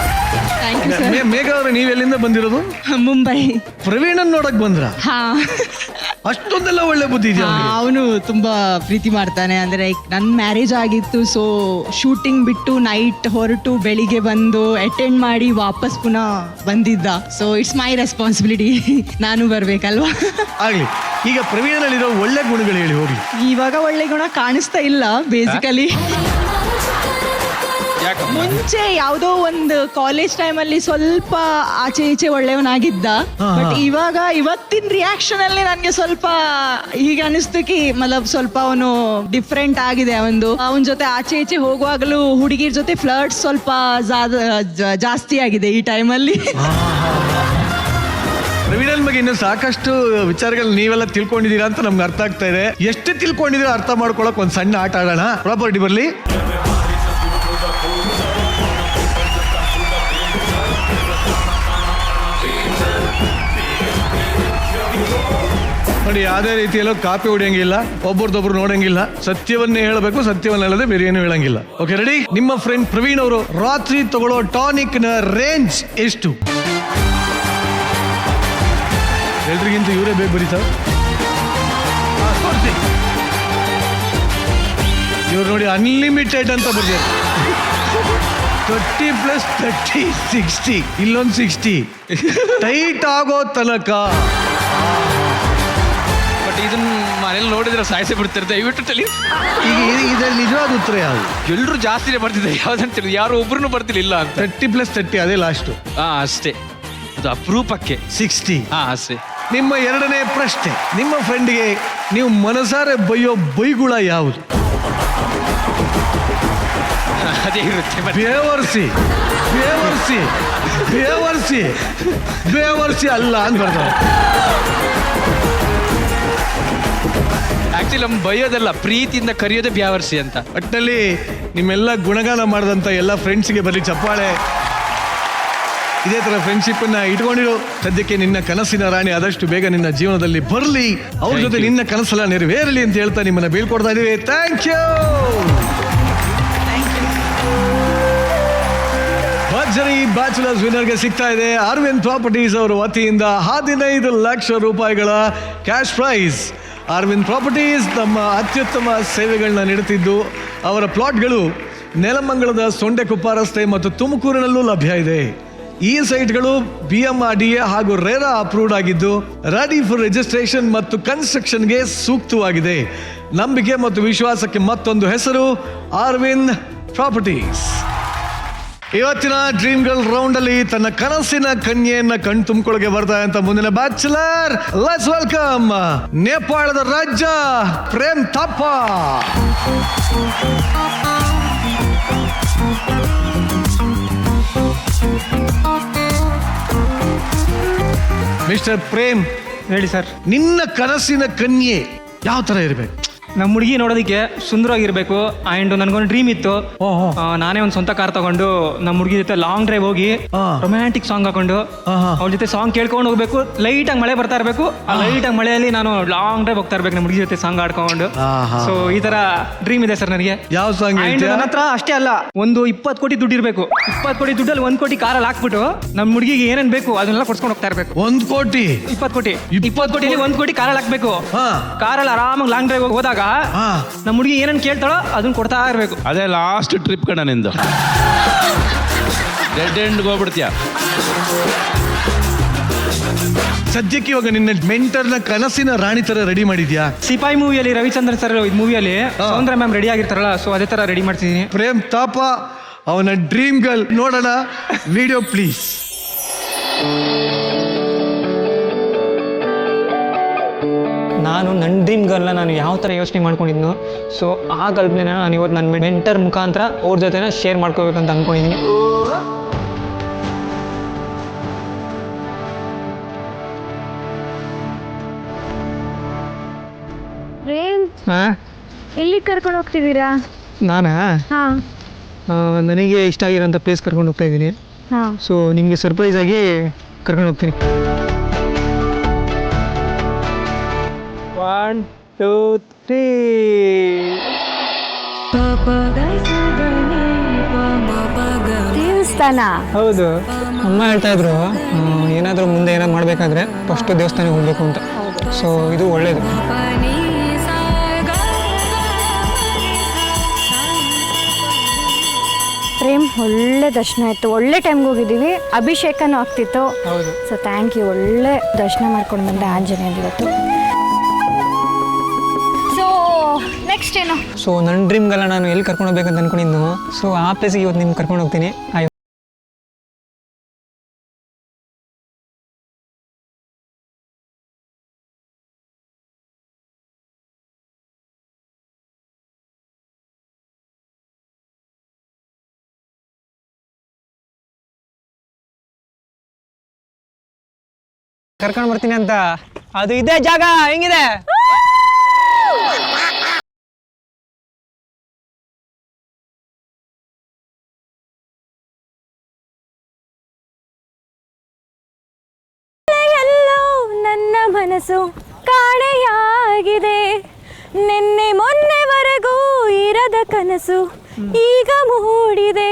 ಮೇಘ ಅವ್ರೆ, ನೀವೆಲ್ಲಿಂದ ಬಂದಿರೋದು? ಮುಂಬೈ. ಪ್ರವೀಣನ್ ನೋಡಕ್ ಬಂದ್ರ? ಅಷ್ಟೊಂದೆಲ್ಲ ಒಳ್ಳೆ ಬುದ್ಧಿ ಇದೆಯಾ? ಅವನು ತುಂಬಾ ಪ್ರೀತಿ ಮಾಡ್ತಾನೆ. ಅಂದ್ರೆ ನನ್ನ ಮ್ಯಾರೇಜ್ ಆಗಿತ್ತು, ಸೊ ಶೂಟಿಂಗ್ ಬಿಟ್ಟು ನೈಟ್ ಹೊರಟು ಬೆಳಿಗ್ಗೆ ಬಂದು ಅಟೆಂಡ್ ಮಾಡಿ ವಾಪಸ್ ಪುನಃ ಬಂದಿದ್ದ. ಸೊ ಇಟ್ಸ್ ಮೈ ರೆಸ್ಪಾನ್ಸಿಬಿಲಿಟಿ, ನಾನು ಬರ್ಬೇಕಲ್ವಾ. ಆಗ್ಲಿ. ಈಗ ಪ್ರವೀಣನಲ್ಲಿರೋ ಒಳ್ಳೆ ಗುಣಗಳು ಹೇಳಿ ಹೋಗಿ. ಇವಾಗ ಒಳ್ಳೆ ಗುಣ ಕಾಣಿಸ್ತಾ ಇಲ್ಲ ಬೇಸಿಕಲಿ. ಮುಂಚೆ ಯಾವುದೋ ಒಂದು ಕಾಲೇಜ್ ಟೈಮಲ್ಲಿ ಸ್ವಲ್ಪ ಆಚೆ ಈಚೆ ಒಳ್ಳೆಯವನಾಗಿದ್ದ. ಬಟ್ ಇವತ್ತಿನ ರಿಯಾಕ್ಷನ್ ಅಲ್ಲಿ ನನಗೆ ಸ್ವಲ್ಪ ಹೀಗೆ ಅನಿಸ್ತಕ್ಕೆ ಸ್ವಲ್ಪ ಅವನು ಡಿಫ್ರೆಂಟ್ ಆಗಿದೆ. ಅವನ ಜೊತೆ ಆಚೆ ಈಚೆ ಹೋಗುವಾಗಲೂ ಹುಡುಗಿರ್ ಜೊತೆ ಫ್ಲರ್ಟ್ ಸ್ವಲ್ಪ ಜಾಸ್ತಿ ಆಗಿದೆ ಈ ಟೈಮಲ್ಲಿ. ಪ್ರವೀಣನ್ ಬಗ್ಗೆ ಇನ್ನು ಸಾಕಷ್ಟು ವಿಚಾರಗಳು ನೀವೆಲ್ಲ ತಿಳ್ಕೊಂಡಿದ್ದೀರಾ ಅಂತ ನಮ್ಗೆ ಅರ್ಥ ಆಗ್ತಾ ಇದೆ. ಎಷ್ಟು ತಿಳ್ಕೊಂಡಿದ್ದೀರಾ ಅರ್ಥ ಮಾಡ್ಕೊಳಕ್ ಒಂದ್ ಸಣ್ಣ ಆಟ ಆಡೋಣ. ಪ್ರಾಪರ್ಟಿ ಬರ್ಲಿ. ನೋಡಿ, ಯಾವುದೇ ರೀತಿಯಲ್ಲೂ ಕಾಪಿ ಹೊಡಿಯಂಗಿಲ್ಲ, ಒಬ್ಬರದೊಬ್ರು ನೋಡಂಗಿಲ್ಲ. ಸತ್ಯವನ್ನೇ ಹೇಳಬೇಕು, ಸತ್ಯವನ್ನ ಹೇಳದೆ ಬೇರೆ ಏನು ಹೇಳಂಗಿಲ್ಲ. Okay, ready? ನಿಮ್ಮ ಫ್ರೆಂಡ್ ಪ್ರವೀಣ್ ಅವರು ರಾತ್ರಿ ತಗೊಳ್ಳೋ ಟಾನಿಕ್ ನ ರೇಂಜ್ ಎಷ್ಟು? ಎಲ್ರಿಗಿಂತ ಇವರೇ ಬೇಗ ಬರೀತಾರೆ. ಇವ್ರು ನೋಡಿ ಅನ್ಲಿಮಿಟೆಡ್ ಅಂತ ಬರ್ತಾರೆ. 30 + 30 60, ಇಲ್ಲೊಂದು 60 ಟೈಟ್ ಆಗೋ ತನಕ. ಬಟ್ ಇದನ್ನ ಮನೇಲಿ ನೋಡಿದ್ರೆ ಸಾಯಿಸಿ ಬಿಡ್ತಾರೆ. ದಯವಿಟ್ಟು ತಲೆ. ಈಗ ಇದ್ರಲ್ಲಿ ನಿಜವಾದ ಉತ್ತರ ಯಾವುದು? ಎಲ್ಲರೂ ಜಾಸ್ತಿನೇ ಬರ್ತಿದ್ದಾರೆ, ಯಾವ್ದಂತ ಯಾರು ಒಬ್ರು ಬರ್ತಿರ್ಲಿಲ್ಲ ಅಂತ. 30 + 30 ಅದೇ ಲಾಸ್ಟ್. ಅಷ್ಟೇ, ಅದು ಅಪರೂಪಕ್ಕೆ 60. ಅಷ್ಟೇ. ನಿಮ್ಮ ಎರಡನೇ ಪ್ರಶ್ನೆ, ನಿಮ್ಮ ಫ್ರೆಂಡ್ಗೆ ನೀವು ಮನಸಾರೆ ಬೈಯೋ ಬೈಗುಳ ಯಾವುದು? ಅದೇ ಇರುತ್ತೆ. ಬೇವರ್ಸಿ ಬೇವರ್ಸಿ ಬೇವರ್ಸಿ ಬೇವರ್ಸಿ ಅಲ್ಲ ಅಂತ ಬರ್ತಾರೆ. ಆಕ್ಚುಲಿ ನಮ್ಮ ಬೈಯೋದಲ್ಲ, ಪ್ರೀತಿಯಿಂದ ಕರೆಯೋದೇ ಬ್ಯಾವರ್ಸಿ ಅಂತ. ಒಟ್ಟಿನಲ್ಲಿ ನಿಮ್ಮೆಲ್ಲ ಗುಣಗಾನ ಮಾಡಿದಂಥ ಎಲ್ಲ ಫ್ರೆಂಡ್ಸ್ಗೆ ಬರಲಿ ಚಪ್ಪಾಳೆ. ಇದೇ ಥರ ಫ್ರೆಂಡ್ಶಿಪ್ಪನ್ನ ಇಟ್ಕೊಂಡಿರು. ಸದ್ಯಕ್ಕೆ ನಿನ್ನ ಕನಸಿನ ರಾಣಿ ಆದಷ್ಟು ಬೇಗ ನಿನ್ನ ಜೀವನದಲ್ಲಿ ಬರಲಿ, ಅವ್ರ ಜೊತೆ ನಿನ್ನ ಕನಸೆಲ್ಲ ನೆರವೇರಲಿ ಅಂತ ಹೇಳ್ತಾ ನಿಮ್ಮನ್ನ ಬೀಳ್ಕೊಡ್ತಾ ಇದೀವಿ. Thank you. ಭರ್ಜರಿ ಬ್ಯಾಚುಲರ್ಸ್ ವಿನ್ನರ್ಗೆ ಸಿಗ್ತಾ ಇದೆ ಅರವಿಂದ್ ಪ್ರಾಪರ್ಟೀಸ್ ಅವರ ವತಿಯಿಂದ 15 ಲಕ್ಷ ರೂಪಾಯಿಗಳ ಕ್ಯಾಶ್ ಪ್ರೈಸ್. ಅರವಿಂದ್ ಪ್ರಾಪರ್ಟೀಸ್ ತಮ್ಮ ಅತ್ಯುತ್ತಮ ಸೇವೆಗಳನ್ನ ನೀಡುತ್ತಿದ್ದು ಅವರ ಪ್ಲಾಟ್ಗಳು ನೆಲಮಂಗಲದ ಸೊಂಡೆಕೊಪ್ಪ ರಸ್ತೆ ಮತ್ತು ತುಮಕೂರಿನಲ್ಲೂ ಲಭ್ಯ ಇದೆ. ಈ ಸೈಟ್ಗಳು BMRDA ಹಾಗೂ ರೇರಾ ಅಪ್ರೂವ್ಡ್ ಆಗಿದ್ದು ರೆಡಿ ಫಾರ್ ರಿಜಿಸ್ಟ್ರೇಷನ್ ಮತ್ತು ಕನ್ಸ್ಟ್ರಕ್ಷನ್ಗೆ ಸೂಕ್ತವಾಗಿದೆ. ನಂಬಿಕೆ ಮತ್ತು ವಿಶ್ವಾಸಕ್ಕೆ ಮತ್ತೊಂದು ಹೆಸರು ಅರವಿಂದ್ ಪ್ರಾಪರ್ಟೀಸ್. ಇವತ್ತಿನ ಡ್ರೀಮ್ ಗರ್ಲ್ ರೌಂಡ್ ಅಲ್ಲಿ ತನ್ನ ಕನಸಿನ ಕನ್ಯೆಯನ್ನ ಕಣ್ ತುಂಬಿಕೊಳ್ಳಗೆ ಬರ್ತಾ ಅಂತ ಮುಂದಿನ ಬ್ಯಾಚುಲರ್. ಲೆಟ್ಸ್ ವೆಲ್ಕಮ್ ನೇಪಾಳದ ರಾಜ್ಯ ಪ್ರೇಮ್ ಥಾಪ. ಮಿಸ್ಟರ್ ಪ್ರೇಮ್, ಹೇಳಿ ಸರ್. ನಿನ್ನ ಕನಸಿನ ಕನ್ಯೆ ಯಾವ ತರ ಇರಬೇಕು? ನಮ್ಮ ಹುಡುಗಿ ನೋಡೋದಕ್ಕೆ ಸುಂದರವಾಗಿರ್ಬೇಕು. ಆ್ಯಂಡ್ ನನಗೊಂದು ಡ್ರೀಮ್ ಇತ್ತು, ನಾನೇ ಒಂದು ಸ್ವಂತ ಕಾರ್ ತಗೊಂಡು ನಮ್ಮ ಹುಡುಗಿ ಜೊತೆ ಲಾಂಗ್ ಡ್ರೈವ್ ಹೋಗಿ ರೊಮ್ಯಾಂಟಿಕ್ ಸಾಂಗ್ ಹಾಕೊಂಡು ಅವ್ರ ಜೊತೆ ಸಾಂಗ್ ಕೇಳ್ಕೊಂಡು ಹೋಗ್ಬೇಕು. ಲೈಟಾಗಿ ಮಳೆ ಬರ್ತಾ ಇರಬೇಕು, ಆ ಲೈಟಾಗಿ ಮಳೆಯಲ್ಲಿ ನಾನು ಲಾಂಗ್ ಡ್ರೈವ್ ಹೋಗ್ತಾ ಇರ್ಬೇಕು ನಮ್ಮ ಹುಡುಗಿ ಜೊತೆ ಸಾಂಗ್ ಆಡ್ಕೊಂಡು. ಸೊ ಈ ತರ ಡ್ರೀಮ್ ಇದೆ ಸರ್ ನನಗೆ. ಯಾವ ಸಾಂಗ್? ನನ್ನ ಹತ್ರ ಅಷ್ಟೇ ಅಲ್ಲ, ಒಂದು 20 ಕೋಟಿ ದುಡ್ಡು ಇರಬೇಕು. 20 ಕೋಟಿ ದುಡ್ಡಲ್ಲಿ 1 ಕೋಟಿ ಕಾರಲ್ಲಿ ಹಾಕ್ಬಿಟ್ಟು ನಮ್ಮ ಹುಡುಗಿಗೆ ಏನೇನು ಬೇಕು ಅದನ್ನೆಲ್ಲ ಕೊಡ್ಸ್ಕೊಂಡು ಹೋಗ್ತಾ ಇರಬೇಕು. 1 ಕೋಟಿ 20 ಕೋಟಿ 20 ಕೋಟಿಲಿ 1 ಕೋಟಿ ಕಾರಲ್ಲಿ ಹಾಕ್ಬೇಕು. ಕಾರಲ್ಲಿ ಆರಾಮಾಗಿ ಲಾಂಗ್ ಡ್ರೈವ್ ಹೋದಾಗ ನಮ್ಮ ಹುಡುಗಿ ಏನನ್ನು ಕೇಳ್ತಾಳೋ ಅದನ್ನ ಕೊಡ್ತಾ ಇರಬೇಕು. ಅದೇ ಲಾಸ್ಟ್ ಟ್ರಿಪ್ ಕಣ ನಿಂದು. ಡೆಡ್ ಎಂಡ್ ಹೋಗ್ಬಿಡ್ತೀಯ. ಸದ್ಯಕ್ಕೆ ಇವಾಗ ನಿನ್ನ ಮೆಂಟರ್ನ ಕನಸಿನ ರಾಣಿ ತರ ರೆಡಿ ಮಾಡಿದ್ಯಾ? ಸಿಪಾಯಿ ಮೂವಿಯಲ್ಲಿ ರವಿಚಂದ್ರನ್ ಸರ್ ಮೂವಿಯಲ್ಲಿ ಸೌಂದರ್ಯ ಮ್ಯಾಮ್ ರೆಡಿ ಆಗಿರ್ತಾರಲ್ಲ, ಸೊ ಅದೇ ತರ ರೆಡಿ ಮಾಡ್ತಿದ್ದೀನಿ. ಪ್ರೇಮ್ ತಾಪ ಅವನ ಡ್ರೀಮ್ ಗರ್ಲ್ ನೋಡೋಣ. Video please. ನಾನು ನನ್ನ ಡ್ರೀಮ್ ಗರ್ಲ್ನ ನಾನು ಯಾವ ಥರ ಯೋಚನೆ ಮಾಡ್ಕೊಂಡಿದ್ನು, ಸೊ ಆ ಕಲ್ಪನೆನ ನಾನು ಇವತ್ತು ನನ್ನ ಮೆಂಟರ್ ಮುಖಾಂತರ ಅವ್ರ ಜೊತೆನ ಶೇರ್ ಮಾಡ್ಕೋಬೇಕಂತ ಅಂದ್ಕೊಂಡಿದ್ದೀನಿ. ಎಲ್ಲಿ ಕರ್ಕೊಂಡು ಹೋಗ್ತಿದ್ದೀರಾ? ನಾನಾ ನನಗೆ ಇಷ್ಟ ಆಗಿರೋಂಥ ಪ್ಲೇಸ್ ಕರ್ಕೊಂಡು ಹೋಗ್ತಾ ಇದ್ದೀನಿ. ಸೊ ನಿಮಗೆ ಸರ್ಪ್ರೈಸ್ ಆಗಿ ಕರ್ಕೊಂಡು ಹೋಗ್ತೀನಿ. 1 2 3 ದೇವಸ್ಥಾನ. ಹೌದು, ಅಮ್ಮ ಹೇಳ್ತಾ ಇದ್ರು ಏನಾದರೂ ಮುಂದೆ ಏನಾದ್ರು ಮಾಡಬೇಕಾದ್ರೆ ಫಸ್ಟ್ ದೇವಸ್ಥಾನಕ್ಕೆ ಹೋಗ್ಬೇಕು ಅಂತ. ಸೊ ಇದು ಒಳ್ಳೇದು. ಪ್ರೇಮ್, ಒಳ್ಳೆ ದರ್ಶನ ಆಯಿತು. ಒಳ್ಳೆ ಟೈಮ್ಗೆ ಹೋಗಿದ್ದೀವಿ, ಅಭಿಷೇಕನೂ ಆಗ್ತಿತ್ತು. So thank you. ಒಳ್ಳೆ ದರ್ಶನ ಮಾಡ್ಕೊಂಡು ಬಂದೆ ಆಂಜನೇಯ ಇವತ್ತು. ಸೊ ನೆಕ್ಸ್ಟ್ ಏನು? ಸೊ ನನ್ನ ಡ್ರೀಮ್ಗೆಲ್ಲ ನಾನು ಎಲ್ಲಿ ಕರ್ಕೊಂಡು ಹೋಗ್ಬೇಕಂತ ಅನ್ಕೊಂಡಿದ್ದು, ಸೊ ಆ ಪ್ಲೇಸಿಗೆ ಇವತ್ತು ನಿಮ್ಗೆ ಕರ್ಕೊಂಡು ಹೋಗ್ತೀನಿ. ಕರ್ಕೊಂಡು ಬರ್ತೀನಿ ಅಂತ. ಅದು ಇದೇ ಜಾಗ. ಹೆಂಗಿದೆ? ಎಲ್ಲೋ ನನ್ನ ಮನಸ್ಸು ಕಾಣೆಯಾಗಿದೆ, ನಿನ್ನೆ ಮೊನ್ನೆವರೆಗೂ ಇರದ ಕನಸು ಈಗ ಮೂಡಿದೆ,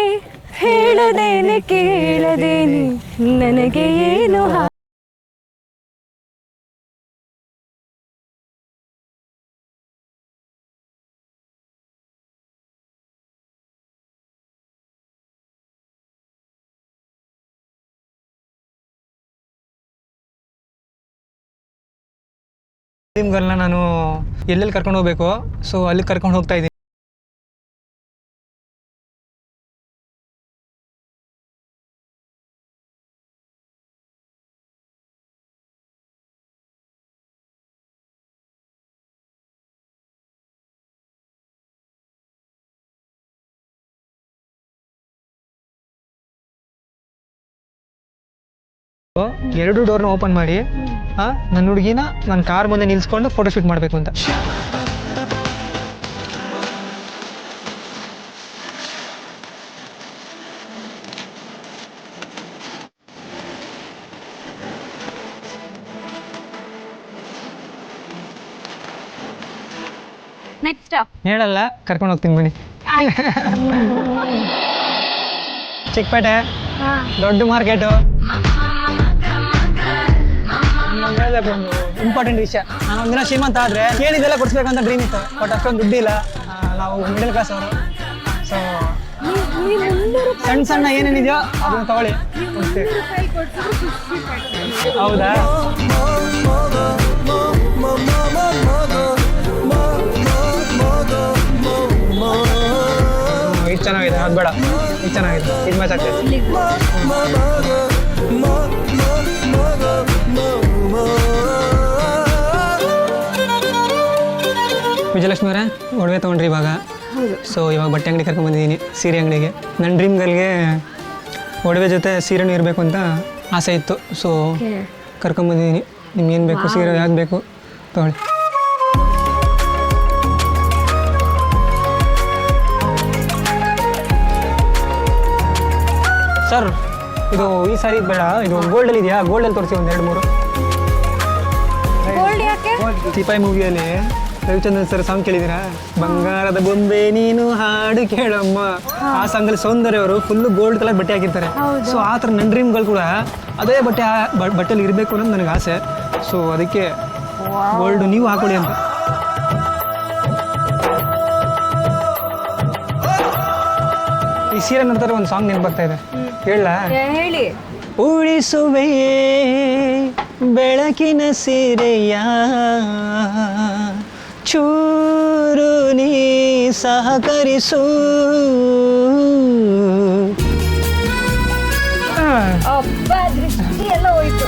ಹೇಳದೇನೆ ಕೇಳದೇನೆ ನನಗೆ ಏನು. ಡ್ರೀಮ್ ಗರ್ಲ್ನ ನಾನು ಎಲ್ಲೆಲ್ಲಿ ಕರ್ಕೊಂಡು ಹೋಗ್ಬೇಕು, ಸೊ ಅಲ್ಲಿ ಕರ್ಕೊಂಡು ಹೋಗ್ತಾ ಇದ್ದೀನಿ. ಎರಡು ಡೋರ್ನ ಓಪನ್ ಮಾಡಿ ನನ್ನ ಹುಡುಗಿನ ನನ್ನ ಕಾರ್ ಮುಂದೆ ನಿಲ್ಸ್ಕೊಂಡು ಫೋಟೋಶೂಟ್ ಮಾಡಬೇಕು ಅಂತ. ನೆಕ್ಸ್ಟ್ ಹೇಳಲ್ಲ ಕರ್ಕೊಂಡು ಹೋಗ್ತೀನಿ ಬನ್ನಿ. ಚಿಕ್ಕಪೇಟೆ ದೊಡ್ಡ ಮಾರ್ಕೆಟು. ಇಂಪಾರ್ಟೆಂಟ್ ವಿಷಯ, ನಾನು ಒಂದಿನ ಶ್ರೀಮಂತ ಆದರೆ ಕೇಳಿದೆಲ್ಲ ಕೊಡಿಸ್ಬೇಕಂತ ಡ್ರೀಮ್ ಇತ್ತು. ಬಟ್ ಅಷ್ಟೊಂದು ದುಡ್ಡಿಲ್ಲ, ನಾವು ಮಿಡಲ್ ಕ್ಲಾಸ್ ಅವರು. ಸೊ ಸಣ್ಣ ಏನೇನಿದೆಯೋ ಅದನ್ನ ತಗೊಳ್ಳಿ, ಹೌದಾ? ಇದು ಚೆನ್ನಾಗಿದೆ, ಅದು ಬೇಡ, ಇದು ಚೆನ್ನಾಗಿದೆ, ಇದು ಮ್ಯಾಚ್ ಆಗ್ತದೆ. ವಿಜಯಲಕ್ಷ್ಮಿ ಅವರೇ, ಒಡವೆ ತೊಗೊಂಡ್ರಿ ಇವಾಗ. ಸೊ ಇವಾಗ ಬಟ್ಟೆ ಅಂಗಡಿ ಕರ್ಕೊಂಡ್ಬಂದಿದ್ದೀನಿ, ಸೀರೆ ಅಂಗಡಿಗೆ. ನನ್ನ ಡ್ರೀಮ್ ಗರ್ಲ್ಗೆ ಒಡವೆ ಜೊತೆ ಸೀರೆನೂ ಇರಬೇಕು ಅಂತ ಆಸೆ ಇತ್ತು. ಸೊ ಕರ್ಕೊಂಡ್ಬಂದಿದ್ದೀನಿ. ನಿಮ್ಗೆ ಏನು ಬೇಕು, ಸೀರೆ ಯಾವ್ದು ಬೇಕು ತೊಗೊಳ್ಳಿ. ಸರ್ ಇದು ಈ ಸಾರಿ ಬೇಡ, ಇದು ಗೋಲ್ಡಲ್ಲಿ ಇದೆಯಾ? ಗೋಲ್ಡಲ್ಲಿ ತೋರಿಸಿ ಒಂದು 2-3. ಸಿಪಾಯಿ ಮೂವಿಯಲ್ಲಿ ರವಿಚಂದ್ರನ್ ಸರ್ ಸಾಂಗ್ ಕೇಳಿದ್ದೀರಾ? ಬಂಗಾರದ ಬೊಂಬೆ ನೀನು ಹಾಡು ಕೇಳಮ್ಮ. ಆ ಸಾಂಗಲ್ಲಿ ಸೌಂದರ್ಯ ಅವರು ಫುಲ್ಲು ಗೋಲ್ಡ್ ಕಲರ್ ಬಟ್ಟೆ ಹಾಕಿರ್ತಾರೆ. ಸೊ ಆ ಥರ ನನ್ನ ಡ್ರೀಮ್ಗಳು ಕೂಡ ಅದೇ ಬಟ್ಟೆಯಲ್ಲಿ ಇರಬೇಕು ಅನ್ನೋದು ನನಗೆ ಆಸೆ. ಸೊ ಅದಕ್ಕೆ ಗೋಲ್ಡ್ ನೀವು ಹಾಕೊಳ್ಳಿ ಅಂತ. ಈ ಸೀರೆ ನಂತರ ಒಂದು ಸಾಂಗ್ ನೆನಪು ಬರ್ತಾ ಇದೆ, ಹೇಳಿ. ಉಳಿಸುವೆ ಬೆಳಕಿನ ಸೀರೆಯ ಚೂರು ನೀ ಸಹಕರಿಸು. ಅಪ್ಪ ದೃಷ್ಟಿ ಎಲ್ಲ ಹೋಯ್ತು.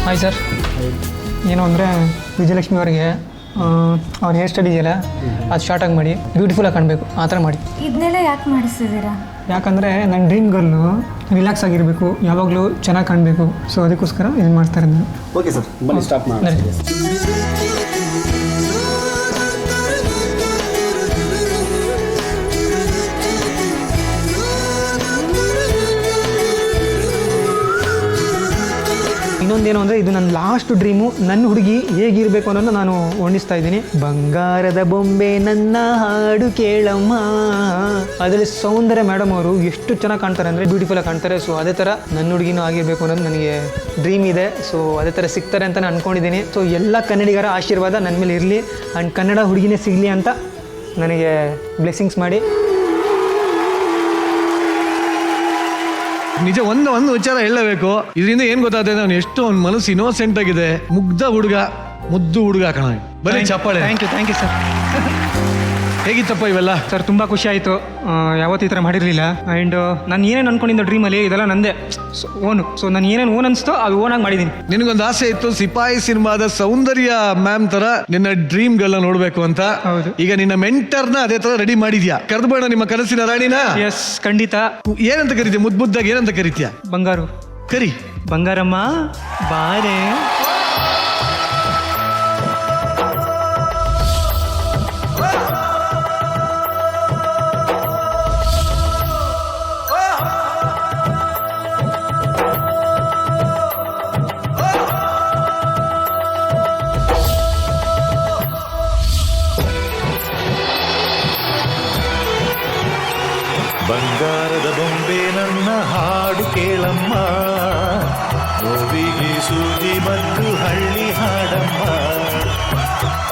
ಹಾಯ್ ಸರ್, ಏನು ಅಂದರೆ ವಿಜಯಲಕ್ಷ್ಮಿ ಅವರಿಗೆ ಅವ್ರ ಹೇರ್ ಸ್ಟೈಲ್ ಇದೆಯಲ್ಲ ಅದು ಶಾರ್ಟಾಗಿ ಮಾಡಿ ಬ್ಯೂಟಿಫುಲ್ಲಾಗಿ ಕಾಣಬೇಕು, ಆ ಥರ ಮಾಡಿ. ಇದನ್ನೆಲ್ಲ ಯಾಕೆ ಮಾಡಿಸ್ತಿದ್ದೀರಾ? ಯಾಕಂದರೆ ನನ್ನ ಡ್ರೀಮ್ ಗರ್ಲು ರಿಲ್ಯಾಕ್ಸ್ ಆಗಿರಬೇಕು, ಯಾವಾಗಲೂ ಚೆನ್ನಾಗಿ ಕಾಣಬೇಕು. ಸೊ ಅದಕ್ಕೋಸ್ಕರ ಇದು ಮಾಡ್ತಾರೆ ನಾನು. ಓಕೆ ಸರ್, ಬನ್ನಿ ಸ್ಟಾರ್ಟ್ ಮಾಡಿ. ಇನ್ನೊಂದೇನು ಅಂದರೆ ಇದು ನನ್ನ ಲಾಸ್ಟ್ ಡ್ರೀಮು. ನನ್ನ ಹುಡುಗಿ ಹೇಗಿರಬೇಕು ಅನ್ನೋದನ್ನ ನಾನು ವರ್ಣಿಸ್ತಾ ಇದ್ದೀನಿ. ಬಂಗಾರದ ಬೊಂಬೆ ನನ್ನ ಹಾಡು ಕೇಳಮ್ಮ. ಅದರಲ್ಲಿ ಸೌಂದರ್ಯ ಮೇಡಮ್ ಅವರು ಎಷ್ಟು ಚೆನ್ನಾಗಿ ಕಾಣ್ತಾರೆ ಅಂದರೆ ಬ್ಯೂಟಿಫುಲ್ಲಾಗಿ ಕಾಣ್ತಾರೆ. ಸೊ ಅದೇ ಥರ ನನ್ನ ಹುಡುಗಿನೂ ಆಗಿರಬೇಕು ಅನ್ನೋದು ನನಗೆ ಡ್ರೀಮ್ ಇದೆ. ಸೊ ಅದೇ ಥರ ಸಿಗ್ತಾರೆ ಅಂತ ನಾನು ಅಂದ್ಕೊಂಡಿದ್ದೀನಿ. ಸೊ ಎಲ್ಲ ಕನ್ನಡಿಗರ ಆಶೀರ್ವಾದ ನನ್ನ ಮೇಲೆ ಇರಲಿ ಆ್ಯಂಡ್ ಕನ್ನಡ ಹುಡುಗಿನೇ ಸಿಗಲಿ ಅಂತ ನನಗೆ ಬ್ಲೆಸ್ಸಿಂಗ್ಸ್ ಮಾಡಿ. ನಿಜ ಒಂದು ವಿಚಾರ ಹೇಳಬೇಕು. ಇದರಿಂದ ಏನ್ ಗೊತ್ತಾಗ್ತದೆ, ಅವ್ನು ಎಷ್ಟು ಅವ್ನ ಮನಸ್ಸು ಇನ್ನೋಸೆಂಟ್ ಆಗಿದೆ. ಮುಗ್ಧ ಹುಡುಗ, ಮುದ್ದು ಹುಡುಗ ಕಣ. ಬರೀ ಚಪ್ಪಾಳೆ. Thank you sir. ಹೇಗಿತ್ತಪ್ಪ ಇವೆಲ್ಲ? ಸರ್ ತುಂಬ ಖುಷಿ ಆಯಿತು, ಯಾವತ್ತೂ ಈ ಥರ ಮಾಡಿರಲಿಲ್ಲ. ಆ್ಯಂಡ್ ನಾನು ಏನೇನು ಅಂದ್ಕೊಂಡಿದ್ದ ಡ್ರೀಮಲ್ಲಿ ಇದೆಲ್ಲ ನಂದೇ ಓನು. ಸೊ ನಾನು ಏನೇನು ಓನ್ ಅನಿಸ್ತೋ ಅದು ಓನಾಗಿ ಮಾಡಿದ್ದೀನಿ. ನಿನಗೊಂದು ಆಸೆ ಇತ್ತು ಸಿಪಾಯಿ ಸಿನಿಮಾದ ಸೌಂದರ್ಯ ಮ್ಯಾಮ್ ತರ ನಿನ್ನ ಡ್ರೀಮ್ಗಳನ್ನ ನೋಡ್ಬೇಕು ಅಂತ. ಹೌದು. ಈಗ ನಿನ್ನ ಮೆಂಟರ್ನ ಅದೇ ತರ ರೆಡಿ ಮಾಡಿದ್ಯಾ? ಕರೆದ್ಬೇಡ ನಿಮ್ಮ ಕನಸಿನ ರಾಣಿನ. ಎಸ್, ಖಂಡಿತ. ಏನಂತ ಕರಿತೀಯ? ಮುದ್ದಾಗಿ ಏನಂತ ಕರಿತೀಯ? ಬಂಗಾರು. ಕರಿ. ಬಂಗಾರಮ್ಮ ಬಾರೆ. ಬಂಗಾರದ ಬೊಂಬೆ ನನ್ನ ಹಾಡು ಕೇಳಮ್ಮ, ನೋವಿಗೆ ಸೂಜಿ ಮತ್ತು ಹಳ್ಳಿ ಹಾಡಮ್ಮ.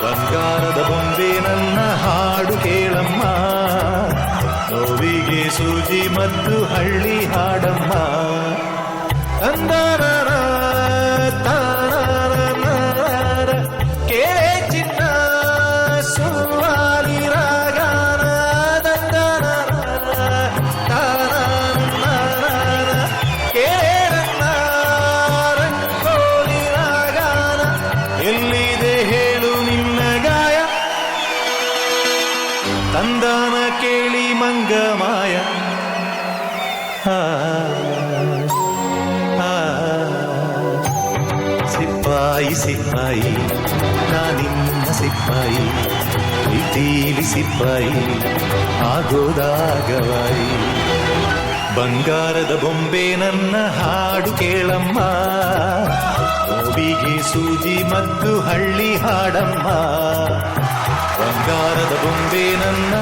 ಬಂಗಾರದ ಬೊಂಬೆ ನನ್ನ ಹಾಡು ಕೇಳಮ್ಮ, ನೋವಿಗೆ ಸೂಜಿ ಮತ್ತು ಹಳ್ಳಿ ಹಾಡಮ್ಮ. ಅಂದರ ಕೇಳೆ ಚಿನ್ನ ಸುವಾಲಿ ರಾಗಾನ ದಂದರ ಕೇಳನ್ನ ರಂಗೋಲಿ ರಾಗಾನ. ಎಲ್ಲಿದೆ ಹೇಳು ನಿನ್ನ ಗಾಯ, ತಂದಾನ ಕೇಳಿ ಮಂಗ ಮಾಯ. ಸಿಪಾಯಿ ಸಿಪಾಯಿ ನಾನಿನ್ನ ಸಿಪಾಯಿ ಪ್ರೀತಿಲಿ ಸಿಪಾಯಿ ಆಗೋದಾಗವಾಯಿ ಬಂಗಾರದ ಬೊಂಬೆ ನನ್ನ ಹಾಡು ಕೇಳಮ್ಮ ನೋವಿಗೆ ಸೂಜಿ ಮತ್ತು ಹಳ್ಳಿ ಹಾಡಮ್ಮ ಬಂಗಾರದ ಬೊಂಬೆ ನನ್ನ